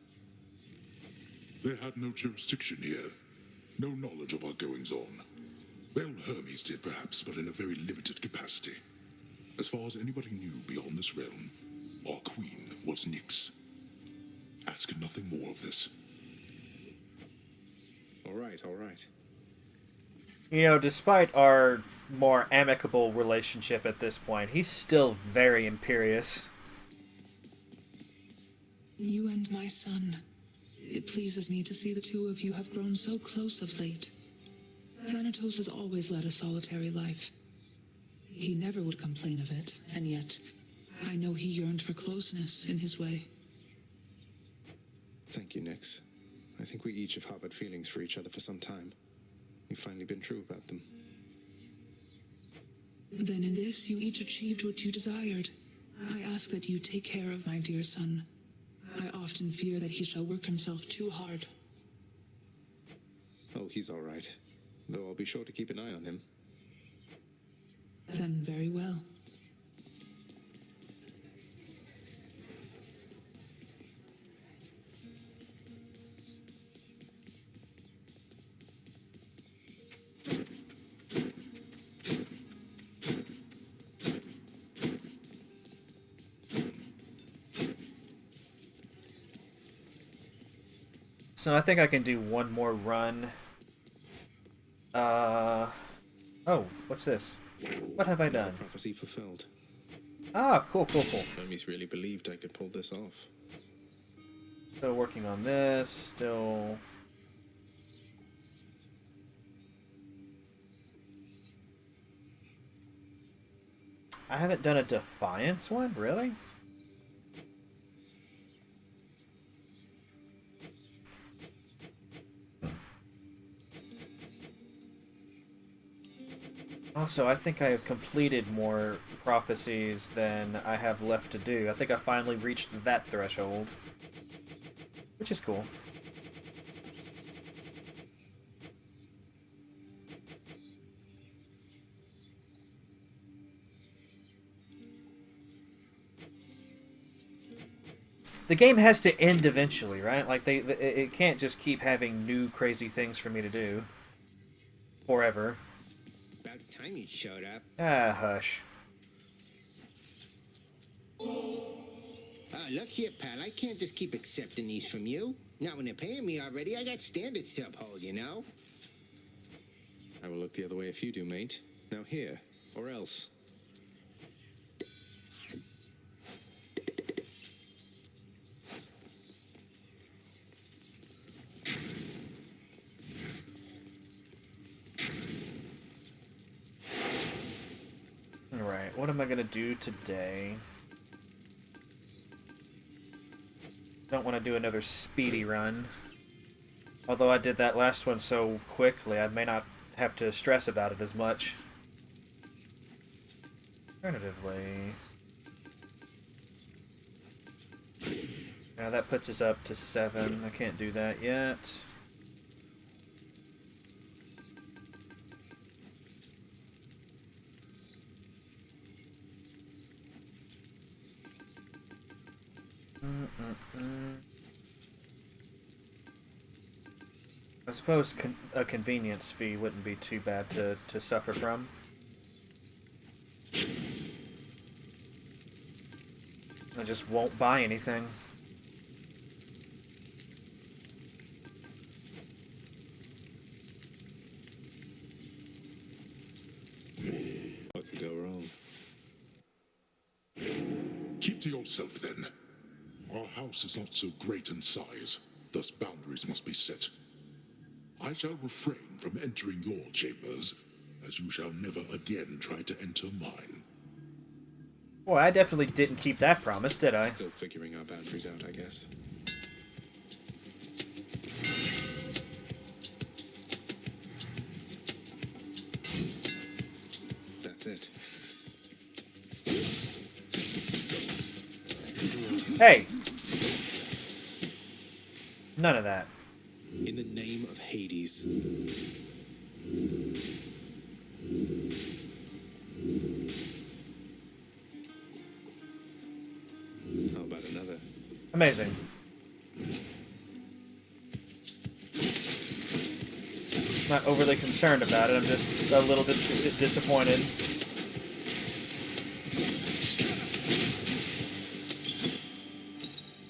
They had no jurisdiction here, no knowledge of our goings-on. Well, Hermes did perhaps, but in a very limited capacity. As far as anybody knew beyond this realm, our queen was Nyx. Ask nothing more of this. All right, all right. You know, despite our more amicable relationship at this point, he's still very imperious. You and my son. It pleases me to see the two of you have grown so close of late. Thanatos has always led a solitary life. He never would complain of it, and yet I know he yearned for closeness in his way. Thank you, Nyx. I think we each have harbored feelings for each other for some time. We've finally been true about them. Then in this, you each achieved what you desired. I ask that you take care of my dear son. I often fear that he shall work himself too hard. Oh, he's all right. Though I'll be sure to keep an eye on him. Then very well. So I think I can do one more run. Oh, what's this? What have I done? Prophecy fulfilled. Ah, cool. Hermes really believed I could pull this off. Still working on this, still... I haven't done a Defiance one? Really? Also, I think I have completed more prophecies than I have left to do. I think I finally reached that threshold. Which is cool. The game has to end eventually, right? Like, it can't just keep having new crazy things for me to do. Forever. About time you showed up. Ah, hush. Look here, pal. I can't just keep accepting these from you. Not when they're paying me already. I got standards to uphold, you know? I will look the other way if you do, mate. Now here, or else. what am I gonna do today? Don't want to do another speedy run. Although I did that last one so quickly, I may not have to stress about it as much. Alternatively... Now that puts us up to 7. I can't do that yet. I suppose a convenience fee wouldn't be too bad to suffer from. I just won't buy anything. What could go wrong? Keep to yourself, then. Our house is not so great in size, thus boundaries must be set. I shall refrain from entering your chambers, as you shall never again try to enter mine. Boy, I definitely didn't keep that promise, did I? Still figuring our boundaries out, I guess. That's it. Hey! None of that. In the name of Hades. How about another? Amazing. Not overly concerned about it, I'm just a little bit disappointed.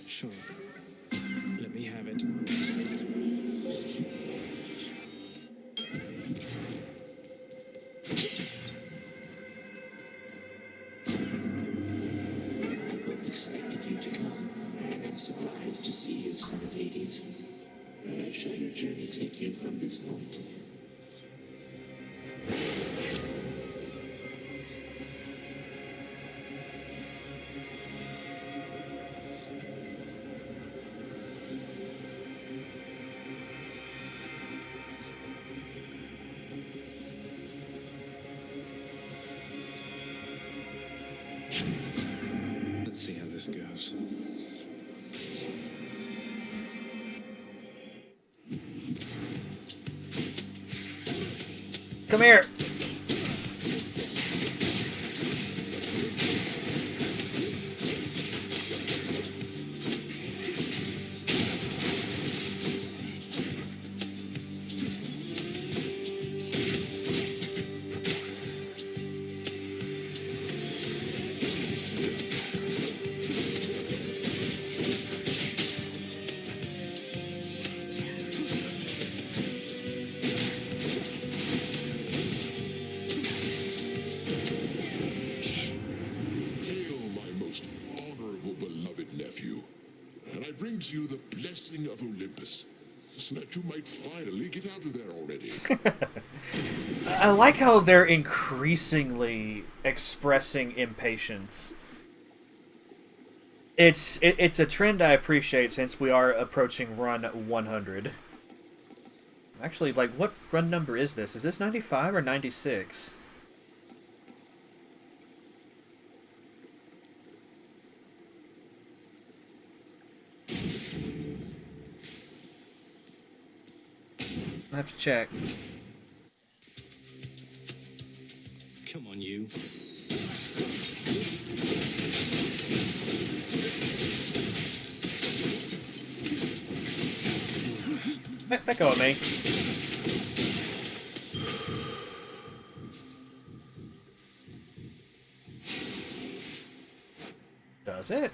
Sure. Let me have it. Expected you to come. I'm surprised to see you, son of Hades. Where shall your journey take you from this point? Let's see how this goes. Come here! Hail, my most honorable beloved nephew, and I bring to you the blessing of Olympus, so that you might finally get out of there already. I like how they're increasingly expressing impatience. It's a trend I appreciate since we are approaching run 100. Actually, like, what run number is this? Is this 95 or 96? I have to check. Come on, you. Let go of me. Does it?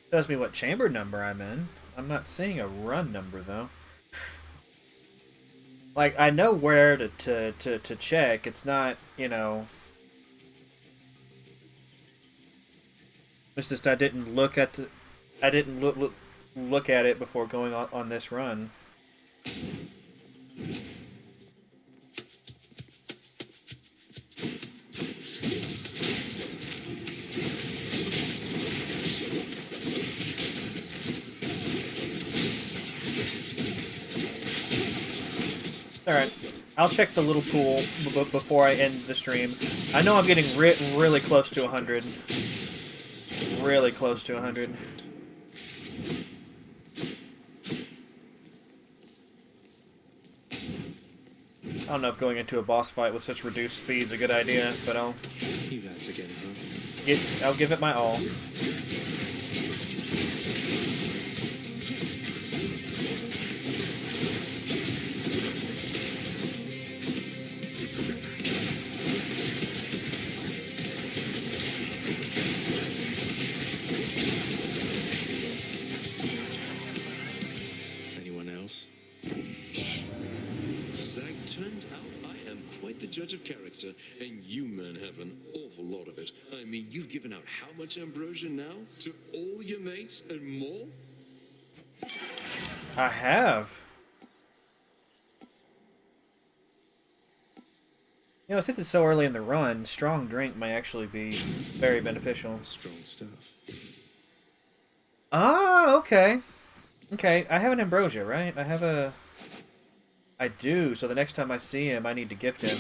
Tells me what chamber number I'm in. I'm not seeing a run number though. Like, I know where to check. It's not, you know. It's just I didn't look at the. I didn't look look at it before going on this run. Alright, I'll check the little pool before I end the stream. I know I'm getting really close to 100. Really close to 100. I don't know if going into a boss fight with such reduced speed is a good idea, but I'll give it my all. Judge of character, and you men have an awful lot of it. I mean, you've given out how much ambrosia now? To all your mates and more? I have. You know, since it's so early in the run, strong drink may actually be very beneficial. Strong stuff. Ah, okay. Okay, I have an ambrosia, right? I have a... I do, so the next time I see him, I need to gift him.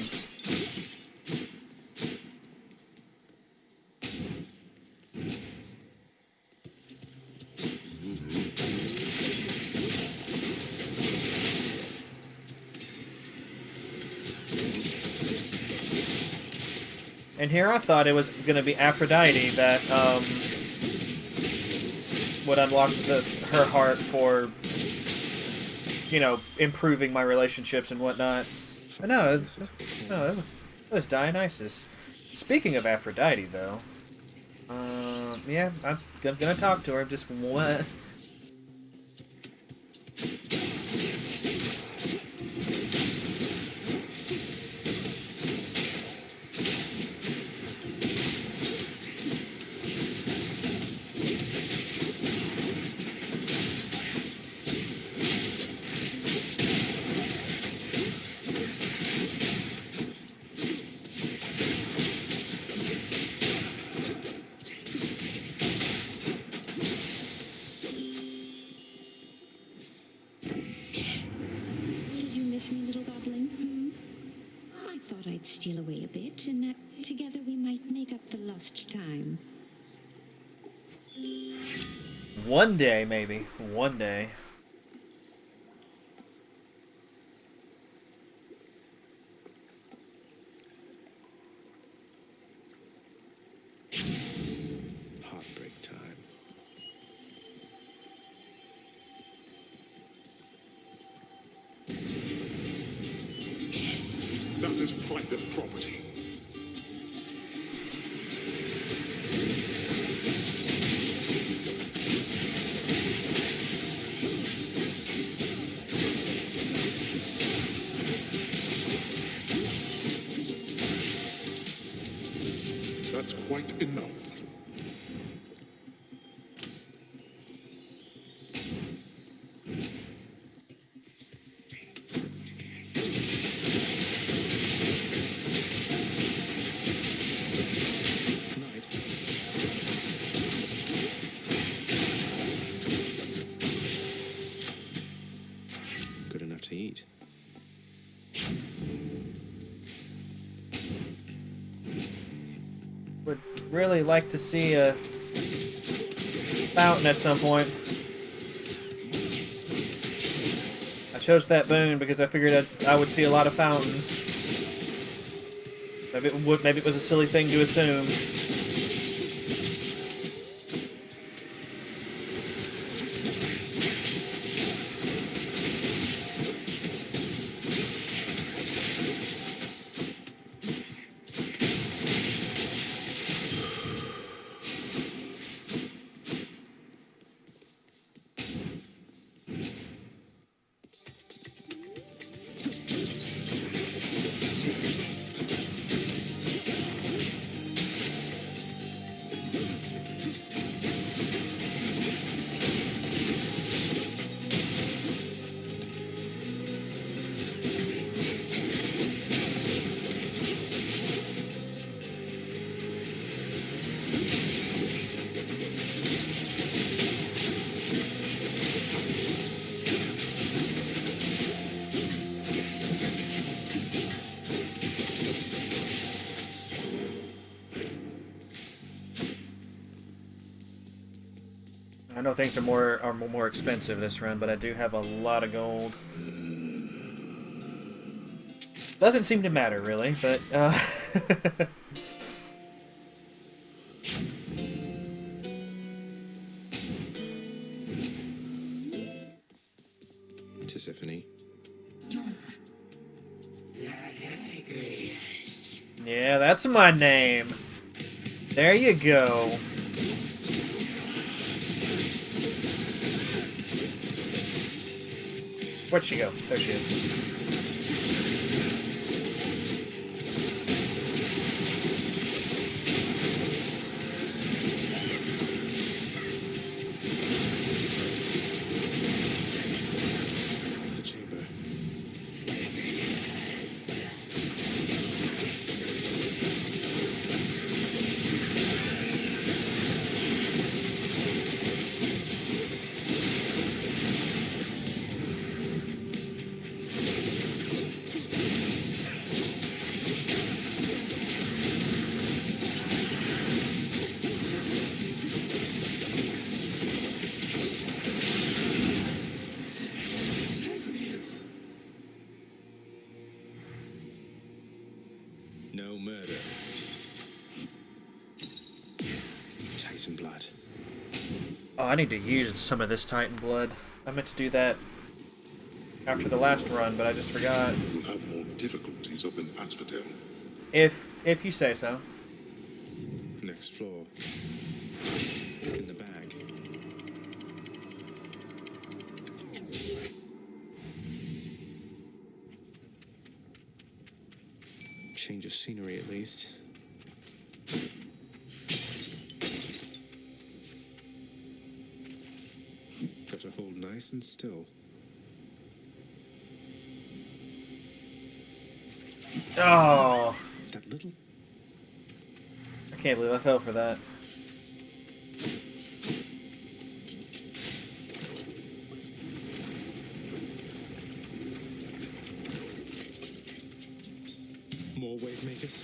And here I thought it was going to be Aphrodite that would unlock her heart for, you know, improving my relationships and whatnot. But no, it was Dionysus. Speaking of Aphrodite, though, yeah, I'm gonna talk to her. Just what? Steal away a bit, and that together we might make up for lost time. One day, maybe. One day. Heartbreak time. That is private property. That's quite enough. To eat. Would really like to see a fountain at some point. I chose that boon because I figured I would see a lot of fountains. Maybe it was a silly thing to assume. know things are more expensive this run, but I do have a lot of gold. Doesn't seem to matter really, but Tisiphone. yeah, that's my name. There you go. Where'd she go? There she is. The chamber. No murder. Titan blood. Oh, I need to use some of this Titan blood. I meant to do that after the last run, but I just forgot. You'll have more difficulties up in Asphodel. If you say so. Next floor. In the bag. Change of scenery at least. Got to hold nice and still. Oh, That little I can't believe I fell for that. more wave makers.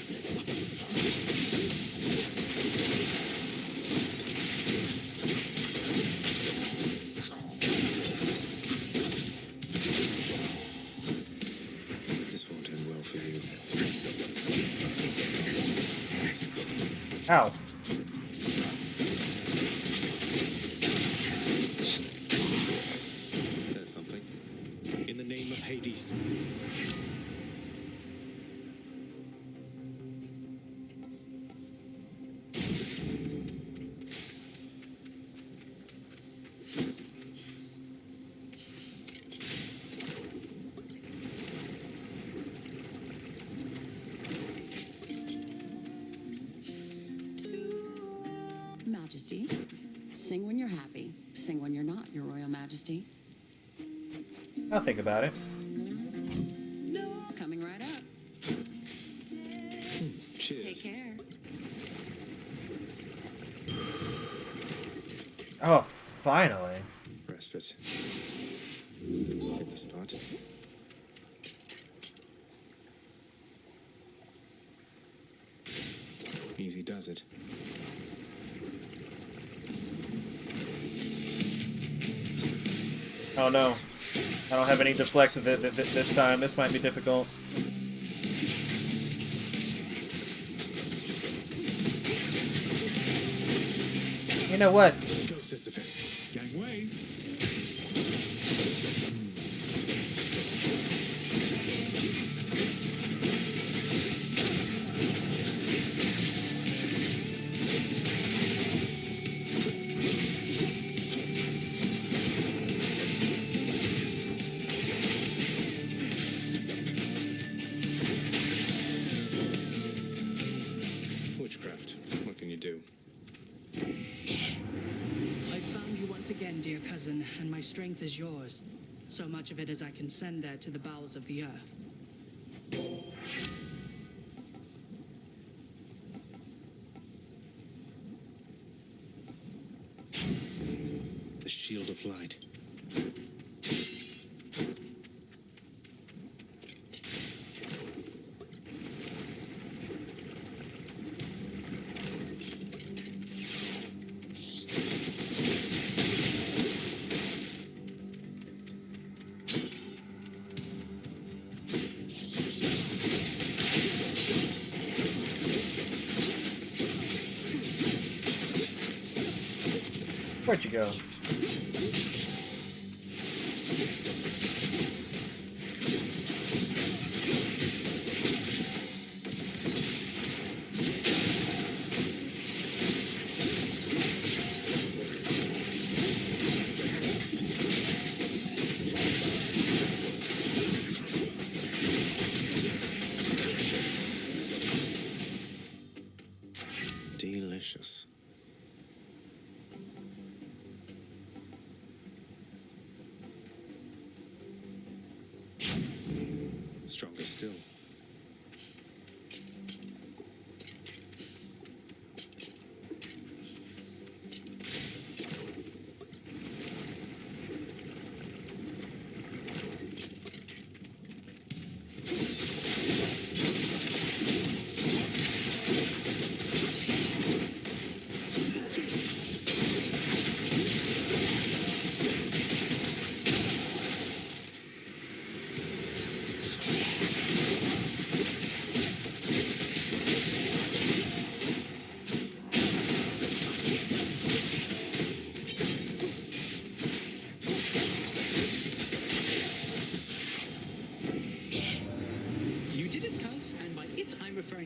This won't end well for you. Ow. There's something. In the name of Hades. Majesty, sing when you're happy. Sing when you're not, Your Royal Majesty. I'll think about it. Coming right up. Cheers. Take care. Oh, finally. Respite. Hit the spot. Easy does it. Oh no. I don't have any deflect this time. This might be difficult. You know what? Go, Sisyphus. Gangway. Witchcraft. What can you do? I found you once again, dear cousin, and my strength is yours. So much of it as I can send there to the bowels of the earth. The shield of light. Where'd you go? Delicious. Stronger still.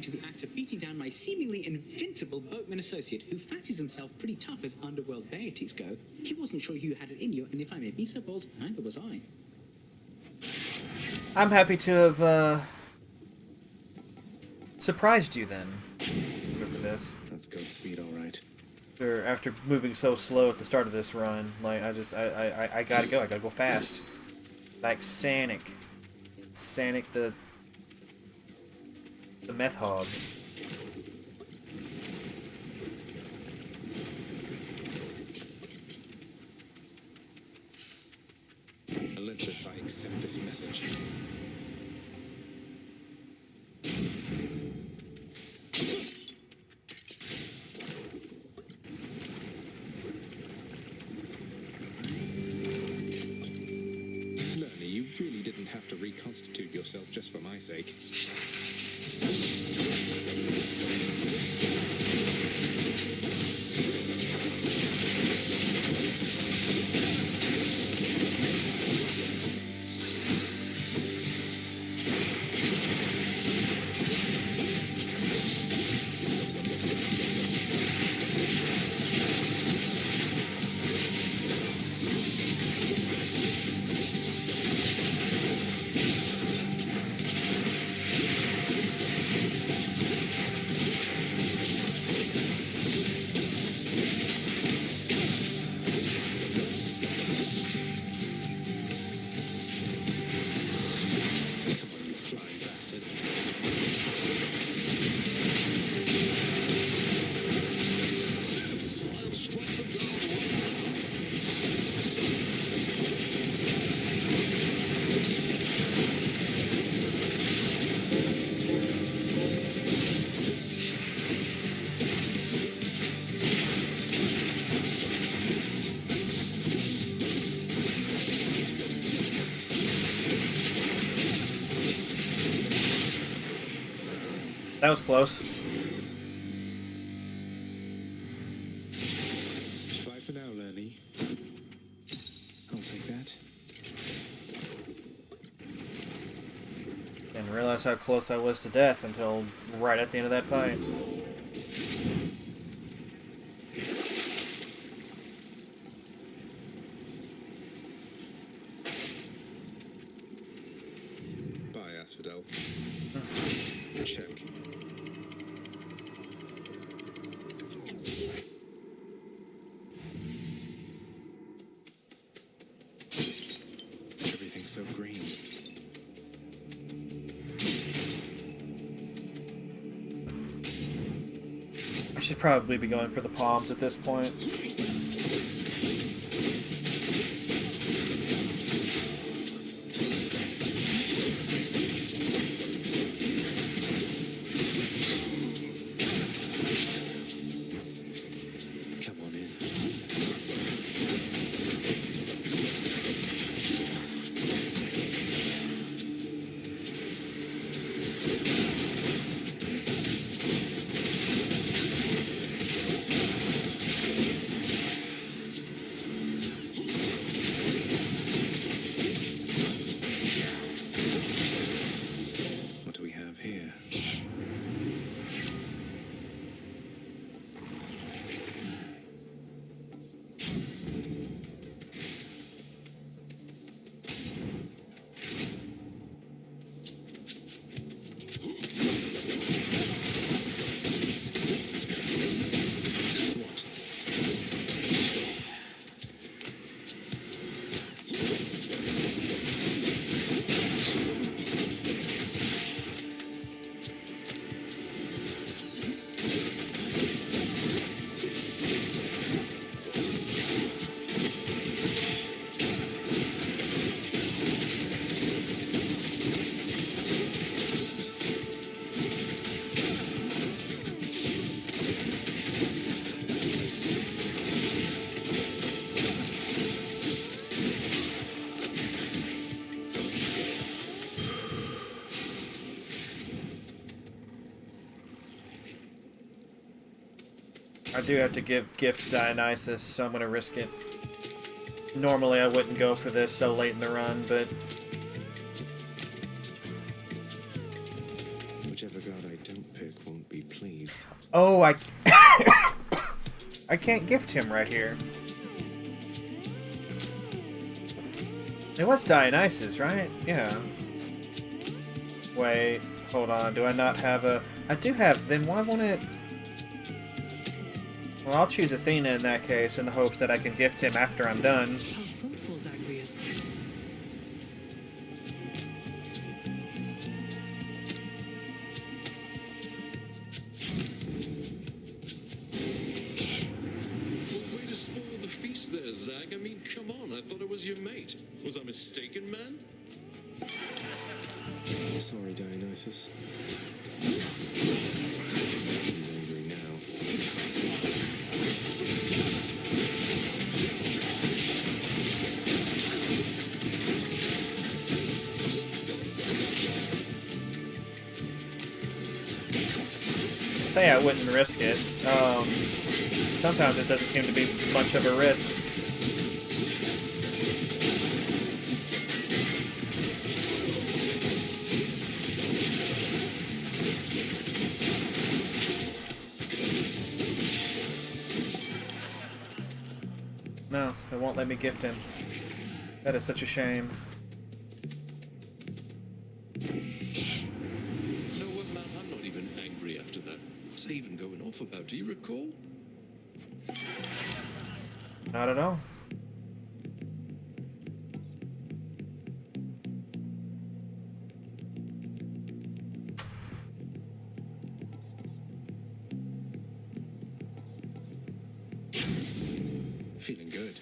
To the act of beating down my seemingly invincible boatman associate who fancies himself pretty tough as underworld deities go. He wasn't sure you had it in you, and if I may be so bold, neither was I. I'm happy to have surprised you then for this. That's Godspeed, all right. After moving so slow at the start of this run, like I gotta go. I gotta go fast, like Sanic the meth hog. Olympus, I accept this message. Lurley, you really didn't have to reconstitute yourself just for my sake. That was close. Bye for now, Lurley. I'll take that. Didn't realize how close I was to death until right at the end of that fight. Bye, Asphodel. Check. Everything's so green. I should probably be going for the palms at this point. Come on in. I do have to gift Dionysus, so I'm gonna risk it. Normally I wouldn't go for this so late in the run, but... Whichever god I don't pick won't be pleased. Oh, I can't gift him right here. It was Dionysus, right? Yeah. Wait, hold on. Do I not have a... I do have... Then why won't it... Well, I'll choose Athena in that case, in the hopes that I can gift him after I'm done. How thoughtful, Zagreus. Way to spoil the feast there, Zag. I mean, come on. I thought it was your mate. Was I mistaken, man? Sorry, Dionysus. He's angry now. Say I wouldn't risk it. Sometimes it doesn't seem to be much of a risk. No, it won't let me gift him. That is such a shame. No, what, man? I'm not even angry after that. What's I even going off about? Do you recall? Not at all. Feeling good.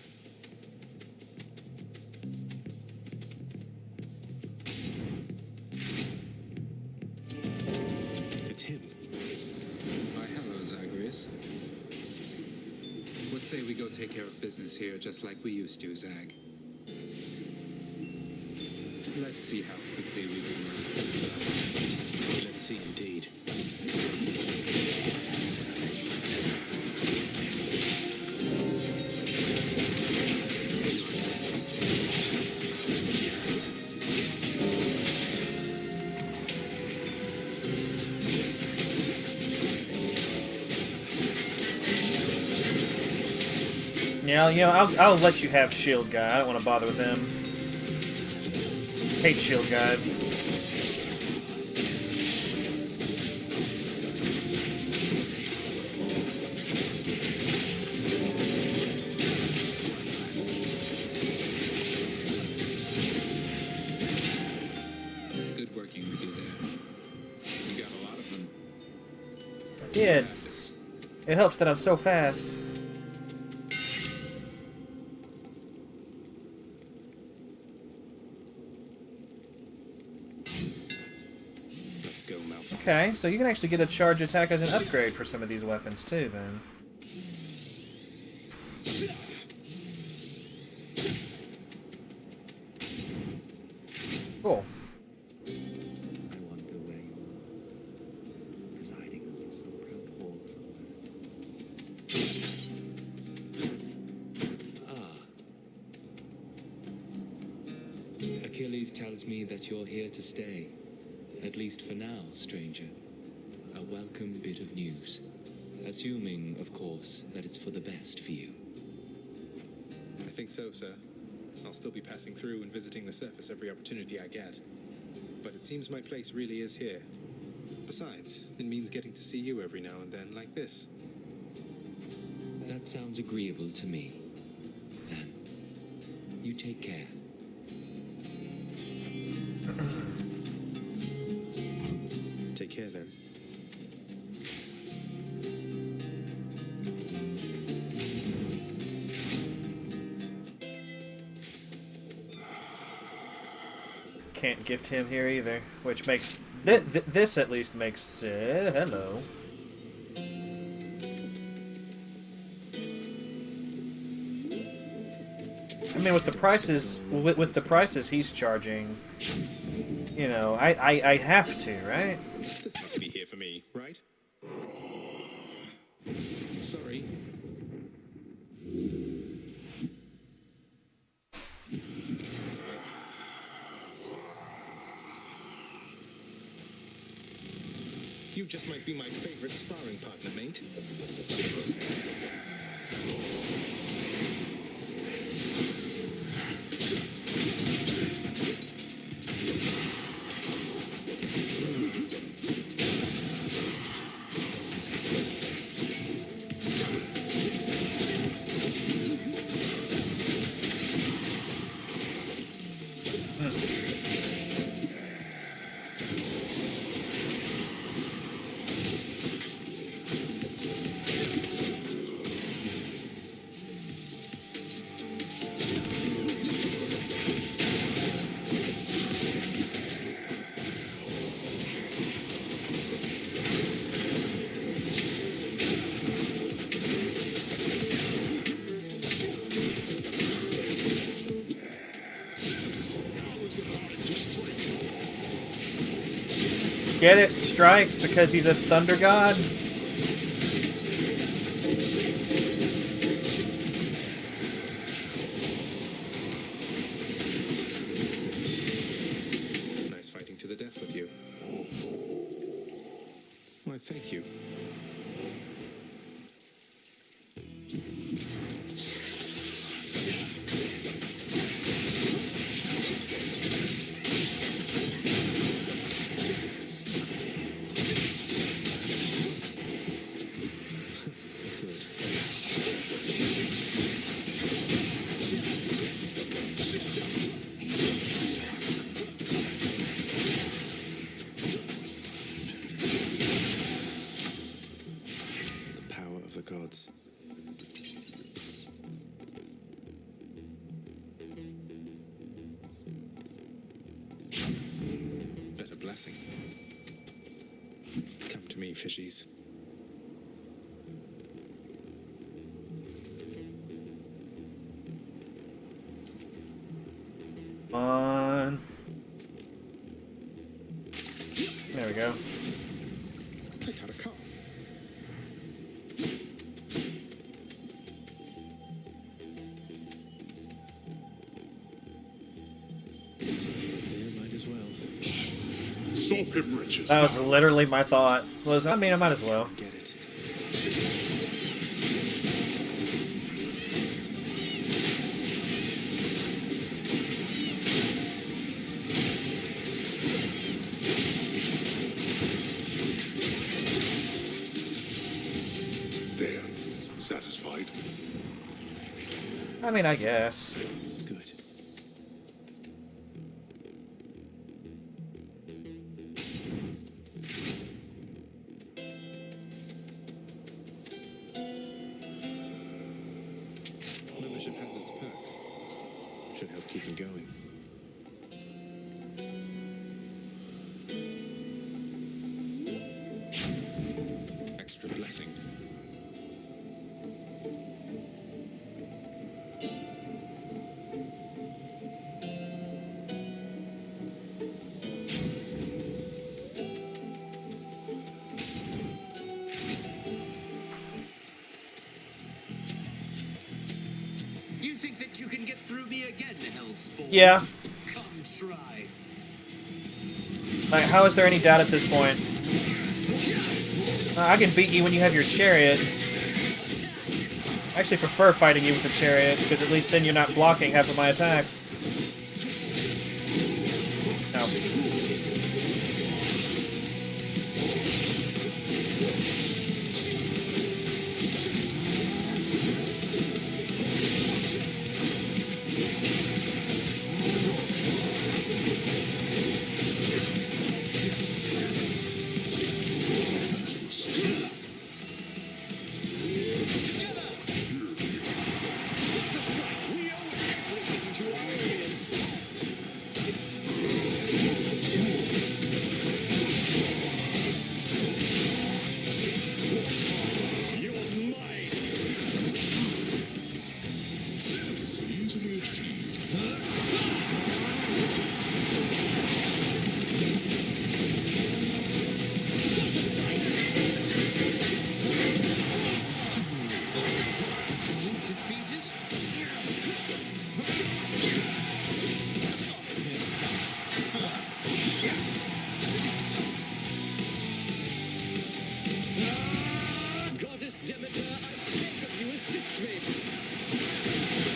It's him. Why, hello, Zagreus. What say we go take care of business here just like we used to, Zag? Let's see how quickly we can run this. Let's see, indeed. Yeah, you know, I'll let you have shield guy. I don't want to bother with them. Hate shield guys. Good working with you there. You got a lot of them. Did. It helps that I'm so fast. Let's go, Malfoy. Okay, so you can actually get a charge attack as an upgrade for some of these weapons too, then. Cool. I wonder where you are, presiding over some proud hall somewhere. Ah. Achilles tells me that you're here to stay. At least for now, stranger. A welcome bit of news. Assuming, of course, that it's for the best for you. I think so, sir. I'll still be passing through and visiting the surface every opportunity I get. But it seems my place really is here. Besides, it means getting to see you every now and then like this. That sounds agreeable to me. And you take care. Take care then. Can't gift him here either, which makes this at least makes hello. I mean, with the prices he's charging, you know, I have to, right? This must be here for me, right? Sorry. You just might be my favorite sparring partner, mate. Get it? Strike, because he's a thunder god? Nice fighting to the death with you. Why, thank you. Gods. Better blessing. Come to me, fishies. On. There we go. I got a call. Stop him, Riches. That was literally my thought. I mean, I might as well. Get it. There. Satisfied? I mean, I guess. Good. Membership has its perks. Should help keep him going. Extra blessing. You think that you can get through me again, Hellspawn? Yeah. Come try. Like, how is there any doubt at this point? I can beat you when you have your chariot. I actually prefer fighting you with the chariot, because at least then you're not blocking half of my attacks. No.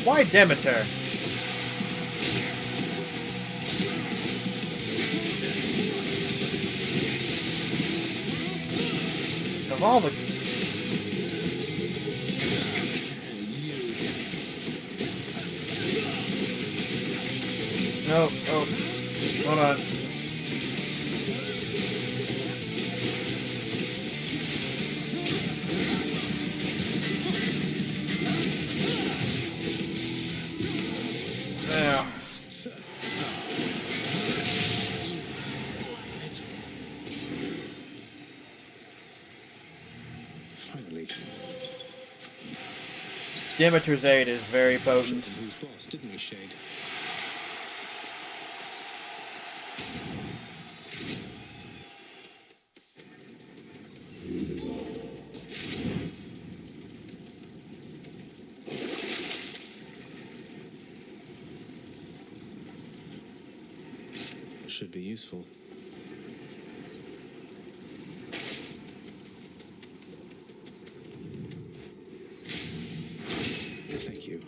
Why Demeter? Of all the... No, oh, hold on. Yeah. Finally. Demeter's aid is very potent. Who's boss, didn't we, Shade? Should be useful. Thank you.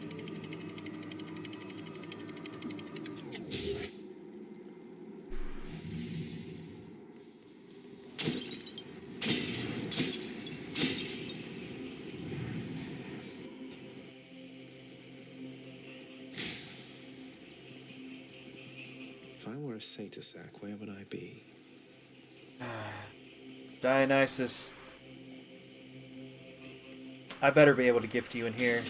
If I were a Satysack, where would I be? Dionysus. I better be able to gift you in here.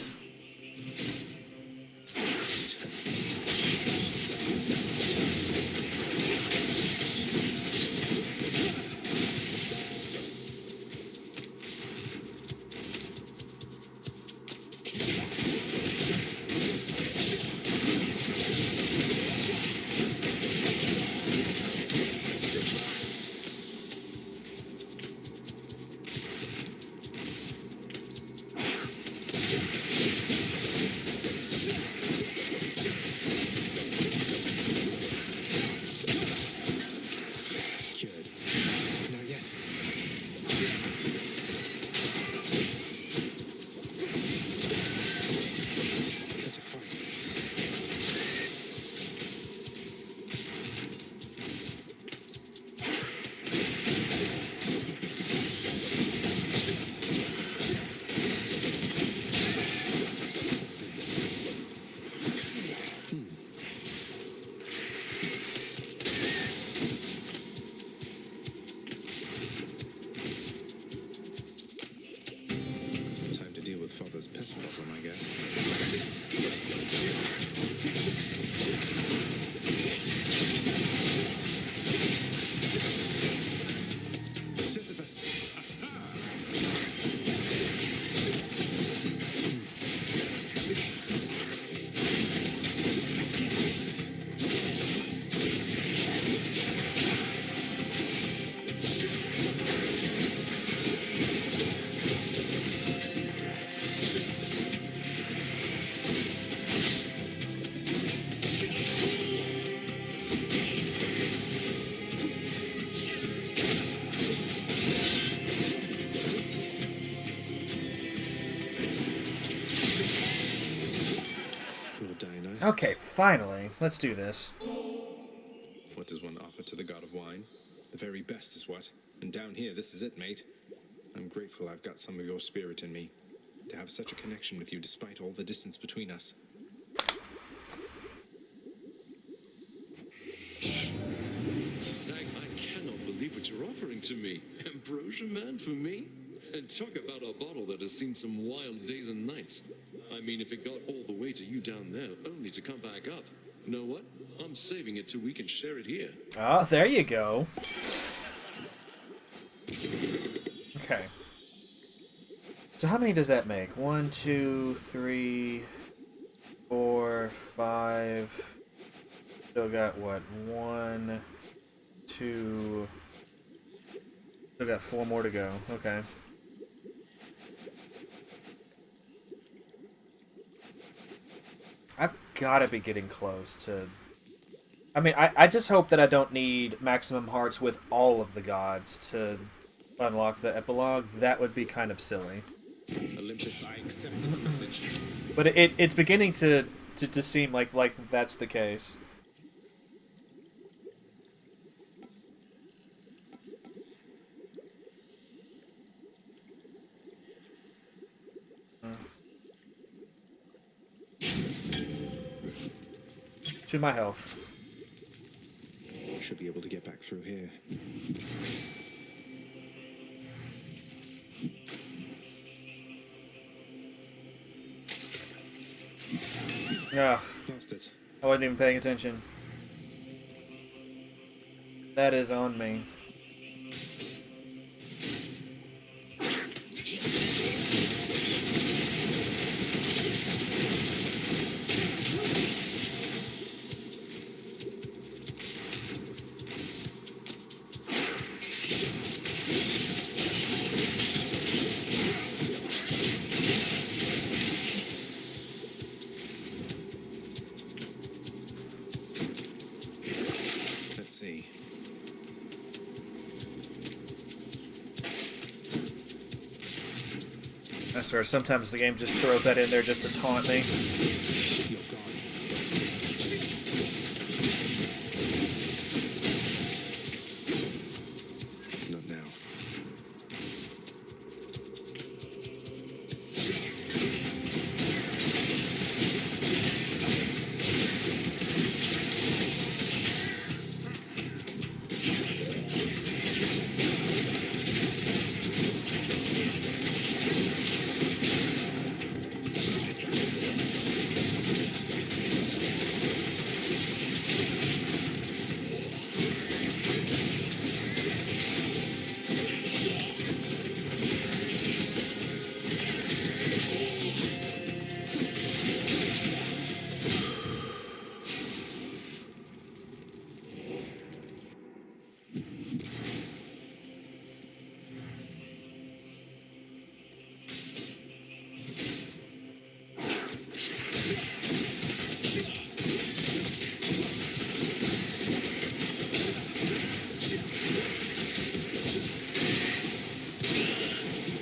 Father's pest problem, I guess. Okay, finally. Let's do this. What does one offer to the god of wine? The very best is what? And down here, this is it, mate. I'm grateful I've got some of your spirit in me. To have such a connection with you despite all the distance between us. Zach, I cannot believe what you're offering to me. Ambrosia, man, for me? And talk about a bottle that has seen some wild days and nights. I mean, if it got all the way to you down there, only to come back up. You know what? I'm saving it till we can share it here. Ah, there you go. Okay. So how many does that make? 1, 2, 3, 4, 5. Still got what? 1, 2. Still got 4 more to go. Okay. I've got to be getting close to... I mean, I just hope that I don't need maximum hearts with all of the gods to unlock the epilogue. That would be kind of silly. Olympus, I accept this message. But it's beginning to seem like that's the case. To my health. Should be able to get back through here. Yeah. Lost it. I wasn't even paying attention. That is on me. Let's see. I swear, sometimes the game just throws that in there just to taunt me. You're gone. Not now.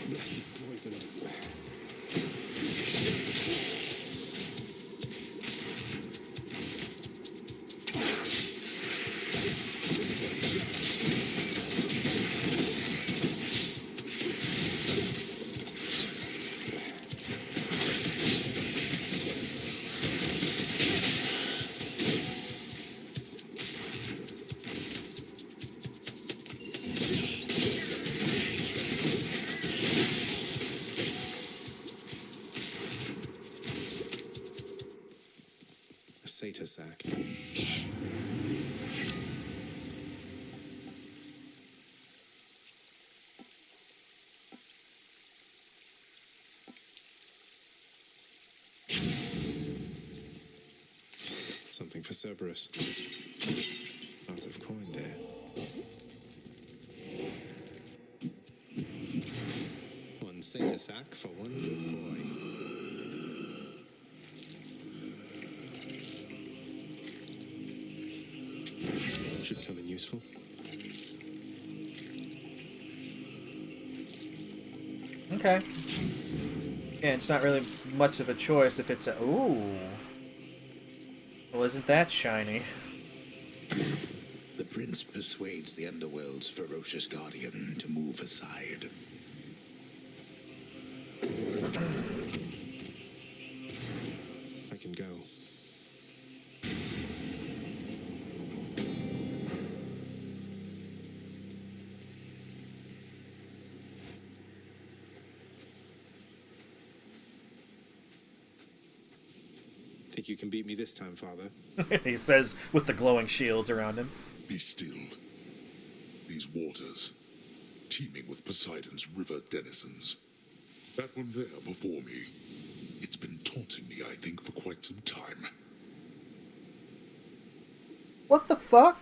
Blasted poison. A satyr sack. Something for Cerberus. Lots of coin there. One satyr sack for one good boy. Should come in useful. Okay. Yeah, it's not really much of a choice if it's a... Ooh. Well, isn't that shiny? The prince persuades the underworld's ferocious guardian to move aside. I can go. Think you can beat me this time, Father? He says with the glowing shields around him. Be still. These waters, teeming with Poseidon's river denizens. That one there before me, it's been taunting me, I think, for quite some time. What the fuck?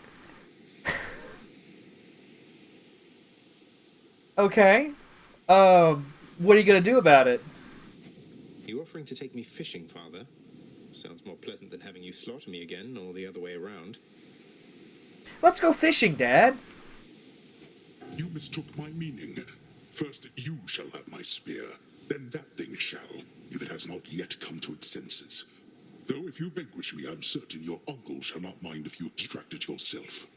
Okay. What are you gonna do about it? You offering to take me fishing, Father? Sounds more pleasant than having you slaughter me again, or the other way around. Let's go fishing, Dad. You mistook my meaning. First you shall have my spear, then that thing shall, if it has not yet come to its senses. Though if you vanquish me, I'm certain your uncle shall not mind if you extract it yourself.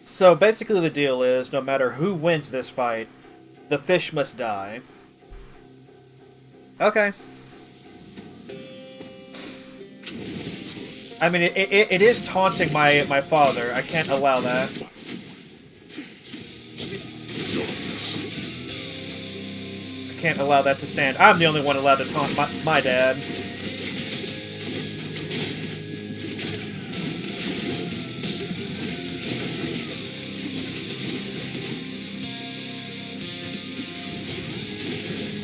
So basically the deal is, no matter who wins this fight, the fish must die. Okay. I mean, it is taunting my father. I can't allow that. I can't allow that to stand. I'm the only one allowed to taunt my dad.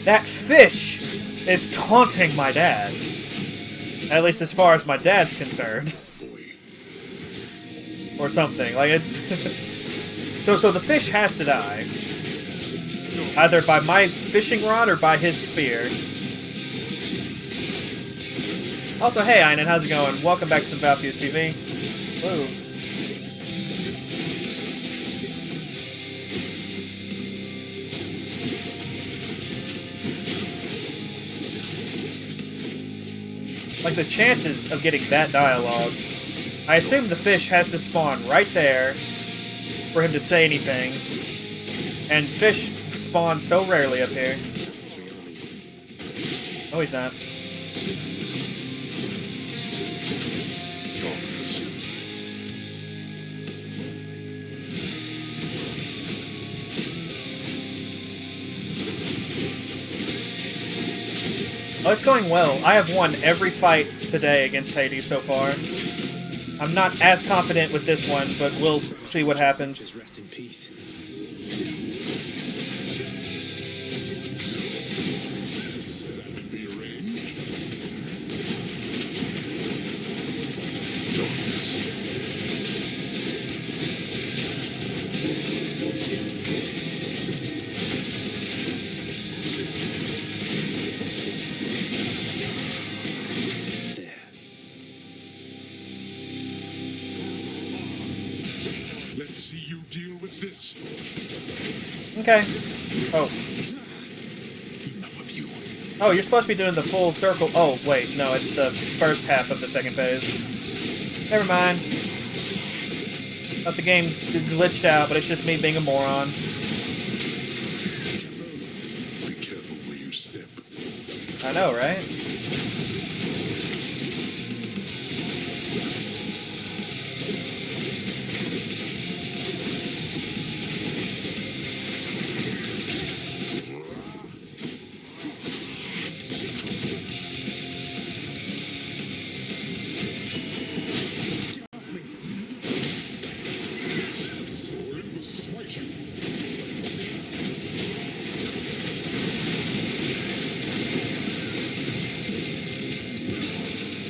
That fish is taunting my dad. At least as far as my dad's concerned. Or something. Like, it's... So the fish has to die. Either by my fishing rod or by his spear. Also, hey, Einan, how's it going? Welcome back to some Valfuse TV. Woo. Like, the chances of getting that dialogue. I assume the fish has to spawn right there for him to say anything. And fish spawn so rarely up here. No, he's not. Oh, it's going well. I have won every fight today against Hades so far. I'm not as confident with this one, but we'll see what happens. Rest in peace. Let's see you deal with this. Okay. Oh. Enough of you. Oh, you're supposed to be doing the full circle. Oh, wait. No, it's the first half of the second phase. Never mind. Thought the game glitched out, but it's just me being a moron. Be careful where you step. I know, right?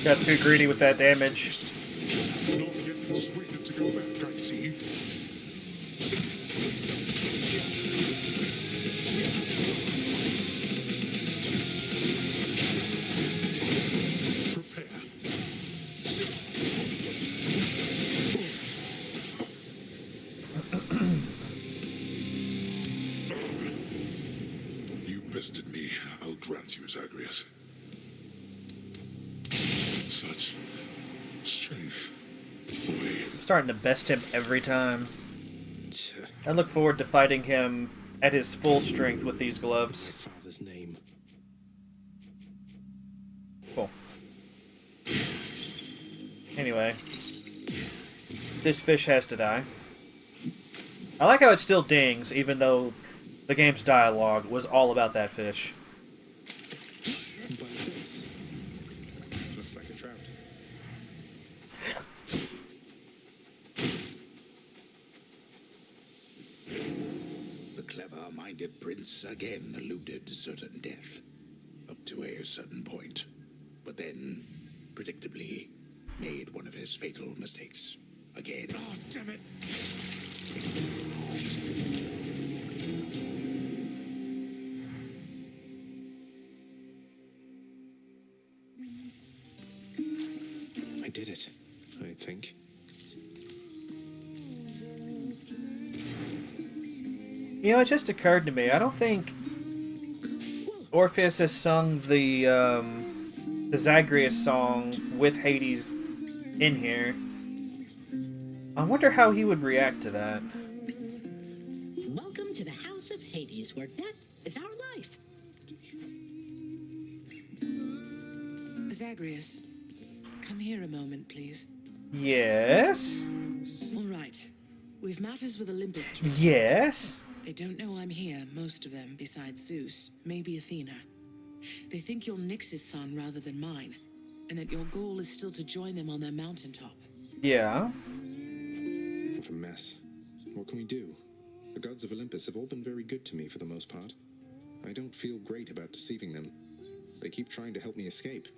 Got too greedy with that damage. Not yet persuaded to go back, I see. Prepare. You bested me. I'll grant you, Zagreus. Such strength. Boy. I'm starting to best him every time. I look forward to fighting him at his full strength with these gloves. Father's name. Cool. Anyway. This fish has to die. I like how it still dings, even though the game's dialogue was all about that fish. But this looks like a trout. The clever-minded prince again eluded certain death, up to a certain point, but then, predictably, made one of his fatal mistakes. Again. Oh, damn it! I did it, I think. You know, it just occurred to me, I don't think Orpheus has sung the Zagreus song with Hades in here. I wonder how he would react to that. Welcome to the House of Hades, where death is our life. Zagreus, come here a moment, please. Yes? All right. We've matters with Olympus to resolve. Yes? They don't know I'm here, most of them, besides Zeus, maybe Athena. They think you're Nyx's son rather than mine, and that your goal is still to join them on their mountaintop. Yeah. What a mess. What can we do? The gods of Olympus have all been very good to me for the most part. I don't feel great about deceiving them. They keep trying to help me escape.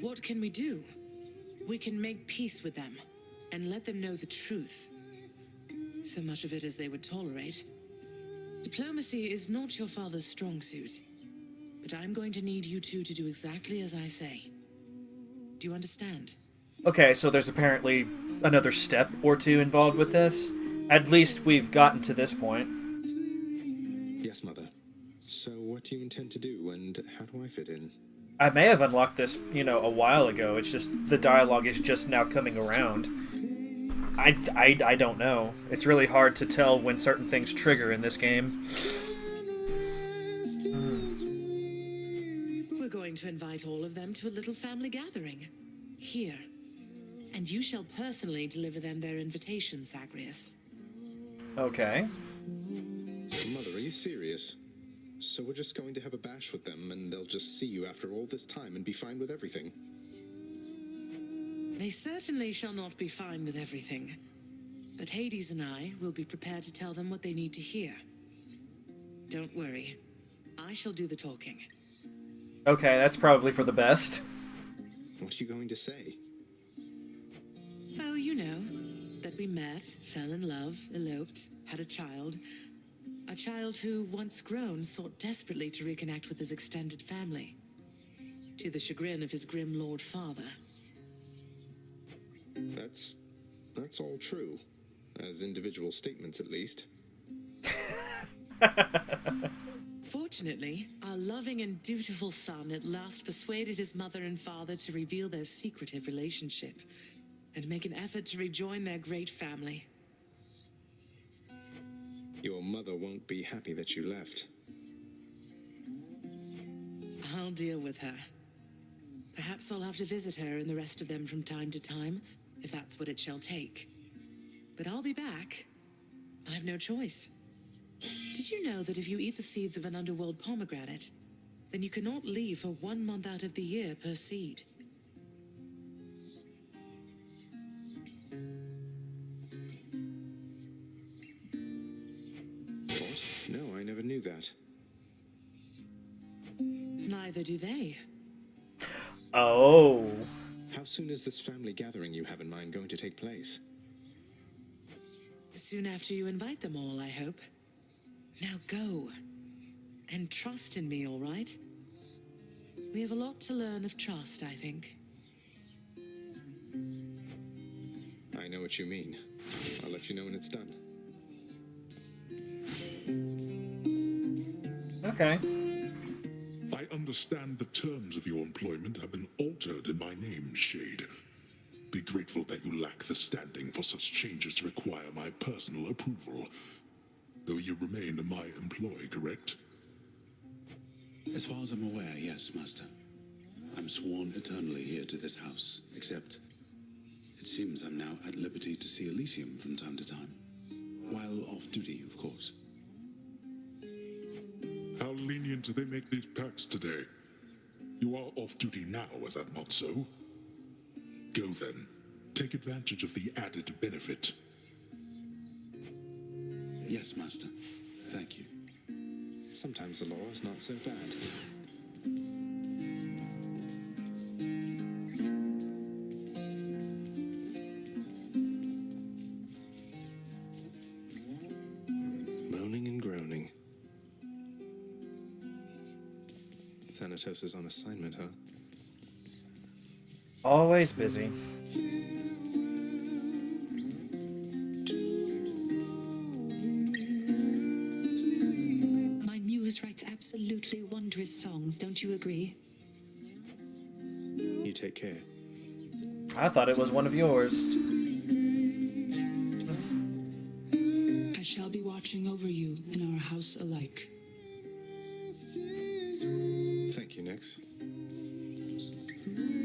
What can we do? We can make peace with them, and let them know the truth. So much of it as they would tolerate. Diplomacy is not your father's strong suit, but I'm going to need you two to do exactly as I say. Do you understand? Okay, so there's apparently another step or two involved with this. At least we've gotten to this point. Yes, Mother. So what do you intend to do, and how do I fit in? I may have unlocked this, a while ago. It's just the dialogue is just now coming around. I don't know. It's really hard to tell when certain things trigger in this game. We're going to invite all of them to a little family gathering. Here. And you shall personally deliver them their invitation, Zagreus. Okay. Mother, are you serious? So we're just going to have a bash with them, and they'll just see you after all this time and be fine with everything? They certainly shall not be fine with everything. But Hades and I will be prepared to tell them what they need to hear. Don't worry. I shall do the talking. Okay, that's probably for the best. What are you going to say? Oh, you know, that we met, fell in love, eloped, had a child. A child who, once grown, sought desperately to reconnect with his extended family. To the chagrin of his grim lord father. That's all true. As individual statements, at least. Fortunately, our loving and dutiful son at last persuaded his mother and father to reveal their secretive relationship and make an effort to rejoin their great family. Your mother won't be happy that you left. I'll deal with her. Perhaps I'll have to visit her and the rest of them from time to time, if that's what it shall take. But I'll be back. I have no choice. Did you know that if you eat the seeds of an underworld pomegranate, then you cannot leave for 1 month out of the year per seed? What? No, I never knew that. Neither do they. Oh. How soon is this family gathering you have in mind going to take place? Soon after you invite them all, I hope. Now go. And trust in me, all right? We have a lot to learn of trust, I think. I know what you mean. I'll let you know when it's done. Okay. I understand the terms of your employment have been altered in my name, Shade. Be grateful that you lack the standing for such changes to require my personal approval. Though you remain my employee, correct? As far as I'm aware, yes, Master. I'm sworn eternally here to this house, except it seems I'm now at liberty to see Elysium from time to time. While off duty, of course. How lenient do they make these pacts today? You are off duty now, is that not so? Go then. Take advantage of the added benefit. Yes, Master. Thank you. Sometimes the law is not so bad. Moaning and groaning. Thanatos is on assignment, huh? Always busy. My muse writes writes absolutely wondrous songs, don't you agree? You take care. I thought it was one of yours. I shall be watching over you in our house alike. Thank you, Nix.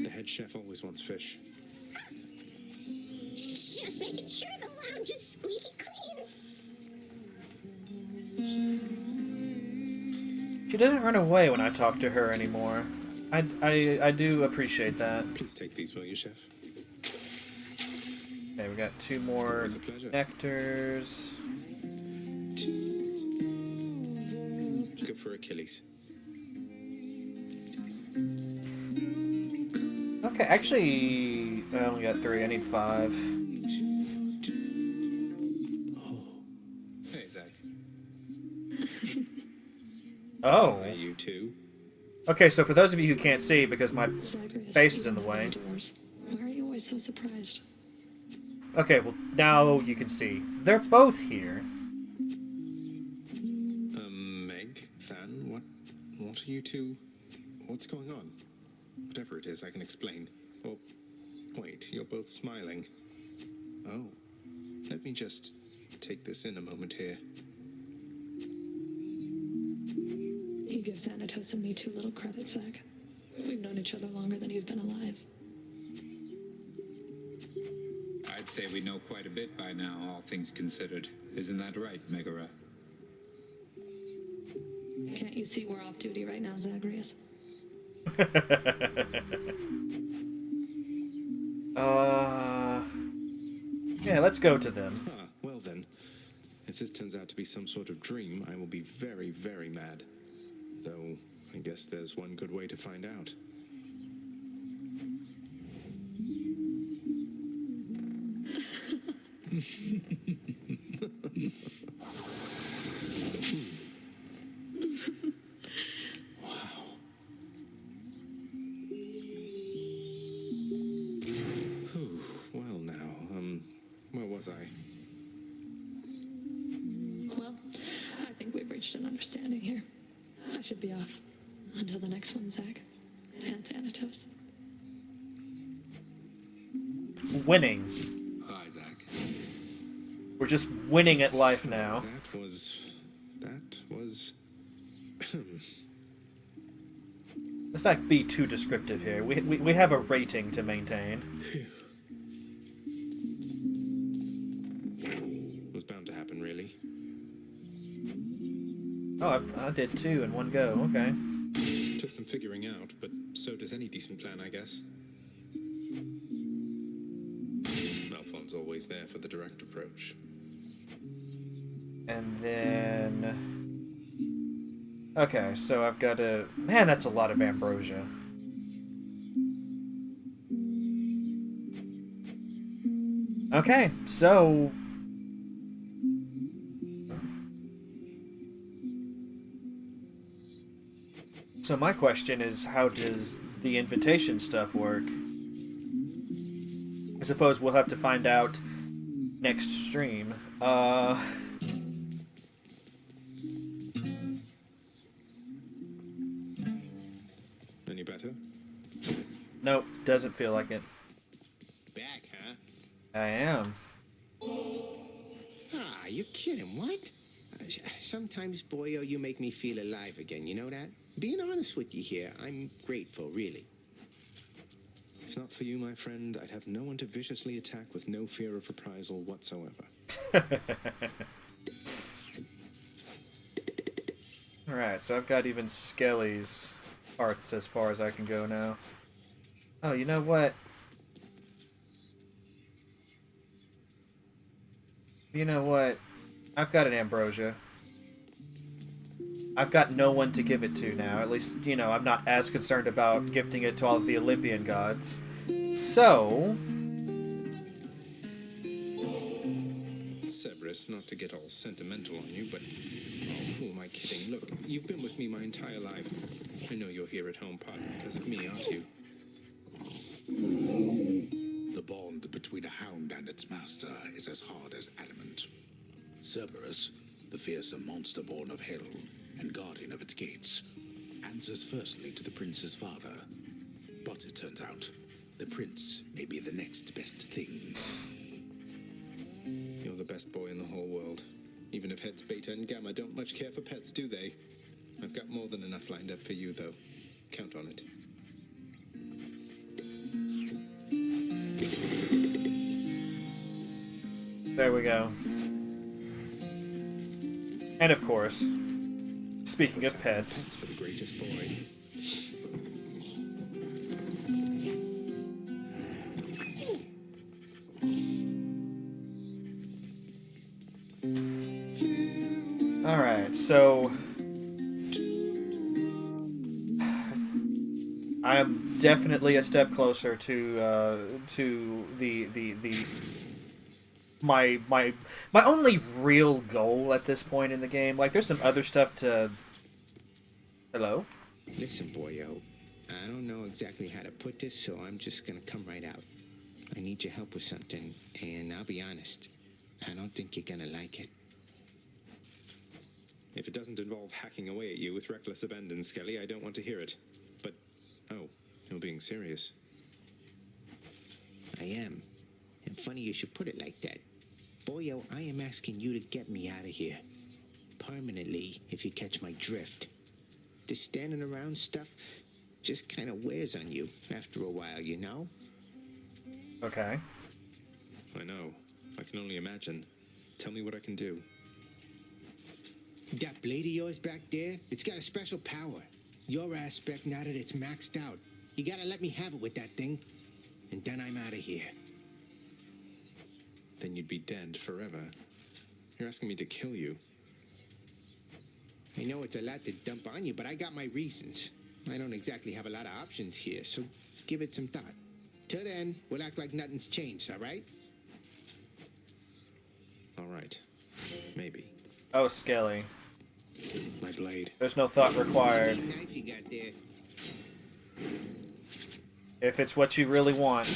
The head chef always wants fish. Just making sure the lounge is squeaky clean. She doesn't run away when I talk to her anymore. I do appreciate that. Please take these, will you, chef? Okay, we got 2 more Always a pleasure. nectars. Good for Achilles. Okay, actually, I only got 3. I need 5. Hey, Zach. Oh. Hi, you two. Okay, so for those of you who can't see, because my Zagreus, face is you in the don't way. open doors. Why are you always so surprised? Okay, well, now you can see. They're both here. Meg, Than, what are you two? What's going on? Whatever it is, I can explain. Oh, wait, you're both smiling. Oh, let me just take this in a moment here. You give Thanatos and me too little credit, Zach. We've known each other longer than you've been alive. I'd say we know quite a bit by now, all things considered. Isn't that right, Megara? Can't you see we're off duty right now, Zagreus? Yeah, let's go to them. Ah, well then. If this turns out to be some sort of dream, I will be very, very mad. Though, I guess there's one good way to find out. Whew, well now, where was I? Well, I think we've reached an understanding here. I should be off. Until the next one, Zach. And Thanatos. Winning. Hi, Zach. We're just winning at life now. That was... Let's not be too descriptive here. We have a rating to maintain. was bound to happen, really. Oh, I did 2 in one go. Okay. Took some figuring out, but so does any decent plan, I guess. Malfon's always there for the direct approach. And then... Okay, so I've got to... Man, that's a lot of ambrosia. Okay, so... So my question is, how does the invitation stuff work? I suppose we'll have to find out next stream. Any better? Nope, doesn't feel like it. Back, huh? I am. Ah, you kidding, what? Sometimes, boyo, you make me feel alive again, you know that? Being honest with you here, I'm grateful, really. If not for you, my friend, I'd have no one to viciously attack with no fear of reprisal whatsoever. Alright, so I've got even Skelly's parts as far as I can go now. Oh, you know what? You know what? I've got an ambrosia. I've got no one to give it to now. At least, you know, I'm not as concerned about gifting it to all of the Olympian gods. So... Cerberus, not to get all sentimental on you, but... Oh, who am I kidding? Look, you've been with me my entire life. I know you're here at home partly because of me, aren't you? The bond between a hound and its master is as hard as adamant. Cerberus, the fearsome monster born of hell, and guardian of its gates, answers firstly to the prince's father. But it turns out, the prince may be the next best thing. You're the best boy in the whole world. Even if heads Beta and Gamma don't much care for pets, do they? I've got more than enough lined up for you, though. Count on it. There we go. And of course, speaking of pets, That's for the greatest boy. alright, so I am definitely a step closer to my only real goal at this point in the game. Like, there's some other stuff to... Hello? Listen, boyo, I don't know exactly how to put this, so I'm just gonna come right out. I need your help with something, and I'll be honest, I don't think you're gonna like it. If it doesn't involve hacking away at you with reckless abandon, Skelly, I don't want to hear it. But, oh, you're being serious. I am. And funny you should put it like that. Boyo, I am asking you to get me out of here. Permanently, if you catch my drift. This standing around stuff just kind of wears on you after a while, you know? Okay. I know. I can only imagine. Tell me what I can do. That blade of yours back there, it's got a special power. Your aspect, now that it's maxed out. You gotta let me have it with that thing. And then I'm out of here. Then you'd be dead forever. You're asking me to kill you. I know it's a lot to dump on you, but I got my reasons. I don't exactly have a lot of options here, so give it some thought. Till then, we'll act like nothing's changed, all right? All right. Maybe. Oh, Skelly. My blade. There's no thought required. Knife you got there. If it's what you really want.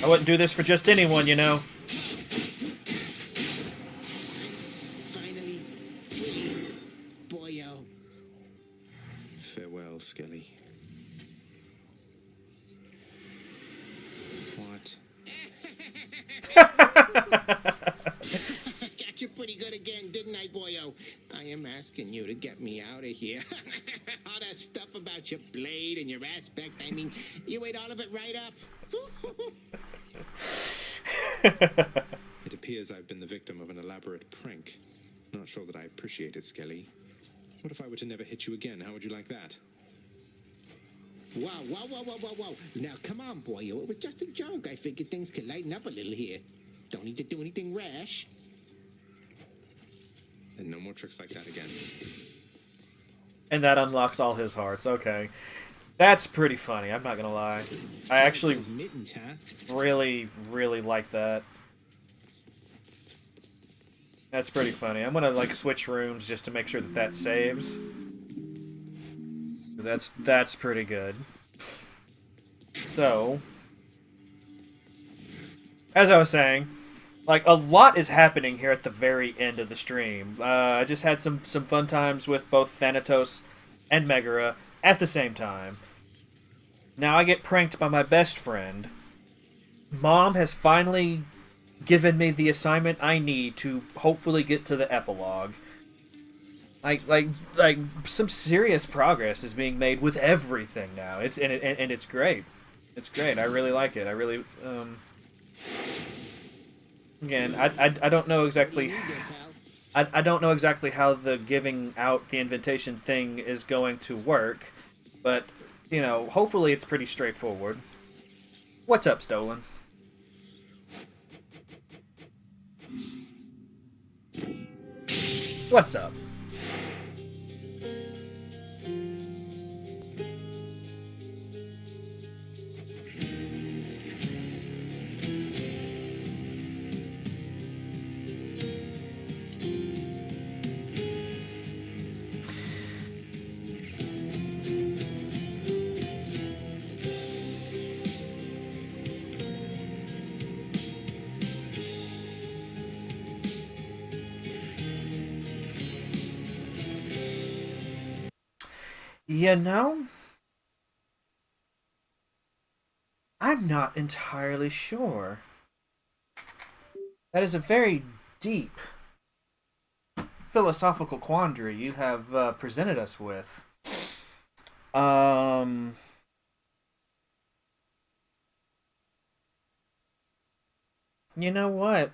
I wouldn't do this for just anyone, you know. Finally, free, boyo. Farewell, Skelly. What? Got you pretty good again, didn't I, boyo? I am asking you to get me out of here. All that stuff about your blade and your aspect, I mean, you ate all of it right up. It appears I've been the victim of an elaborate prank. Not sure that I appreciate it, Skelly. What if I were to never hit you again? How would you like that? Wow, wow, wow, wow, wow, wow. Now, come on, boyo. It was just a joke. I figured things could lighten up a little here. Don't need to do anything rash. And no more tricks like that again. And that unlocks all his hearts. Okay. That's pretty funny, I'm not gonna lie. I actually mittens, huh? really, really like that. That's pretty funny. I'm gonna, like, switch rooms just to make sure that that saves. That's pretty good. So, as I was saying, like, a lot is happening here at the very end of the stream. I just had some fun times with both Thanatos and Megara at the same time. Now I get pranked by my best friend. Mom has finally given me the assignment I need to hopefully get to the epilogue. Like some serious progress is being made with everything now. It's and it's great. It's great. I really like it. I really again, I don't know exactly I don't know exactly how the giving out the invitation thing is going to work, but you know, hopefully it's pretty straightforward. What's up, Stolen? What's up? You know, I'm not entirely sure. That is a very deep philosophical quandary you have presented us with. Um, you know what?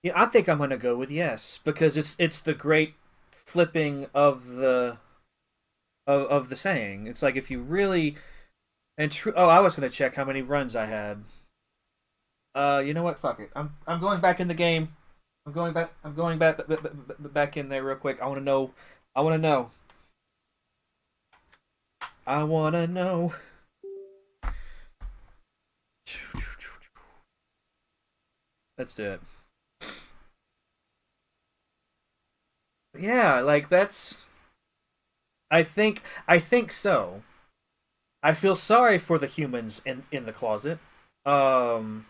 Yeah, I think I'm gonna go with yes because it's the great flipping of the saying. It's like if you really and true. Oh, I was gonna check how many runs I had. You know what? Fuck it. I'm going back in the game. I'm going back. I'm going back in there real quick. I want to know. I want to know. I want to know. Let's do it. Yeah, like that's. I think so. I feel sorry for the humans in the closet. Um,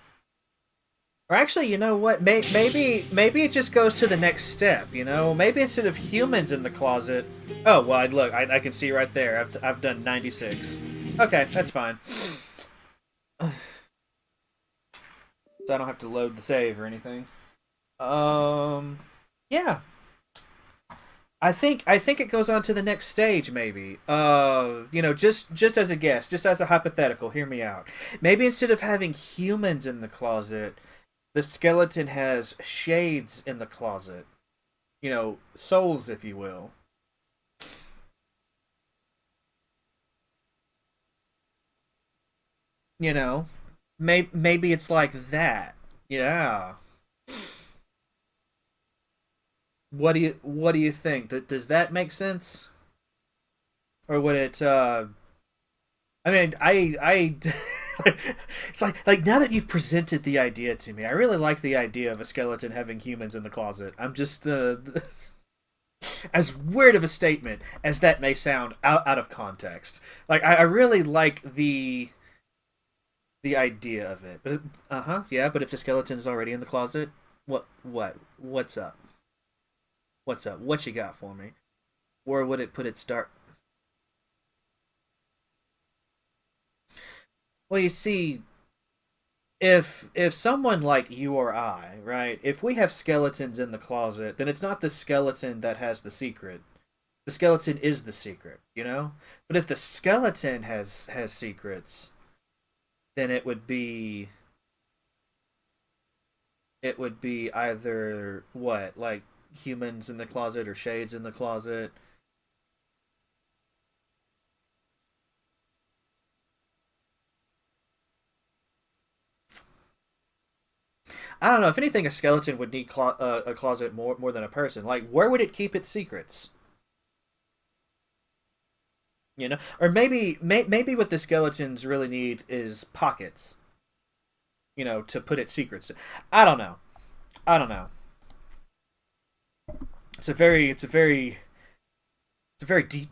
or actually, you know what? Maybe it just goes to the next step. You know, maybe instead of humans in the closet. Oh well, look, I can see right there. I've done 96. Okay, that's fine. So I don't have to load the save or anything. Yeah. I think it goes on to the next stage, maybe. Just as a guess, just as a hypothetical, hear me out. Maybe instead of having humans in the closet, the skeleton has shades in the closet. Souls, if you will. You know, maybe it's like that. Yeah. What do you think? Does that make sense? Or would it I mean, I it's like now that you've presented the idea to me, I really like the idea of a skeleton having humans in the closet. I'm just as weird of a statement as that may sound out of context. Like I really like the idea of it. But yeah, but if the skeleton is already in the closet, what's up? What's up? What you got for me? Where would it put its start? Well, you see, if someone like you or I, right, if we have skeletons in the closet, then it's not the skeleton that has the secret. The skeleton is the secret, you know? But if the skeleton has secrets, then it would be either what, like humans in the closet or shades in the closet. I don't know. If anything, a skeleton would need a closet more than a person. Like, where would it keep its secrets? Or maybe what the skeletons really need is pockets. To put its secrets. I don't know. I don't know. It's a very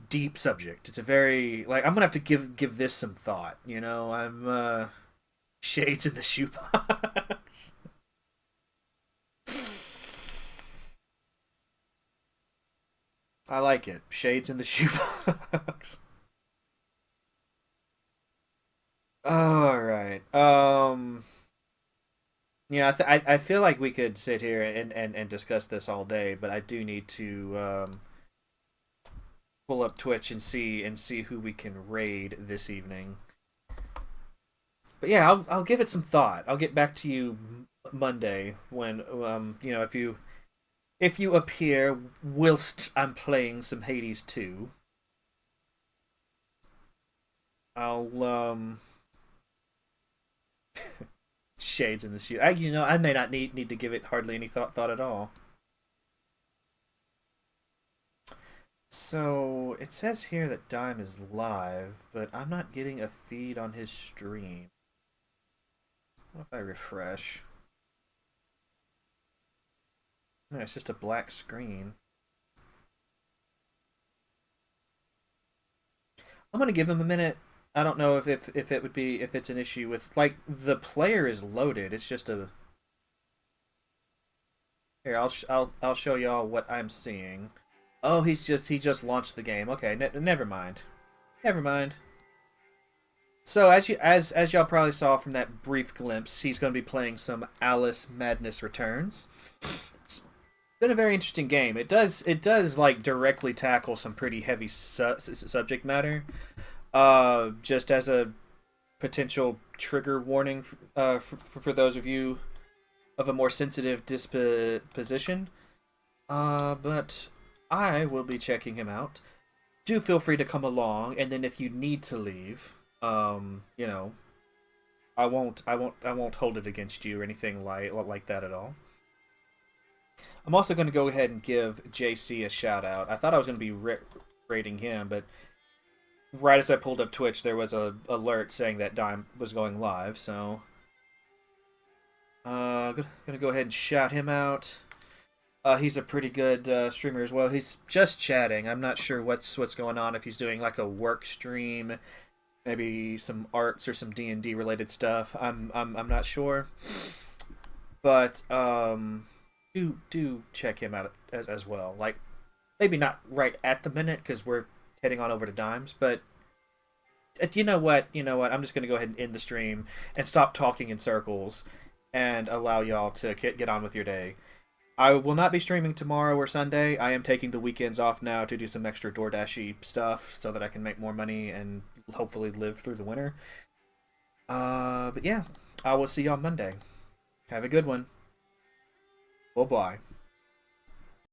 deep subject. It's a very like I'm gonna have to give this some thought. I'm shades in the shoebox. I like it. Shades in the shoebox. All right. Yeah, I feel like we could sit here and discuss this all day, but I do need to pull up Twitch and see who we can raid this evening. But yeah, I'll give it some thought. I'll get back to you Monday when if you appear whilst I'm playing some Hades 2. I'll shades in the shoe. I may not need to give it hardly any thought at all. So it says here that Dime is live, but I'm not getting a feed on his stream. What if I refresh? No, it's just a black screen. I'm gonna give him a minute. I don't know if it would be if it's an issue with like the player is loaded. It's just a here. I'll show y'all what I'm seeing. Oh, he just launched the game. Okay, never mind. Never mind. So as y'all probably saw from that brief glimpse, he's going to be playing some Alice Madness Returns. It's been a very interesting game. It does like directly tackle some pretty heavy subject matter. Just as a potential trigger warning for those of you of a more sensitive disposition. But I will be checking him out. Do feel free to come along, and then if you need to leave, you know, I won't hold it against you or anything like that at all. I'm also going to go ahead and give JC a shout out. I thought I was going to be rating him, but right as I pulled up Twitch, there was a alert saying that Dime was going live. So, gonna go ahead and shout him out. He's a pretty good streamer as well. He's just chatting. I'm not sure what's going on. If he's doing like a work stream, maybe some arts or some D&D related stuff. I'm not sure. But do check him out as well. Like maybe not right at the minute because we're heading on over to Dimes, but you know what? I'm just gonna go ahead and end the stream and stop talking in circles and allow y'all to get on with your day. I will not be streaming tomorrow or Sunday. I am taking the weekends off now to do some extra DoorDashy stuff so that I can make more money and hopefully live through the winter. But yeah, I will see you on Monday. Have a good one. Bye-bye.